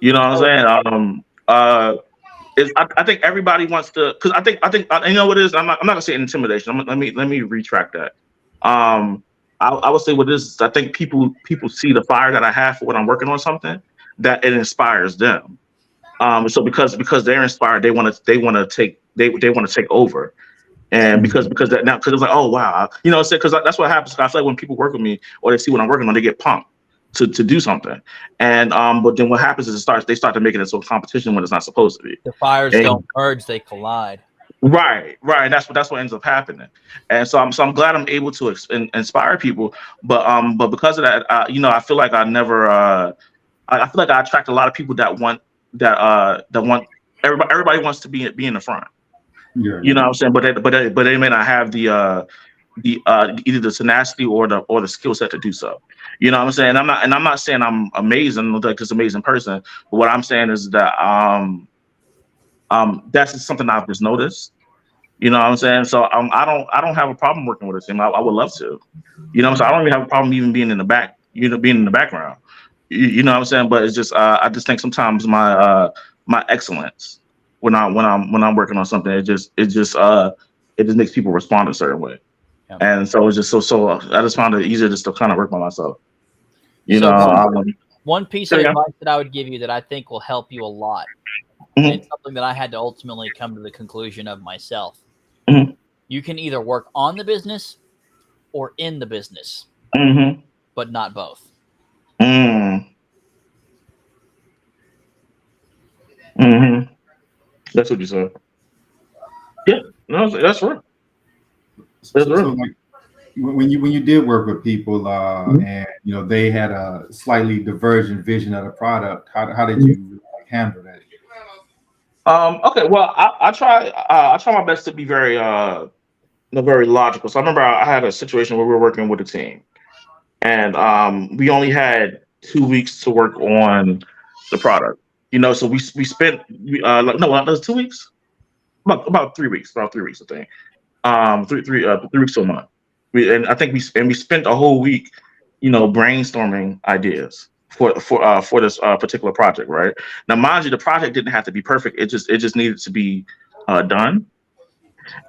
You know what I'm saying? I think everybody wants to, because I think you know what it is. I'm not gonna say intimidation. Let me retract that. I would say what it is. I think people see the fire that I have for when I'm working on something, that it inspires them. So because they're inspired, they want to take over. And because it's like, oh wow, you know, because that's what happens. I feel like when people work with me or they see what I'm working on, they get pumped to do something. And but then what happens is they start to make it into a competition when it's not supposed to be. The fires don't merge, they collide. Right. That's what ends up happening. And so I'm glad I'm able to inspire people. But because of that, I feel like I never. I feel like I attract a lot of people that want everybody wants to be in the front. Yeah. You know what I'm saying? But they may not have the either the tenacity or the skill set to do so. You know what I'm saying? I'm not saying I'm amazing, like this amazing person. But what I'm saying is that that's just something I've just noticed. You know what I'm saying? So I don't have a problem working with a team. I would love to. You know what I'm saying? I don't even have a problem even being in the back. Being in the background. You know what I'm saying? But it's just I just think sometimes my excellence when I'm working on something, it just makes people respond a certain way. Yeah. And so it's just so I just found it easier just to kind of work by myself. One piece of advice that I would give you that I think will help you a lot. Mm-hmm. It's something that I had to ultimately come to the conclusion of myself. Mm-hmm. You can either work on the business or in the business, but not both. That's what you said. Yeah, no, that's right. That's So like when you did work with people and you know they had a slightly divergent vision of the product, how did you like, handle that? Okay, well, I try my best to be very very logical. So I remember I had a situation where we were working with a team, and we only had 2 weeks to work on the product. You know, so we spent like no, it was 2 weeks, about 3 weeks, I think. 3 weeks to a month. I think we spent a whole week, you know, brainstorming ideas for this particular project, right? Now, mind you, the project didn't have to be perfect. It just needed to be done.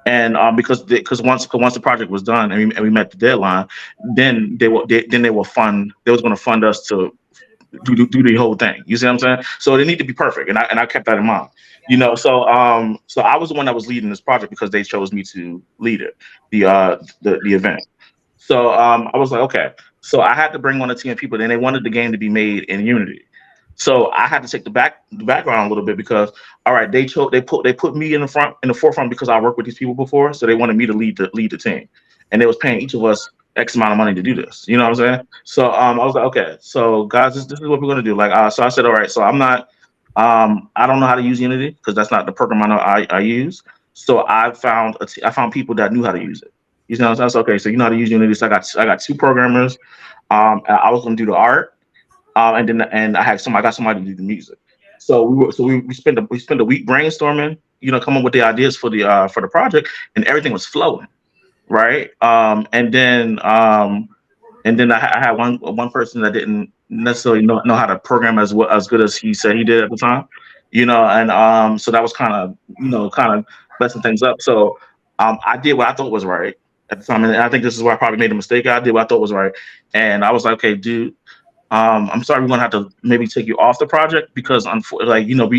And because once the project was done and we met the deadline, then they was going to fund us to do the whole thing. You see what I'm saying? So they need to be perfect, and I kept that in mind. You know, so I was the one that was leading this project because they chose me to lead it, the event. So I was like, okay. So I had to bring on a team of people, and they wanted the game to be made in Unity. So I had to take the background a little bit because, all right, they put me in the forefront because I worked with these people before, so they wanted me to lead the team, and they was paying each of us X amount of money to do this. You know what I'm saying? So I was like, okay, so guys, this is what we're gonna do. Like, so I said, all right, so I'm not, I don't know how to use Unity because that's not the program I use. So I found people that knew how to use it. You know what I'm saying? So, okay, so you know how to use Unity. So I got two programmers. I was gonna do the art. And I got somebody to do the music. So we spent a week brainstorming, you know, coming up with the ideas for the project, and everything was flowing, right? And then I had one person that didn't necessarily know how to program as good as he said he did at the time, you know, and so that was kind of messing things up. So I did what I thought was right at the time, and I think this is where I probably made a mistake. I did what I thought was right, and I was like, okay, dude. I'm sorry, we're gonna have to maybe take you off the project because like, you know,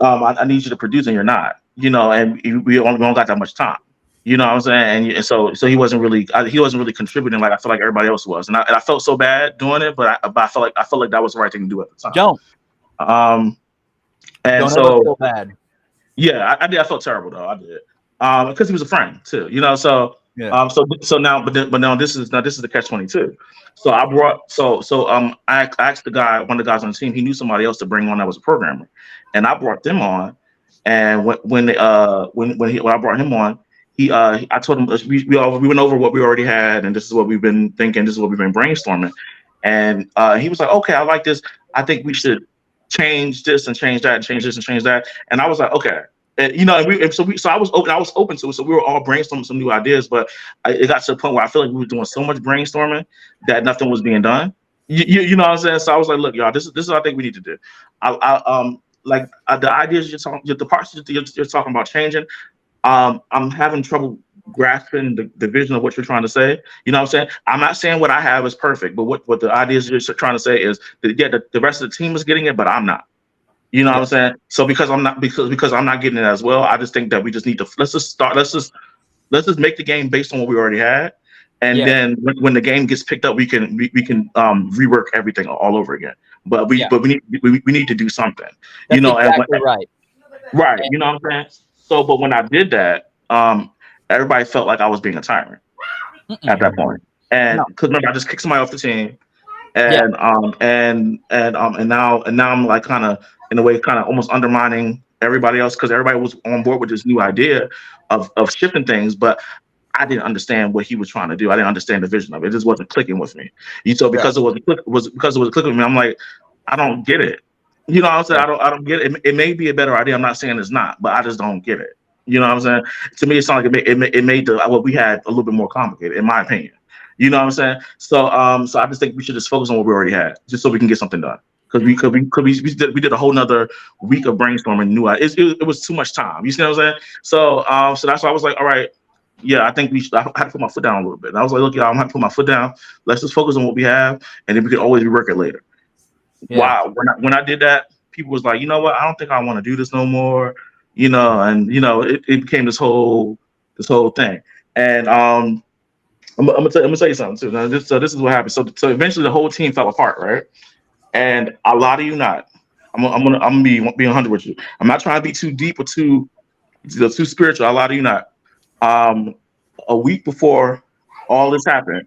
I need you to produce and you're not, you know, and we only got that much time, you know what I'm saying? And so he wasn't really contributing like I feel like everybody else was, and I felt so bad doing it, but I felt like that was the right thing to do at the time. Don't. And don't so ever feel bad. Yeah, I did. I felt terrible though. I did. Because he was a friend too, you know. So Yeah. So now, but now this is the catch-22. So I asked one of the guys on the team. He knew somebody else to bring on that was a programmer, and I brought them on. And when I brought him on, I told him we went over what we already had, and this is what we've been thinking. This is what we've been brainstorming. And he was like, "Okay, I like this. I think we should change this and change that and change this and change that." And I was like, "Okay." And, you know, so I was open to it. So we were all brainstorming some new ideas, but it got to the point where I feel like we were doing so much brainstorming that nothing was being done. You know what I'm saying? So I was like, look, y'all, this is what I think we need to do. The ideas the parts you're talking about changing. I'm having trouble grasping the vision of what you're trying to say. You know what I'm saying? I'm not saying what I have is perfect, but what the ideas you're trying to say is that the rest of the team is getting it, but I'm not. You know what I'm saying? So because I'm not getting it as well, I just think that we just need to let's just make the game based on what we already had, and then when the game gets picked up, we can rework everything all over again. But we need to do something. That's you know, exactly right. Right. You know what I'm saying? So, but when I did that, everybody felt like I was being a tyrant at that point, and because remember I just kicked somebody off the team. And now I'm like kind of in a way kind of almost undermining everybody else because everybody was on board with this new idea of shifting things, but I didn't understand what he was trying to do. I didn't understand the vision of it. It just wasn't clicking with me. So because it wasn't clicking with me, I'm like, I don't get it. You know what I'm saying? I don't get it. It may be a better idea. I'm not saying it's not, but I just don't get it. You know what I'm saying? To me, it sounded like it made what we had a little bit more complicated, in my opinion. You know what I'm saying? So so I just think we should just focus on what we already had, just so we can get something done. Because we did a whole nother week of brainstorming new ideas. It was too much time. You see what I'm saying? So so that's why I was like, all right, yeah, I think I had to put my foot down a little bit. And I was like, look, y'all, I'm gonna have to put my foot down. Let's just focus on what we have, and then we can always rework it later. Yeah. Wow, when I did that, people was like, you know what? I don't think I want to do this no more. and it became this whole thing. And I'm gonna tell you something too. Now, this is what happened. So eventually the whole team fell apart, right? And a lot of you not. I'm gonna be 100 with you. I'm not trying to be too deep or too spiritual. A lot of you not. A week before all this happened,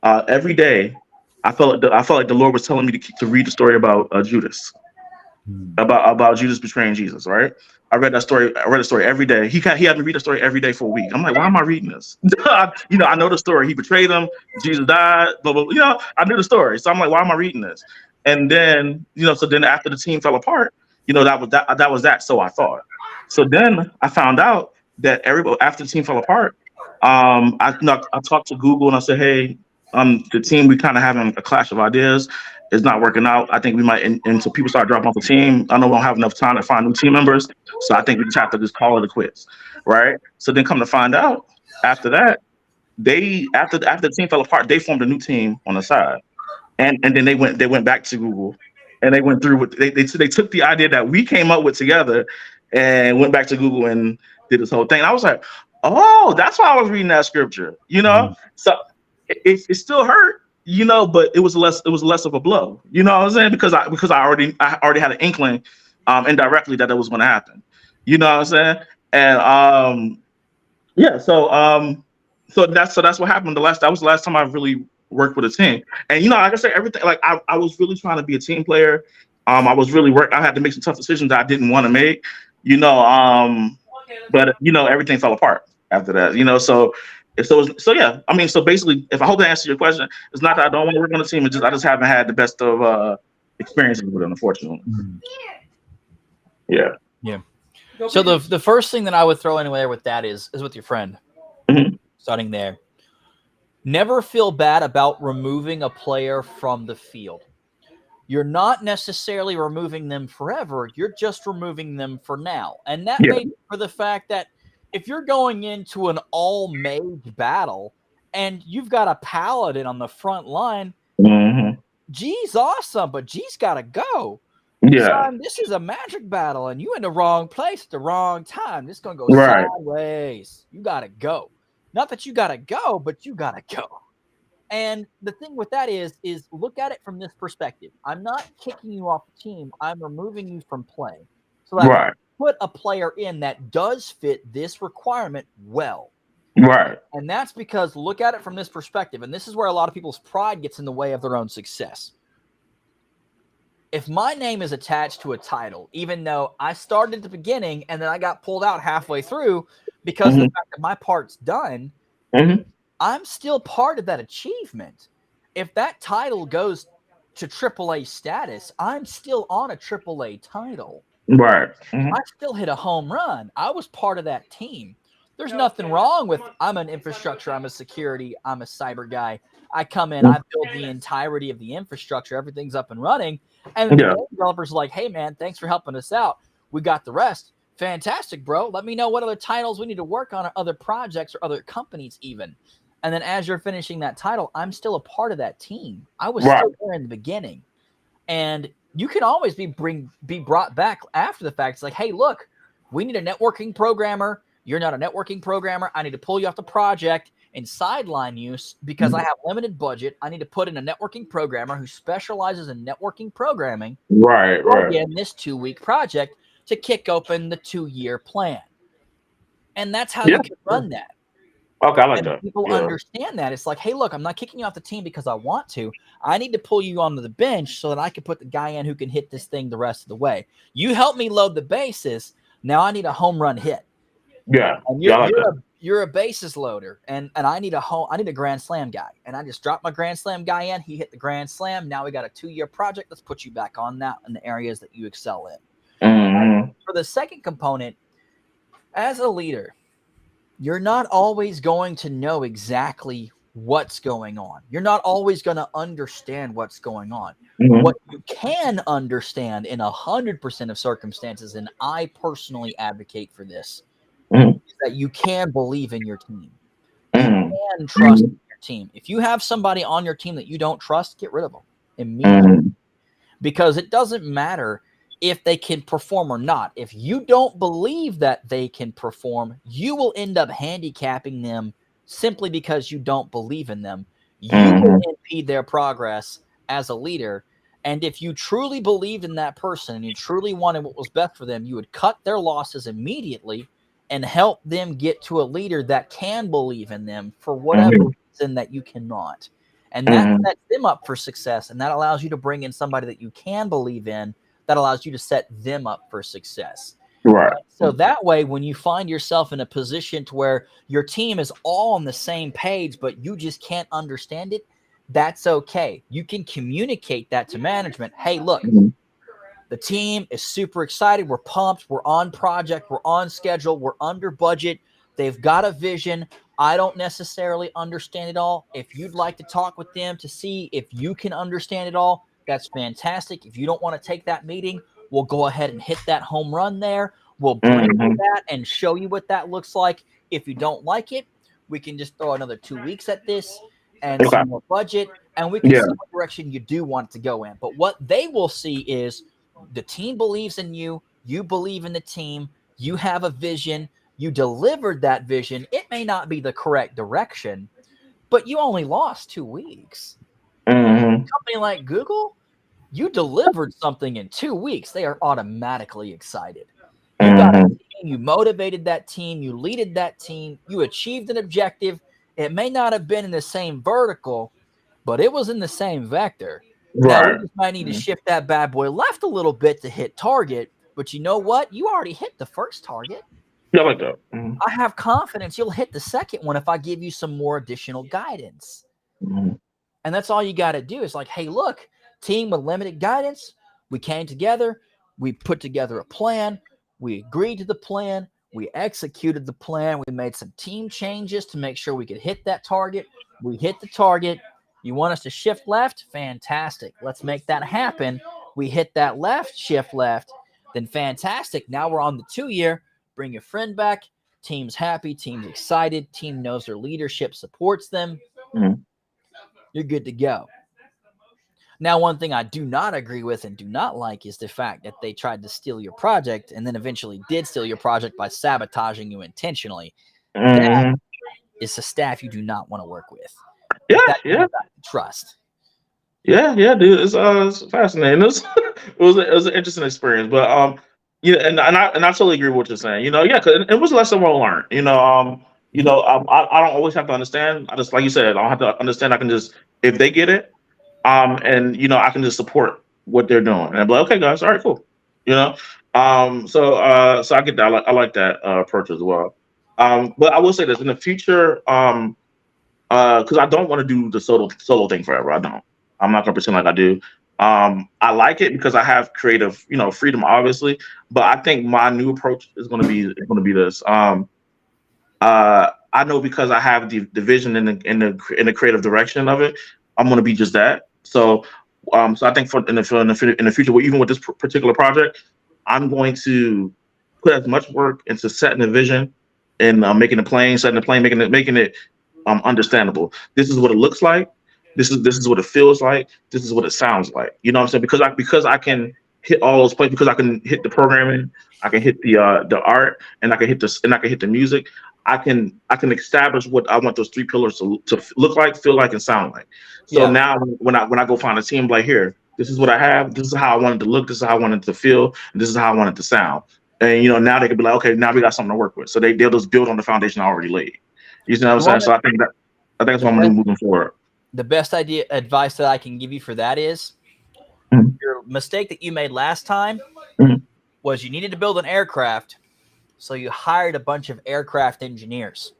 every day I felt like the Lord was telling me to read the story about Judas, about Judas betraying Jesus. Right? I read the story every day. He had me read the story every day for a week. I'm like, why am I reading this? I know the story. He betrayed him. Jesus died. Blah, blah, blah. I knew the story. So I'm like, why am I reading this? And then, so then after the team fell apart, that was that. So I thought. So then I found out that after the team fell apart, I talked to Google and I said, hey, the team, we kind of having a clash of ideas. It's not working out. I think we might, and so people start dropping off the team. I know we don't have enough time to find new team members. So I think we just have to call it a quits. Right. So then come to find out after that, after the team fell apart, they formed a new team on the side. And then they went back to Google and they went through they took the idea that we came up with together and went back to Google and did this whole thing. And I was like, oh, that's why I was reading that scripture, So it still hurt, but it was less of a blow, you know what I'm saying? Because I already had an inkling indirectly that it was going to happen, you know what I'm saying? And so that's what happened. That was the last time I really worked with a team. And like I said, everything, like I was really trying to be a team player. I was really I had to make some tough decisions that I didn't want to make, but everything fell apart after that, so yeah. I mean, so basically, if I hope to answer your question, it's not that I don't want to work on a team. It's just I just haven't had the best of experiences with it, unfortunately. Yeah. So the first thing that I would throw in there with that is with your friend. Starting there. Never feel bad about removing a player from the field. You're not necessarily removing them forever. You're just removing them for now. And that may be for the fact that if you're going into an all-mage battle and you've got a paladin on the front line, G's awesome, but G's got to go. Yeah. Son, this is a magic battle, and you in the wrong place at the wrong time. This is going to go sideways. You got to go. Not that you got to go, but you got to go. And the thing with that is look at it from this perspective. I'm not kicking you off the team. I'm removing you from play. So that I put a player in that does fit this requirement well. Right. And that's because look at it from this perspective. And this is where a lot of people's pride gets in the way of their own success. If my name is attached to a title, even though I started at the beginning and then I got pulled out halfway through because of the fact that my part's done, I'm still part of that achievement. If that title goes to AAA status, I'm still on a AAA title. Right. I still hit a home run. I was part of that team. There's nothing wrong with I'm an infrastructure, I'm a security, I'm a cyber guy. I come in, I build the entirety of the infrastructure, everything's up and running. And the developers are like, hey, man, thanks for helping us out. We got the rest. Fantastic, bro. Let me know what other titles we need to work on or other projects or other companies even. And then as you're finishing that title, I'm still a part of that team. I was still there in the beginning. And you can always be brought back after the fact. It's like, hey, look, we need a networking programmer. You're not a networking programmer. I need to pull you off the project and sideline you because I have limited budget. I need to put in a networking programmer who specializes in networking programming. Right. In this 2-week project to kick open the 2-year plan. And that's how you can run that. Okay, I like that. People understand that. It's like, hey, look, I'm not kicking you off the team because I want to. I need to pull you onto the bench so that I can put the guy in who can hit this thing the rest of the way. You help me load the bases. Now I need a home run hit. Yeah. And you're a bases loader, and I need a grand slam guy. And I just dropped my grand slam guy in. He hit the grand slam. Now we got a 2-year project. Let's put you back on that in the areas that you excel in. For the second component, as a leader, you're not always going to know exactly what's going on. You're not always going to understand what's going on. What you can understand in 100% of circumstances, and I personally advocate for this, is that you can believe in your team. You can trust your team. If you have somebody on your team that you don't trust, get rid of them immediately. Because it doesn't matter if they can perform or not. If you don't believe that they can perform, you will end up handicapping them simply because you don't believe in them. You will impede their progress as a leader. And if you truly believed in that person and you truly wanted what was best for them, you would cut their losses immediately and help them get to a leader that can believe in them for whatever reason that you cannot. And that sets them up for success. And that allows you to bring in somebody that you can believe in, that allows you to set them up for success. Right. So that way, when you find yourself in a position to where your team is all on the same page, but you just can't understand it, that's okay. You can communicate that to management. Hey, look, the team is super excited. We're pumped. We're on project. We're on schedule. We're under budget. They've got a vision. I don't necessarily understand it all. If you'd like to talk with them to see if you can understand it all, that's fantastic. If you don't want to take that meeting, we'll go ahead and hit that home run there. We'll bring you that and show you what that looks like. If you don't like it, we can just throw another 2 weeks at this and some more budget, and we can see what direction you do want to go in. But what they will see is the team believes in you. You believe in the team. You have a vision. You delivered that vision. It may not be the correct direction, but you only lost 2 weeks. A company like Google, you delivered something in 2 weeks. They are automatically excited. You got a team, you motivated that team, you leaded that team, you achieved an objective. It may not have been in the same vertical, but it was in the same vector. Now, we just might need to shift that bad boy left a little bit to hit target, but you know what? You already hit the first target. Yeah, I like that. I have confidence you'll hit the second one if I give you some more additional guidance. And that's all you got to do is like, hey, look, team with limited guidance, we came together, we put together a plan, we agreed to the plan, we executed the plan, we made some team changes to make sure we could hit that target. We hit the target. You want us to shift left? Fantastic. Let's make that happen. We hit that left, shift left. Then fantastic. Now we're on the 2-year. Bring your friend back. Team's happy. Team's excited. Team knows their leadership supports them. You're good to go. Now, one thing I do not agree with and do not like is the fact that they tried to steal your project and then eventually did steal your project by sabotaging you intentionally. That is a staff you do not want to work with. Trust. Yeah, dude. It's fascinating. It was an interesting experience, but and I totally agree with what you're saying. Cause it was a lesson well learned. I don't always have to understand. I just, like you said, I don't have to understand. I can just, if they get it, and I can just support what they're doing, and I'm like, okay, guys, all right, cool. So I get that. I like that approach as well. But I will say this in the future, because I don't want to do the solo thing forever. I don't. I'm not gonna pretend like I do. I like it because I have creative, freedom, obviously. But I think my new approach is gonna be this. I know because I have the vision in the creative direction of it, I'm gonna be just that. So I think in the future, even with this particular project, I'm going to put as much work into setting the vision and making the plane, making it understandable. This is what it looks like. This is what it feels like. This is what it sounds like. You know what I'm saying? Because I can hit all those places, because I can hit the programming, I can hit the art, and I can hit the music. I can establish what I want those 3 pillars to look like, feel like, and sound like. So now when I go find a team, like, here, this is what I have. This is how I want it to look. This is how I want it to feel. And this is how I want it to sound. And now they can be like, okay, now we got something to work with. So they'll just build on the foundation I already laid. You know what I'm saying? So I think that's what I'm gonna do moving forward. The best advice that I can give you for that is your mistake that you made last time was you needed to build an aircraft, so you hired a bunch of aircraft engineers.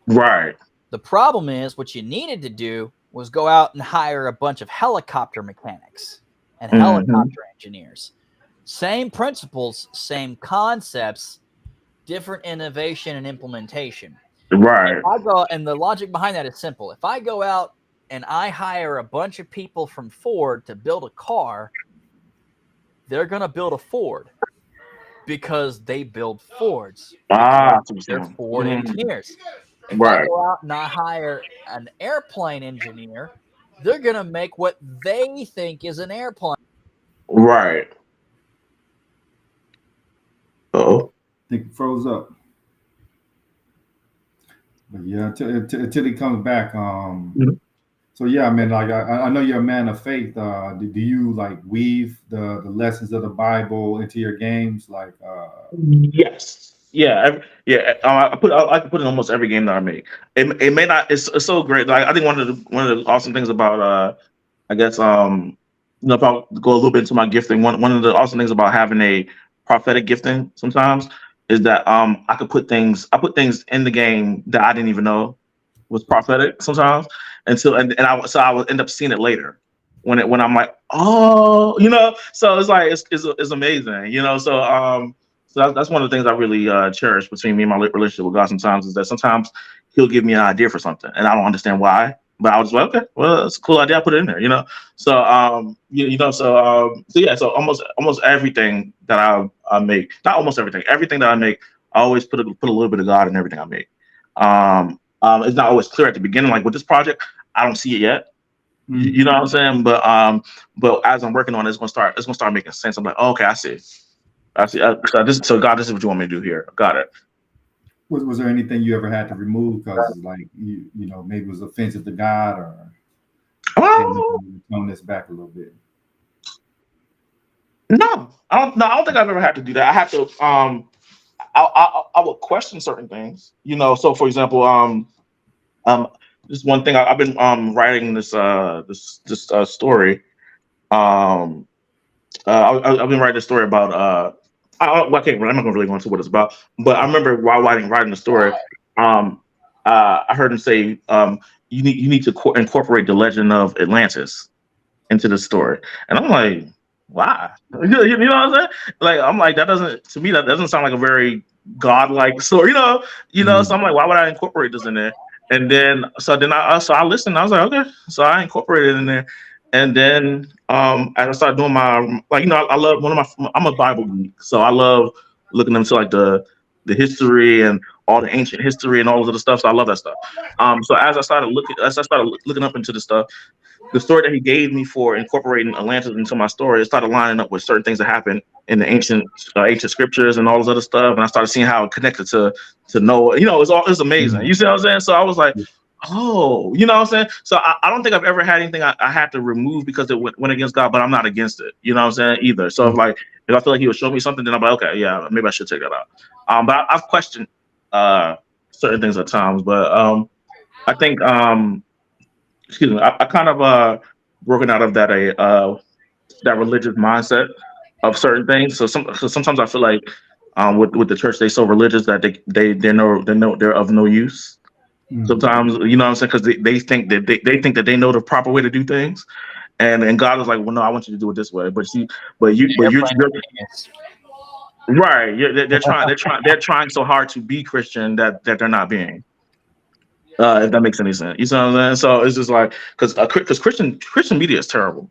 Right. The problem is what you needed to do was go out and hire a bunch of helicopter mechanics and helicopter engineers. Same principles, same concepts, different innovation and implementation. Right. And the logic behind that is simple. If I go out and I hire a bunch of people from Ford to build a car, they're going to build a Ford because they build Fords. They're Ford engineers. If I go out and I hire an airplane engineer, they're going to make what they think is an airplane. Right. Oh, I think it froze up. But yeah, until he comes back. So yeah, I mean, like I know you're a man of faith. Do you like weave the lessons of the Bible into your games? Like, yes, yeah, yeah. I can put in almost every game that I make. It may not. It's so great. Like I think one of the awesome things about I guess if I go a little bit into my gifting, one of the awesome things about having a prophetic gifting sometimes is that I put things in the game that I didn't even know was prophetic sometimes until I would end up seeing it later when I'm like, oh, so it's like it's amazing, so that's one of the things I really cherish between me and my relationship with God sometimes is that sometimes he'll give me an idea for something and I don't understand why, but I was like, okay, well, it's a cool idea, I put it in there, so so yeah, so almost everything that I make, not almost everything that I make, I always put a little bit of God in everything I make. It's not always clear at the beginning. Like with this project, I don't see it yet. You know what I'm saying? But as I'm working on it, it's gonna start making sense. I'm like, oh, okay, I see. So God, this is what you want me to do here. Got it. was there anything you ever had to remove because like maybe it was offensive to God or tone this back a little bit? No, I don't think I've ever had to do that. I have to. I would question certain things. So for example, this one thing I've been writing this story. I've been writing a story about I'm not gonna really go into what it's about, but I remember while writing the story, I heard him say you need to incorporate the legend of Atlantis into the story, and I'm like, why? You know what I'm saying? Like I'm like that doesn't sound like a very godlike story, So I'm like, why would I incorporate this in there? And then I listened. I was like, okay, so I incorporated it in there. And then as I started doing my I love I'm a Bible geek, so I love looking into like the history and all the ancient history and all of the stuff. So I love that stuff. So as I started looking up into the stuff, the story that he gave me for incorporating Atlantis into my story, it started lining up with certain things that happened in the ancient scriptures and all this other stuff. And I started seeing how it connected to Noah. It's amazing. You see what I'm saying? So I was like, oh, you know what I'm saying? So I don't think I've ever had anything I had to remove because it went against God, but I'm not against it. You know what I'm saying? Either. So if I feel like he would show me something, then I'm like, okay, yeah, maybe I should check that out. But I've questioned certain things at times, but I think excuse me, I kind of broken out of that that religious mindset of certain things. So sometimes I feel like with the church, they're so religious that they're of no use. Sometimes, you know what I'm saying? Because they think that they think that they know the proper way to do things, and God is like, well, no, I want you to do it this way. But you're right. They're trying so hard to be Christian that they're not being. If that makes any sense, you know what I'm saying? So it's just like because Christian media is terrible.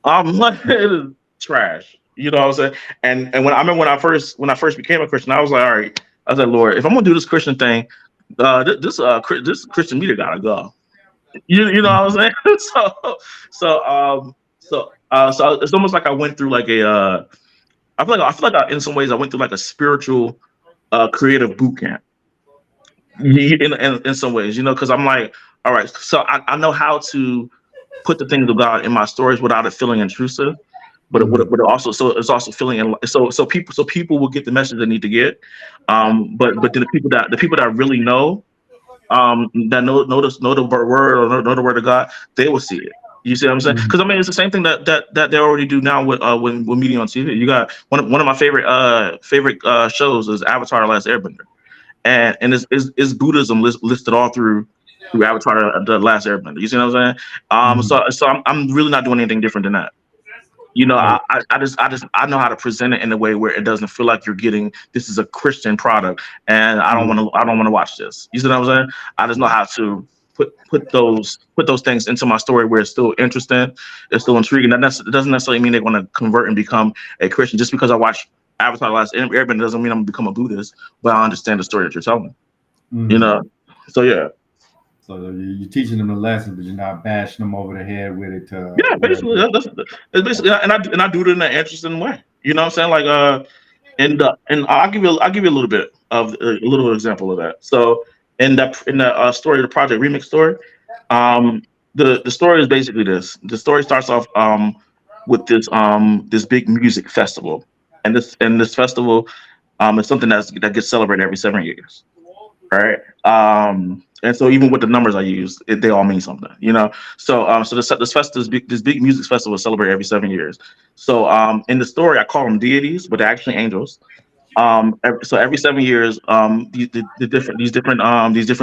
Like it is trash. You know what I'm saying? And when I remember when I first became a Christian, I was like, all right, I said, Lord, if I'm gonna do this Christian thing, this Christian media gotta go. You know what I'm saying? So it's almost like I went through like I feel like in some ways I went through like a spiritual creative boot camp. In some ways, because I'm like, all right, so I know how to put the things of God in my stories without it feeling intrusive, but it also it's also feeling so people will get the message they need to get, but then the people that really know, that know the word or know the word of God, they will see it. You see what I'm saying? Because I mean, it's the same thing that they already do now with media on TV. You got one of my favorite shows is Avatar: The Last Airbender. And it's Buddhism listed all through Avatar: The Last Airbender. You see what I'm saying? So I'm really not doing anything different than that. I know how to present it in a way where it doesn't feel like you're getting this is a Christian product, and I don't want to watch this. You see what I'm saying? I just know how to put those things into my story where it's still interesting, it's still intriguing. It doesn't necessarily mean they're going to convert and become a Christian just because I watch Avatar: The Last Airbender doesn't mean I'm gonna become a Buddhist, but I understand the story that you're telling. So yeah. So you're teaching them the lesson, but you're not bashing them over the head with it. Yeah, basically, it's basically, and I do it in an interesting way. You know what I'm saying? Like, And I'll give you a little bit of a little example of that. So in the story of the Project Remix story, the story is basically this. The story starts off with this big music festival, and this festival is something that gets celebrated every 7 years, right? And so even with the numbers I use, they all mean something, you know. So this big music festival is celebrated every 7 years. So in the story, I call them deities, but they're actually angels. So every 7 years, these different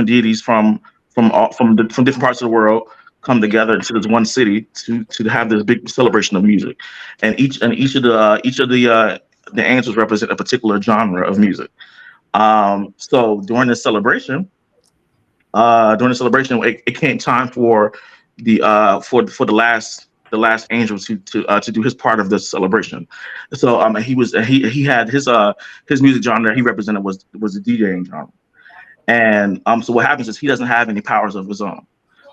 deities from different parts of the world come together to this one city to have this big celebration of music, and each of the angels represent a particular genre of music. So it came time for the last angel to do his part of this celebration. So he had his music genre he represented was the DJing genre. And so what happens is he doesn't have any powers of his own.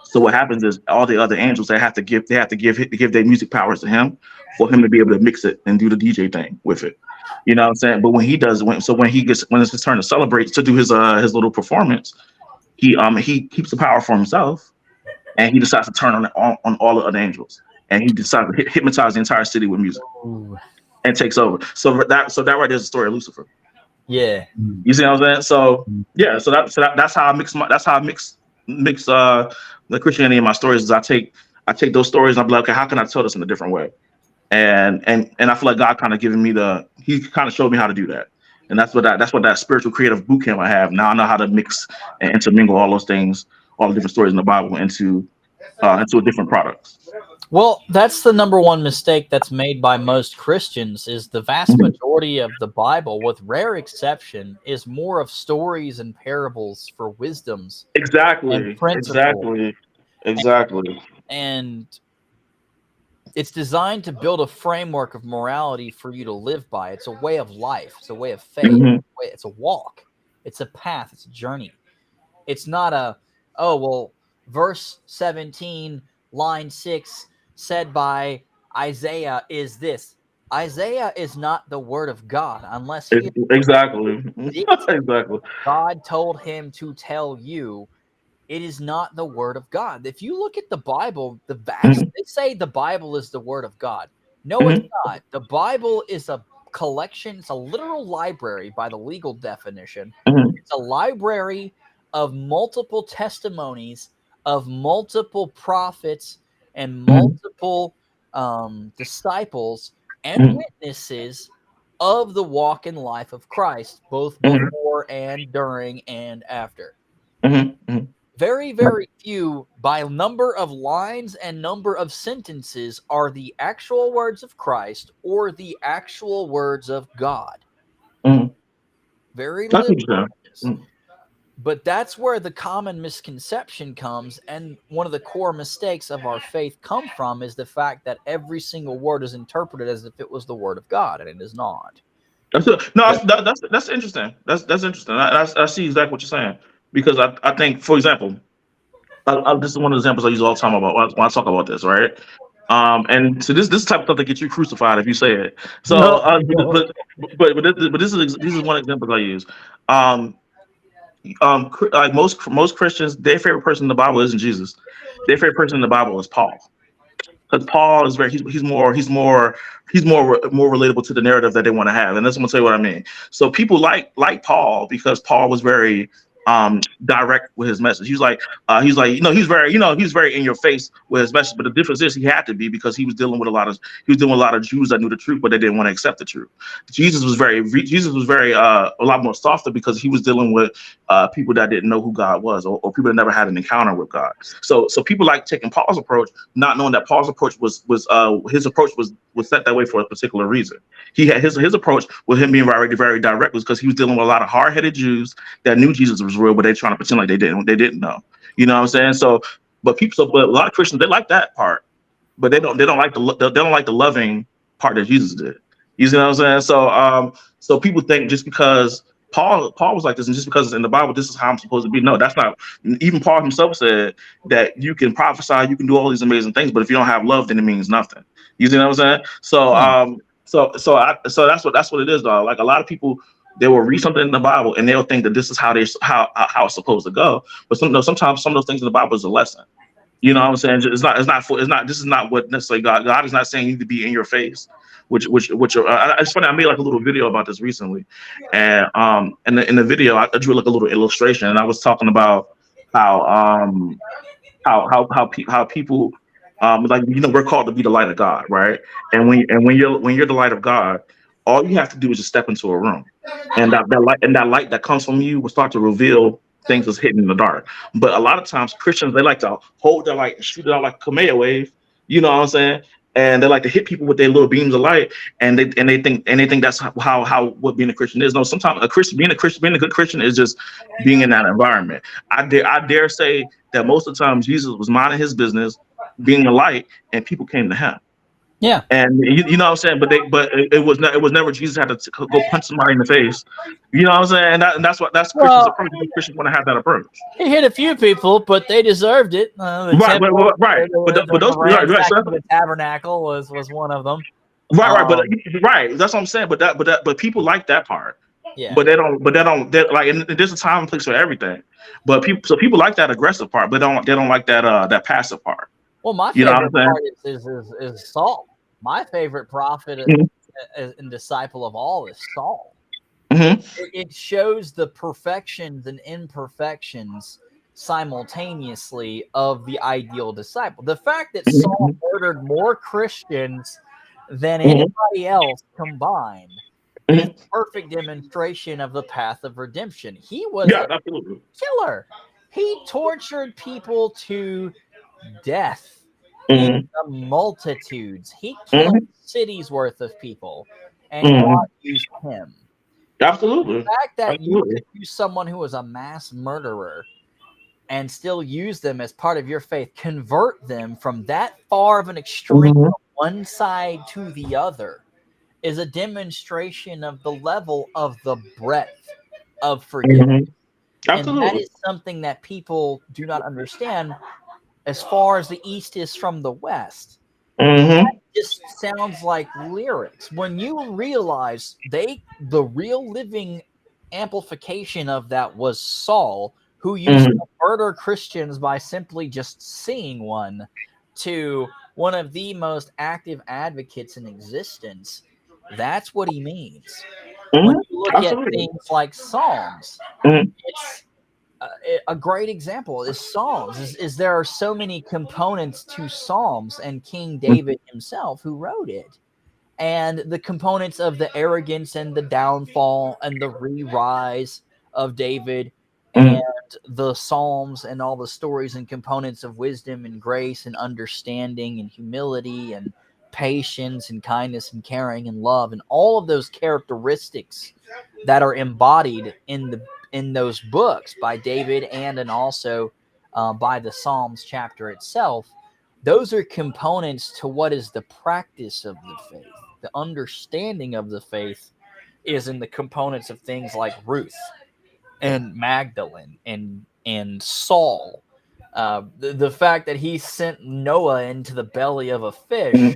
So what happens is all the other angels they have to give their music powers to him for him to be able to mix it and do the DJ thing with it. You know what I'm saying? But when it's his turn to celebrate to do his little performance, he keeps the power for himself, and he decides to turn on all the other angels, and he decides to hypnotize the entire city with music. Ooh. And takes over. So that right there's the story of Lucifer. Yeah. You see what I'm saying? So yeah, that's how I mix the Christianity in my stories. Is I take those stories and I'm like, okay, how can I tell this in a different way? And I feel like God kind of he kind of showed me how to do that. And that's what that spiritual creative boot camp I have. Now I know how to mix and intermingle all those things, all the different stories in the Bible into different products. Well, that's the number one mistake that's made by most Christians is the vast majority of the Bible, with rare exception, is more of stories and parables for wisdoms. Exactly. And it's designed to build a framework of morality for you to live by. It's a way of life. It's a way of faith. Mm-hmm. It's a walk. It's a path. It's a journey. It's not verse 17, line 6, said by Isaiah is this. Isaiah is not the word of God unless he exactly. God told him to tell you. It is not the word of God. If you look at the Bible, they say the Bible is the word of God. No, it's not. The Bible is a collection. It's a literal library by the legal definition. It's a library of multiple testimonies of multiple prophets and multiple disciples and witnesses of the walk and life of Christ, both before and during and after. Very, very few by number of lines and number of sentences are the actual words of Christ or the actual words of God. Very little. But that's where the common misconception comes, and one of the core mistakes of our faith come from is the fact that every single word is interpreted as if it was the word of God, and it is not. That's interesting. That's interesting. I see exactly what you're saying, because I think, for example, this is one of the examples I use all the time about when I talk about this, right? And so this type of stuff that gets you crucified if you say it. So, but this is one example I use. Like most Christians, their favorite person in the Bible isn't Jesus. Their favorite person in the Bible is Paul, because Paul is he's more relatable to the narrative that they want to have. And that's I'm gonna tell you what I mean. So people like Paul because Paul was very direct with his message. He's like he's very in your face with his message. But the difference is he had to be, because he was dealing with a lot of Jews that knew the truth, but they didn't want to accept the truth. Jesus was very a lot more softer, because he was dealing with people that didn't know who God was, or people that never had an encounter with God. So people like taking Paul's approach, not knowing that Paul's approach was set that way for a particular reason. He had his approach with him being very, very direct was because he was dealing with a lot of hard-headed Jews that knew Jesus was real, but they trying to pretend like they didn't know. You know what I'm saying? So, but a lot of Christians, they like that part, but they don't like the loving part that Jesus did. You know what I'm saying? So people think just because Paul was like this, and just because it's in the Bible, this is how I'm supposed to be. No, that's not. Even Paul himself said that you can prophesy, you can do all these amazing things, but if you don't have love, then it means nothing. You see what I'm saying? So that's what it is, though. Like a lot of people, they will read something in the Bible and they'll think that this is how it's supposed to go. But sometimes some of those things in the Bible is a lesson. You know what I'm saying? This is not what necessarily God is not saying you need to be in your face. It's funny. I made like a little video about this recently, and in the video I drew like a little illustration, and I was talking about how people like, you know, we're called to be the light of God, right? And when you're the light of God, all you have to do is just step into a room, and that light that comes from you will start to reveal things that's hidden in the dark. But a lot of times Christians, they like to hold their light and shoot it out like a Kamehameha wave, you know what I'm saying? And they like to hit people with their little beams of light, and they think that's how what being a Christian is. No, sometimes being a good Christian is just being in that environment. I dare say that most of the time Jesus was minding his business, being a light, and people came to him. Yeah, and you know what I'm saying, but it was never Jesus had to go punch somebody in the face. You know what I'm saying? And that's Christians' approach. Christians want to have that approach. He hit a few people, but they deserved it. Right. But those the tabernacle was one of them. Right. That's what I'm saying. But people like that part. Yeah. But they don't like. And there's a time and place for everything. But people like that aggressive part, but they don't like that passive part. Well, my favorite part is Saul. My favorite prophet and disciple of all is Saul. Mm-hmm. It shows the perfections and imperfections simultaneously of the ideal disciple. The fact that Saul murdered more Christians than anybody else combined is a perfect demonstration of the path of redemption. He was a killer. He tortured people to death in the multitudes. He killed cities worth of people, and God used him. Absolutely. The fact that you could use someone who was a mass murderer and still use them as part of your faith, convert them from that far of an extreme from one side to the other, is a demonstration of the level of the breadth of forgiveness. Absolutely. And that is something that people do not understand as far as the East is from the West. That just sounds like lyrics. When you realize the real living amplification of that was Saul, who used to murder Christians by simply just seeing one, to one of the most active advocates in existence. That's what he means. When you look at things like Psalms, it's a great example is Psalms. Is there are so many components to Psalms, and King David himself who wrote it, and the components of the arrogance and the downfall and the re-rise of David, and the Psalms and all the stories and components of wisdom and grace and understanding and humility and patience and kindness and caring and love, and all of those characteristics that are embodied in those books by David and also by the Psalms chapter itself. Those are components to what is the practice of the faith. The understanding of the faith is in the components of things like Ruth and Magdalene and Saul. The fact that he sent Noah into the belly of a fish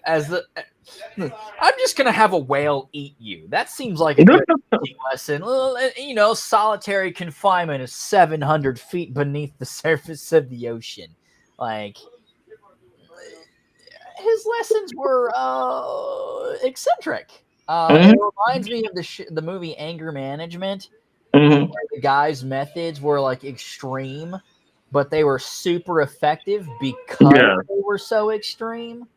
as I'm just going to have a whale eat you. That seems like a good lesson. You know, solitary confinement is 700 feet beneath the surface of the ocean. Like, his lessons were eccentric. It reminds me of the movie Anger Management. Where the guy's methods were like extreme, but they were super effective because they were so extreme.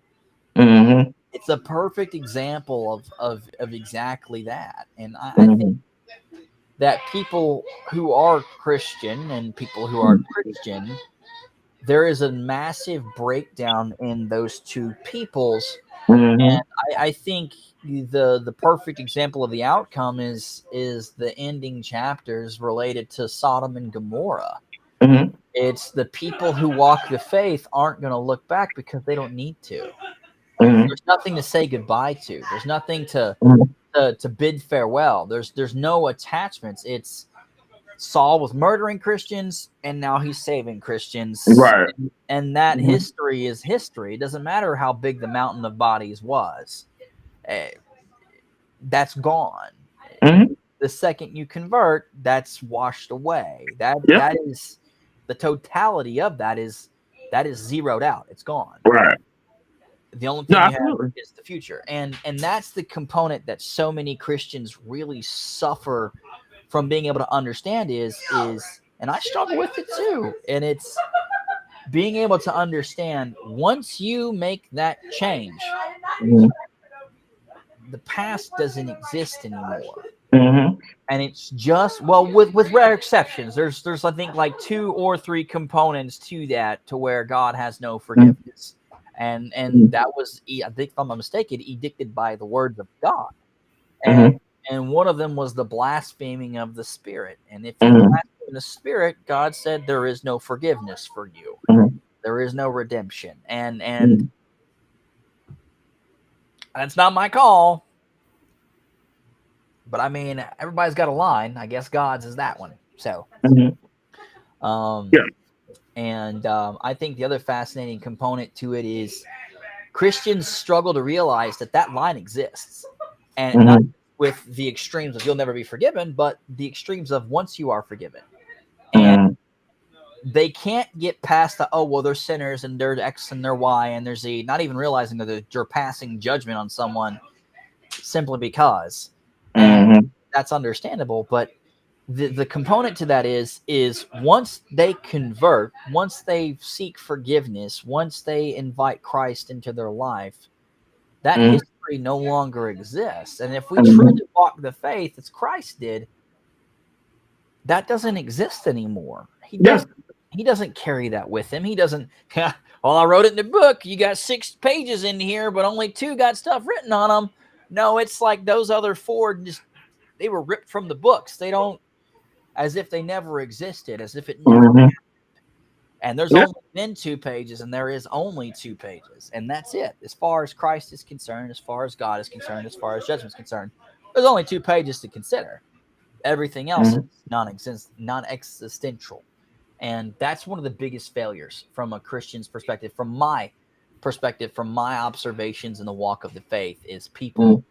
It's a perfect example of exactly that. And I think that people who are Christian and people who are Christian, there is a massive breakdown in those two peoples. And I think the perfect example of the outcome is the ending chapters related to Sodom and Gomorrah. It's the people who walk the faith aren't going to look back because they don't need to. There's nothing to say goodbye to. There's nothing to bid farewell. There's no attachments. It's Saul was murdering Christians, and now he's saving Christians. Right. And that history is history. It doesn't matter how big the mountain of bodies was. that's gone. Mm-hmm. The second you convert, that's washed away. That is the totality of that is zeroed out. It's gone. Right. The only thing you have is the future, and that's the component that so many Christians really suffer from being able to understand is, and I struggle with it too. And it's being able to understand once you make that change, the past doesn't exist anymore. Mm-hmm. And it's just, well, with rare exceptions, there's I think like 2 or 3 components to that, to where God has no forgiveness. And that was, I think, if I'm not mistaken, edicted by the words of God. And one of them was the blaspheming of the Spirit. And if you blaspheme the Spirit, God said there is no forgiveness for you. There is no redemption. And that's not my call. But I mean, everybody's got a line. I guess God's is that one. So, and I think the other fascinating component to it is Christians struggle to realize that line exists, and not with the extremes of you'll never be forgiven, but the extremes of once you are forgiven, and they can't get past the, oh, well, they're sinners and they're X and they're Y, and there's the not even realizing that you're passing judgment on someone simply because. And that's understandable, but the component to that is once they convert, once they seek forgiveness, once they invite Christ into their life, that history no longer exists. And if we truly walk the faith as Christ did, that doesn't exist anymore. He doesn't carry that with him. He doesn't, well, I wrote it in the book. You got 6 pages in here, but only 2 got stuff written on them. No, it's like those other 4 they were ripped from the books. They don't, as if they never existed, as if it never happened. And there's only been 2 pages, and there is only 2 pages, and that's it. As far as Christ is concerned, as far as God is concerned, as far as judgment is concerned, there's only 2 pages to consider. Everything else is non-existential. And that's one of the biggest failures from a Christian's perspective, from my observations in the walk of the faith, is people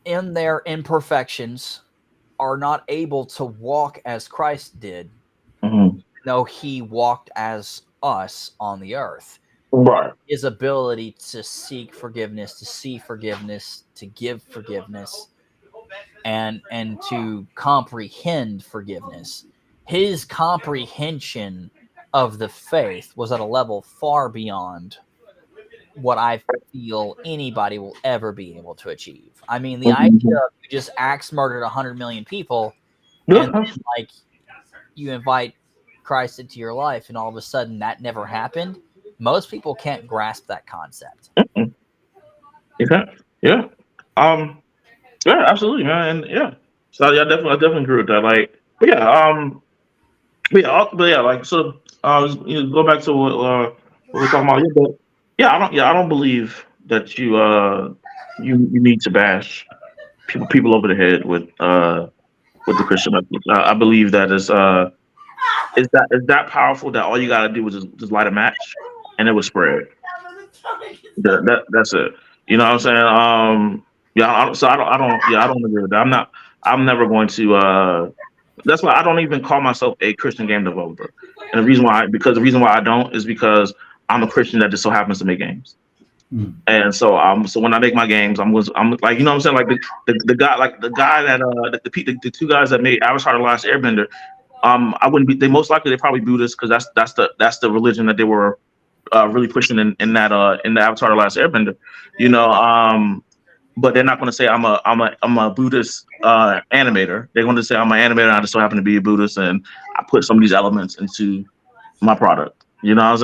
in their imperfections are not able to walk as Christ did, though he walked as us on the earth. Right. His ability to seek forgiveness, to see forgiveness, to give forgiveness, and to comprehend forgiveness. His comprehension of the faith was at a level far beyond what I feel anybody will ever be able to achieve. I mean, the idea of you just axe murdered 100 million people, and then, like, you invite Christ into your life, and all of a sudden that never happened. Most people can't grasp that concept. Yeah, absolutely, man, and so I definitely agree with that. Like, like, so go back to what we're talking about. I don't believe that you need to bash people over the head with the Christian message. I believe that is that powerful that all you got to do is just light a match and it will spread. That's it. You know what I'm saying? I don't agree with that. I'm never going to. That's why I don't even call myself a Christian game developer. And the reason why I don't is because I'm a Christian that just so happens to make games. And so when I make my games, I'm like, you know what I'm saying? Like the guy that the 2 guys that made Avatar: The Last Airbender, I wouldn't be, they're probably Buddhists, because that's the religion that they were really pushing in the Avatar: The Last Airbender, you know. But they're not going to say I'm a Buddhist animator. They're going to say I'm an animator, and I just so happen to be a Buddhist, and I put some of these elements into my product. You know what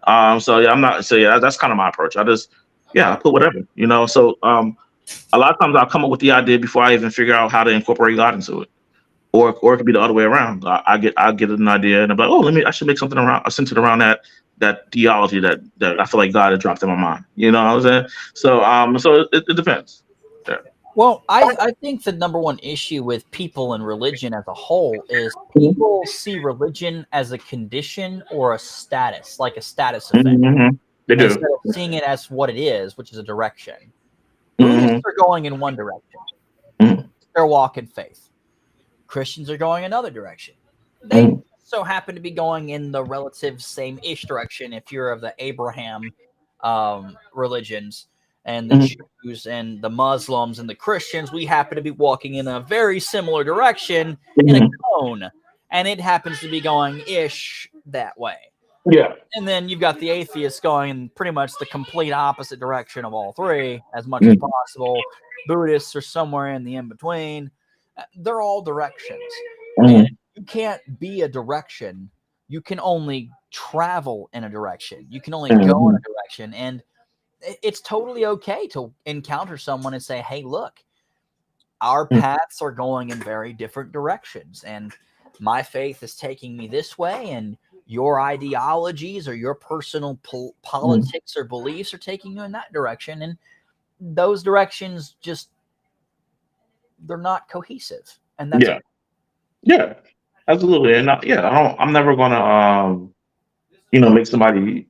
I'm saying? I'm not. So that's kind of my approach. I put whatever. You know. So a lot of times I'll come up with the idea before I even figure out how to incorporate God into it, or it could be the other way around. I get an idea, and I'm like, I should make something centered around that theology that I feel like God had dropped in my mind. You know what I'm saying? So it depends. Yeah. Well, I think the number one issue with people and religion as a whole is people see religion as a condition or a status, like a status effect. They do. Instead of seeing it as what it is, which is a direction. Buddhists are going in one direction. They're walking faith. Christians are going another direction. They so happen to be going in the relative same-ish direction if you're of the Abraham religions, and the Jews and the Muslims and the Christians, we happen to be walking in a very similar direction in a cone, and it happens to be going ish that way. Yeah. And then you've got the atheists going in pretty much the complete opposite direction of all three as much as possible. Buddhists are somewhere in the in-between. They're all directions. And you can't be a direction. You can only travel in a direction. You can only go in a direction. And it's totally okay to encounter someone and say, hey, look, our paths are going in very different directions. And my faith is taking me this way, and your ideologies or your personal politics or beliefs are taking you in that direction. And those directions just, they're not cohesive. And that's yeah, absolutely. And I'm never gonna make somebody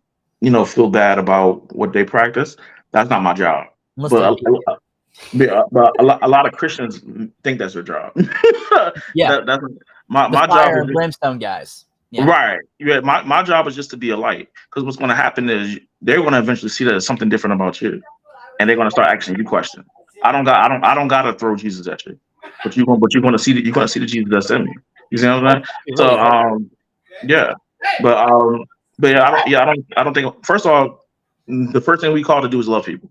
feel bad about what they practice. That's not my job. But a lot of Christians think that's their job. That's my job is brimstone guys. Yeah. Right. Yeah. My job is just to be a light, because what's going to happen is they're going to eventually see that there's something different about you, and they're going to start asking you questions. I don't got to throw Jesus at you, but you're going to see that. You're going to see the Jesus that's in me. You see what I'm saying? So yeah, but I don't think. First of all, the first thing we call to do is love people.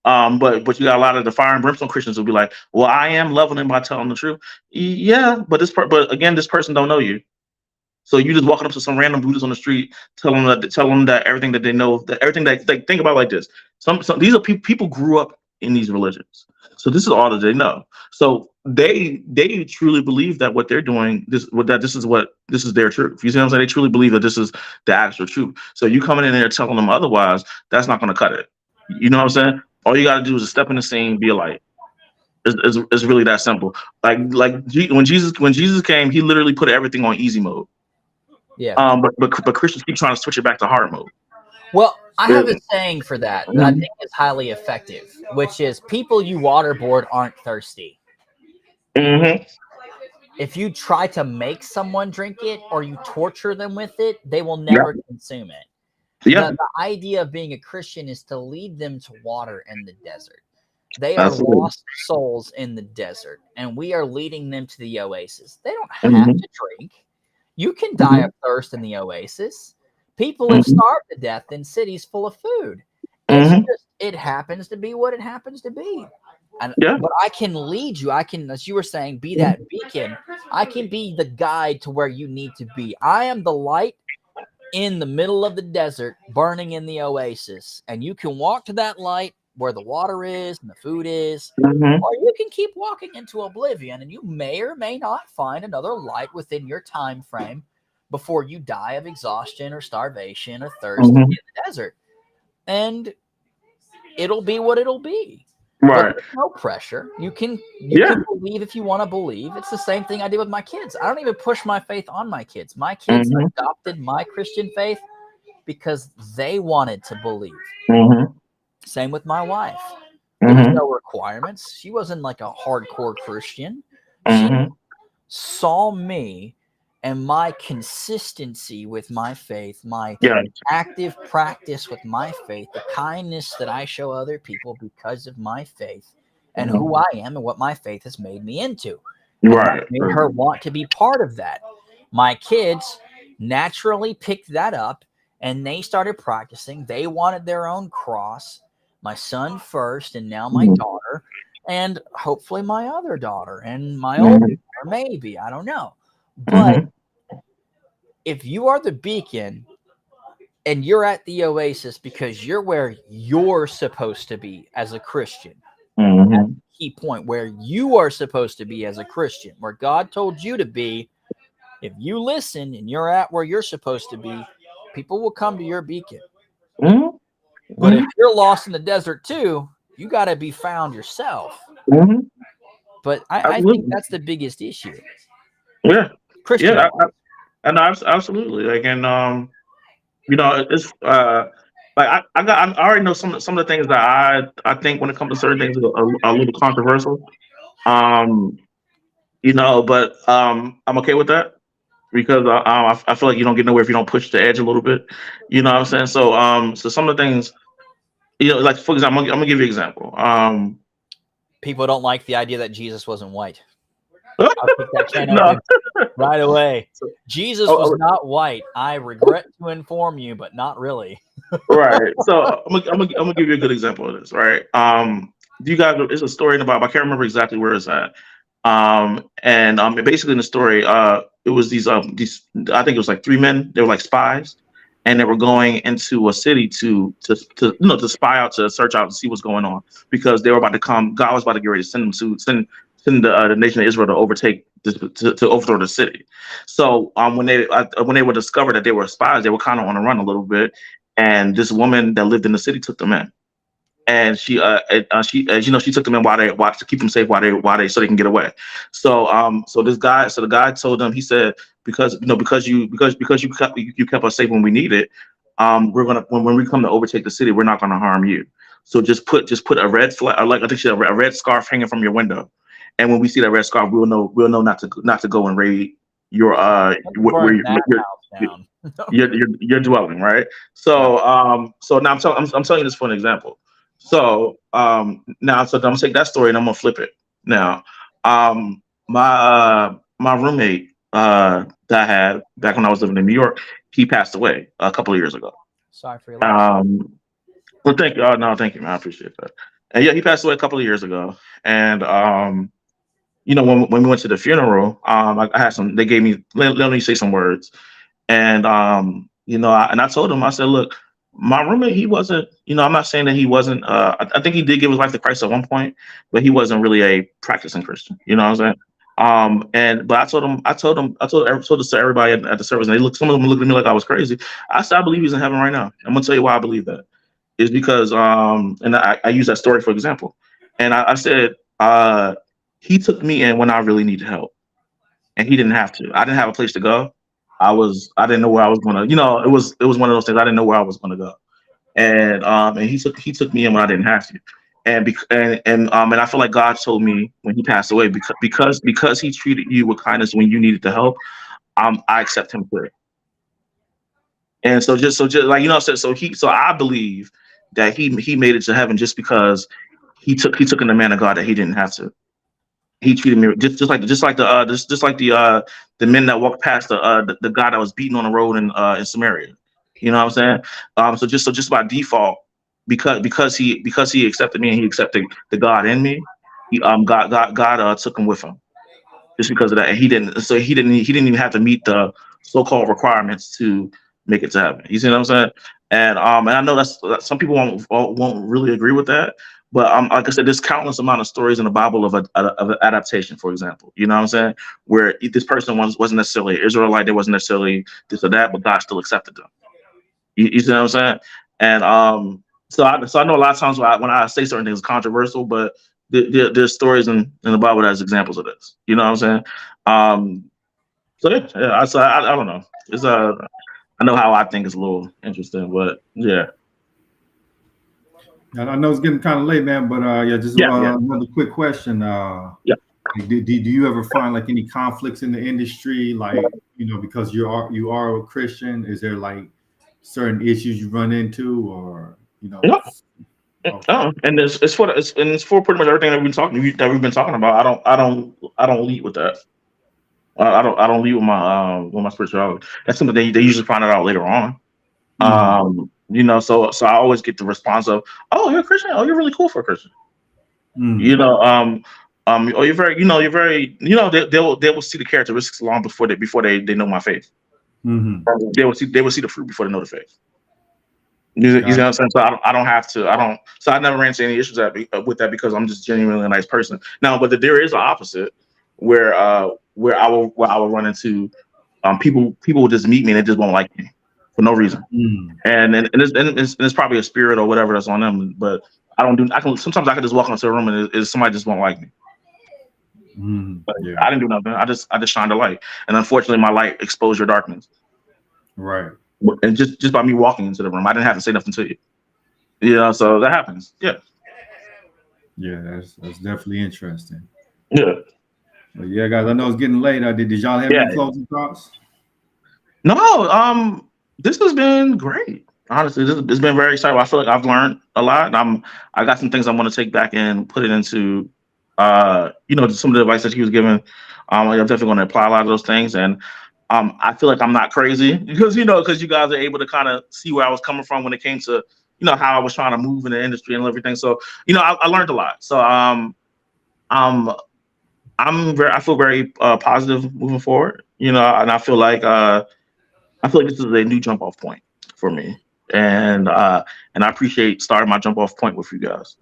But you got a lot of the fire and brimstone Christians will be like, well, I am loving them by telling the truth. Yeah, but again, this person don't know you. So you just walking up to some random Buddhist on the street, tell them that everything that they know, that everything that they think about like this. Some these are people grew up in these religions, so this is all that they know. So they truly believe that what they're doing, this is their truth. You see what I'm saying? They truly believe that this is the actual truth. So you coming in there telling them otherwise, that's not going to cut it. You know what I'm saying? All you got to do is step in the scene, be a light. It's really that simple. Like when Jesus came, he literally put everything on easy mode. Yeah. But Christians keep trying to switch it back to hard mode. Well, I have a saying for that I think is highly effective, which is people you waterboard aren't thirsty. If you try to make someone drink it or you torture them with it, they will never consume it. The idea of being a Christian is to lead them to water in the desert. They are lost souls in the desert, and we are leading them to the oasis. They don't have to drink. You can die of thirst in the oasis. People have starved to death in cities full of food. It happens to be what it happens to be. But I can lead you. I can, as you were saying, be that beacon. I can be the guide to where you need to be. I am the light in the middle of the desert, burning in the oasis. And you can walk to that light where the water is and the food is, or you can keep walking into oblivion, and you may or may not find another light within your time frame before you die of exhaustion or starvation or thirst in the desert. And it'll be what it'll be. Right. But no pressure. You can believe if you want to believe. It's the same thing I did with my kids. I don't even push my faith on my kids. My kids adopted my Christian faith because they wanted to believe. Same with my wife. There was no requirements. She wasn't like a hardcore Christian. She saw me and my consistency with my faith, my active practice with my faith, the kindness that I show other people because of my faith and who I am and what my faith has made me into. Right. Made her want to be part of that. My kids naturally picked that up and they started practicing. They wanted their own cross. My son first, and now my daughter, and hopefully my other daughter, and my older daughter, maybe. I don't know. But if you are the beacon and you're at the oasis because you're where you're supposed to be as a Christian, that's the key point, where you are supposed to be as a Christian, where God told you to be. If you listen and you're at where you're supposed to be, people will come to your beacon. But if you're lost in the desert too, you got to be found yourself. But I think that's the biggest issue. Yeah, Christian. And absolutely. Like, and it's like I already know some of the things that I think when it comes to certain things are a little controversial. Um, but I'm okay with that because I feel like you don't get nowhere if you don't push the edge a little bit. You know what I'm saying? So some of the things, like for example, I'm gonna give you an example. People don't like the idea that Jesus wasn't white. I'll take that can No. open right away. Jesus was not white. I regret to inform you, but not really. Right. So I'm gonna give you a good example of this. Right. Do you guys? It's a story in the Bible. I can't remember exactly where it's at. And basically in the story, it was these I think it was like three men. They were like spies, and they were going into a city to spy out, to search out and see what's going on, because they were about to come. God was about to get ready to send them to send the nation of Israel to overtake to overthrow the city. So when they were discovered that they were spies, they were kind of on the run a little bit, and this woman that lived in the city took them in. And she took them in while to keep them safe while they so they can get away. So the guy told them, he said, because you kept us safe when we need it, we're gonna when we come to overtake the city, we're not gonna harm you. So just put a red flag, or like I think she had a red scarf hanging from your window, and when we see that red scarf, we'll know not to go and raid your your dwelling, right? So now I'm telling you this for an example. So now I'm gonna take that story and I'm gonna flip it. Now, my roommate that I had back when I was living in New York, he passed away a couple of years ago. Sorry for your loss. Well, thank you. Oh, no, thank you, man. I appreciate that. And yeah, he passed away a couple of years ago. And when we went to the funeral, I had some. They gave me let me say some words, and I told him, I said, look, my roommate, he wasn't, I'm not saying that he wasn't. I think he did give his life to Christ at one point, but he wasn't really a practicing Christian. You know what I'm saying? But I told this to everybody at the service, and some of them looked at me like I was crazy. I said, I believe he's in heaven right now. I'm gonna tell you why I believe that. Is because and I use that story for example, and I said he took me in when I really needed help, and he didn't have to. I didn't have a place to go. I didn't know where I was gonna. It was one of those things. I didn't know where I was gonna go, and he took me in when I didn't have to, and I feel like God told me when he passed away, because he treated you with kindness when you needed the help, I accept him for it. And so I believe that he made it to heaven just because he took in the man of God that he didn't have to. He treated me just like the men that walked past the guy that was beaten on the road in Samaria. You know what I'm saying? So just by default, because he accepted me and he accepted the God in me, God took him with him just because of that. And he didn't even have to meet the so-called requirements to make it to heaven. You see what I'm saying? And I know that's some people won't really agree with that. But like I said, there's countless amount of stories in the Bible of an adaptation, for example. You know what I'm saying? Where this person wasn't necessarily an Israelite, they wasn't necessarily this or that, but God still accepted them. You see what I'm saying? And so I know a lot of times when I say certain things, it's controversial, but there's stories in the Bible that's examples of this. You know what I'm saying? So yeah. I don't know. It's I know how I think is a little interesting, but yeah. I know it's getting kind of late, man, but another quick question. Do you ever find like any conflicts in the industry, like because you are a Christian? Is there like certain issues you run into, or No. Okay. And it's for pretty much everything that we've been talking about. I don't lead with that. I don't lead with my spirituality. That's something they usually find out later on. Mm-hmm. So I always get the response of, "Oh, you're a Christian. Oh, you're really cool for a Christian." Mm-hmm. Oh, you're very, they will see the characteristics long before they know my faith. Mm-hmm. They will see the fruit before they know the faith. You know what I'm saying? So I don't have to. So I never ran into any issues with that because I'm just genuinely a nice person. Now, but there is an opposite where I will run into people will just meet me and they just won't like me for no reason. And it's probably a spirit or whatever that's on them. But sometimes I can just walk into a room and somebody just won't like me. But I didn't do nothing. I just shined a light, and unfortunately, my light exposed your darkness. Right. and just by me walking into the room, I didn't have to say nothing to you. Yeah, so that happens. Yeah. Yeah, that's definitely interesting. Yeah. Well, yeah, guys, I know it's getting late. Did y'all have any closing thoughts? No, this has been great. Honestly, it's been very exciting. I feel like I've learned a lot. I got some things I want to take back and put it into, some of the advice that he was giving. I'm definitely going to apply a lot of those things, and I feel like I'm not crazy because you guys are able to kind of see where I was coming from when it came to, how I was trying to move in the industry and everything. So, I learned a lot. So, I feel very positive moving forward. And I feel like this is a new jump off point for me, and I appreciate starting my jump off point with you guys.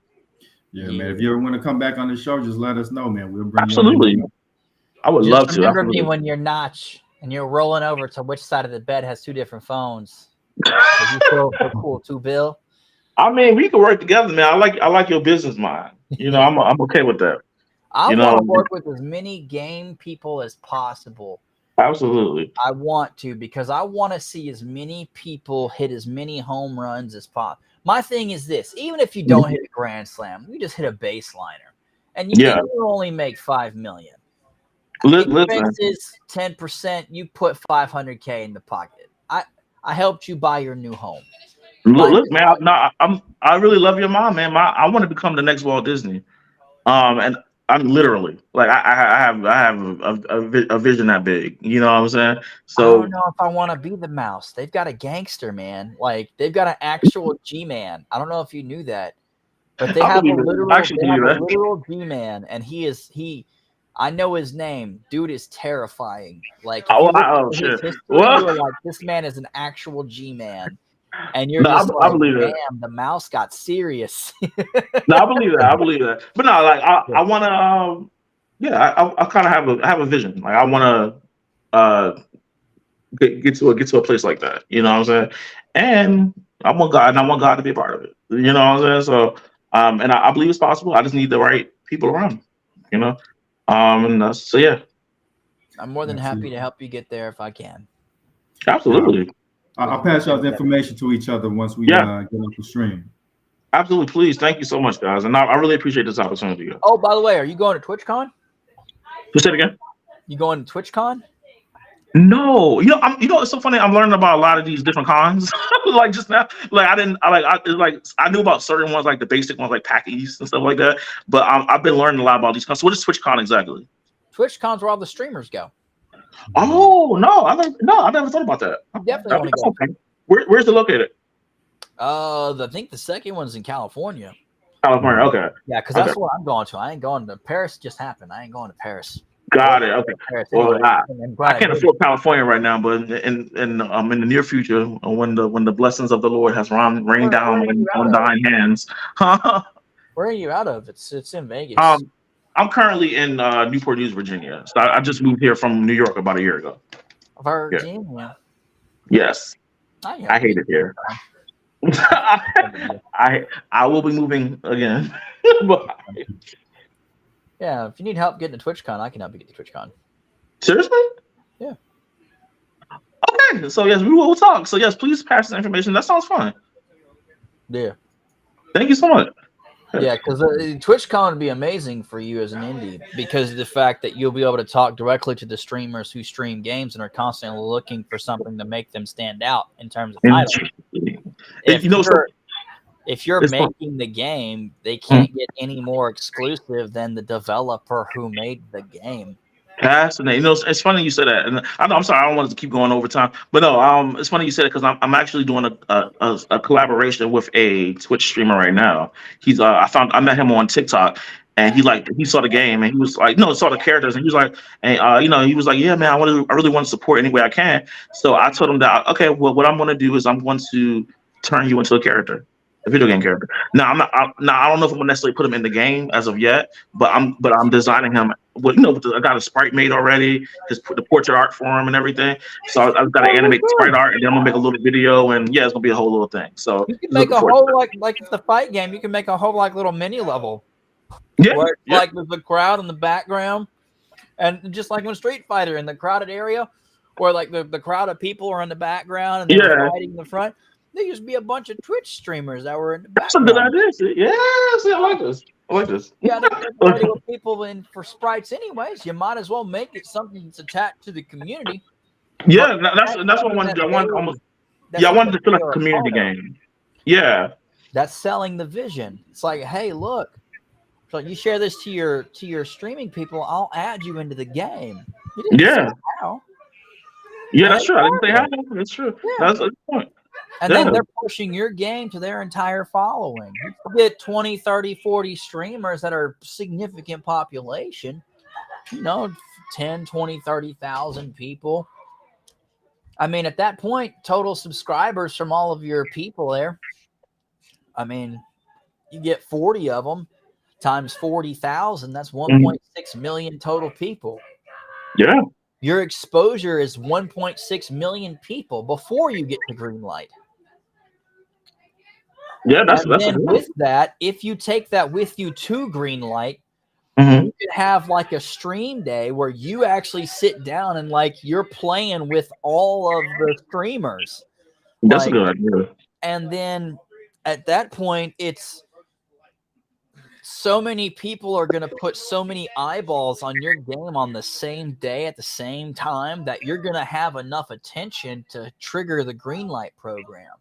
Yeah, man. If you ever want to come back on the show, just let us know, man. We'll bring absolutely. You on. I would love to. Remember me when you're Notch and you're rolling over to which side of the bed has two different phones. You feel cool too, Bill. I mean, we can work together, man. I like your business mind. I'm okay with that. I want to work with as many game people as possible. Absolutely. I want to, because I want to see as many people hit as many home runs as possible. My thing is this: even if you don't hit a grand slam, you just hit a baseliner, and you only make $5 million. Expenses 10%. You put $500K in the pocket. I helped you buy your new home. Look, man. I really love your mom, man. I want to become the next Walt Disney. And I'm literally like I have a vision that big. You know what I'm saying? So I don't know if I want to be the mouse. They've got a gangster, man. Like they've got an actual G-man. I don't know if you knew that, but they have a literal G-man, and I know his name. Dude is terrifying. Like his history, you're like, this man is an actual G-man. And you're I believe damn, that. The mouse got serious. No, I believe that. But no, like I want to, I kind of have a vision. Like I want to get to a place like that. You know what I'm saying? And I want God to be a part of it. You know what I'm saying? So, and I believe it's possible. I just need the right people around. So yeah. I'm more than happy to help you get there if I can. Absolutely. I'll pass y'all's information to each other once we get off the stream. Absolutely, please. Thank you so much, guys, and I really appreciate this opportunity. Oh, by the way, are you going to TwitchCon? Say it again. You going to TwitchCon? No, it's so funny. I'm learning about a lot of these different cons. Like just now, like I knew about certain ones, like the basic ones, like PAX East and stuff like that. But I've been learning a lot about these cons. So what is TwitchCon exactly? TwitchCon's where all the streamers go. Oh no, I never thought about that. Definitely want to go. Where's it located? I think the second one's in California. California, okay. Yeah, because that's where I'm going to. I ain't going to Paris. Just happened. I ain't going to Paris. Got it. Okay. Well, I can't afford California right now, but in the near future, when the blessings of the Lord has rained down on dying hands. Where are you out of? It's in Vegas. I'm currently in Newport News, Virginia. So I just moved here from New York about a year ago. Virginia. Yes. I hate it here. I will be moving again. Yeah, if you need help getting to TwitchCon, I can help you get to TwitchCon. Seriously? Yeah. Okay, so yes, we will talk. So yes, please pass the information. That sounds fun. Yeah. Thank you so much. Yeah, because TwitchCon would be amazing for you as an indie because of the fact that you'll be able to talk directly to the streamers who stream games and are constantly looking for something to make them stand out in terms of titles. If you're making the game, they can't get any more exclusive than the developer who made the game. Fascinating. It's funny you said that, and I'm sorry, I don't want to keep going over time, but no, it's funny you said it because I'm actually doing a collaboration with a Twitch streamer right now. He's I met him on TikTok, and he saw the game, and he was like, saw the characters, and he was like, and he was like, yeah, man, I really want to support any way I can. So I told him that, okay, well, what I'm going to do is I'm going to turn you into a character. A video game character. Now I don't know if I'm gonna necessarily put him in the game as of yet, but I'm designing him. I got a sprite made already, the portrait art for him and everything. So I've got to animate the sprite art, and then I'm gonna make a little video, and it's gonna be a whole little thing. So you can make a whole like the fight game. You can make a whole little mini level. Where it's like there's a crowd in the background, and just like in Street Fighter in the crowded area, where like the crowd of people are in the background and they're fighting in the front. There used to be a bunch of Twitch streamers that were in the background. That's a good idea. Yeah, see, I like this. Yeah, they're already with people in for sprites anyways. You might as well make it something that's attached to the community. Yeah, that's what I wanted. I wanted to feel like a community game. Yeah, that's selling the vision. It's like, hey, look, so you share this to your streaming people, I'll add you into the game. You didn't say how. Yeah, that's true. I didn't say how. That's true. Yeah. That's a good point. And then they're pushing your game to their entire following. You get 20, 30, 40 streamers that are significant population, 10, 20, 30,000 people. I mean, at that point, total subscribers from all of your people there, I mean, you get 40 of them times 40,000. That's 1.6 million total people. Yeah. Your exposure is 1.6 million people before you get to green light. Yeah, that's with that, if you take that with you to green light, you could have like a stream day where you actually sit down and like you're playing with all of the streamers. That's a good idea. And then at that point, it's so many people are going to put so many eyeballs on your game on the same day at the same time that you're going to have enough attention to trigger the green light program.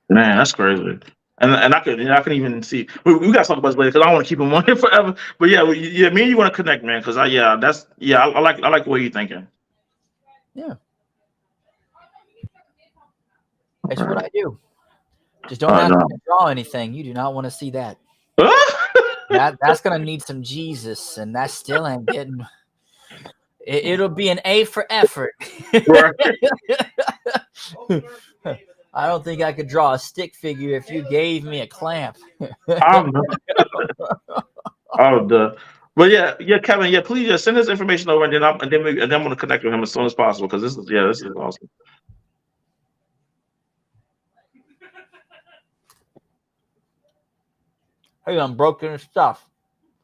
Man, that's crazy. And I can even see we got to talk about this later because I want to keep him on here forever. But yeah, me and you want to connect, man. Because I like the way you're thinking. Yeah, it's what I do. Just don't ask me to draw anything. You do not want to see that. That's gonna need some Jesus, and that still ain't getting. It'll be an A for effort. I don't think I could draw a stick figure if you gave me a clamp. But yeah, Kevin, please send this information over, and then I'm gonna connect with him as soon as possible because this is awesome. Hey, I'm broken stuff.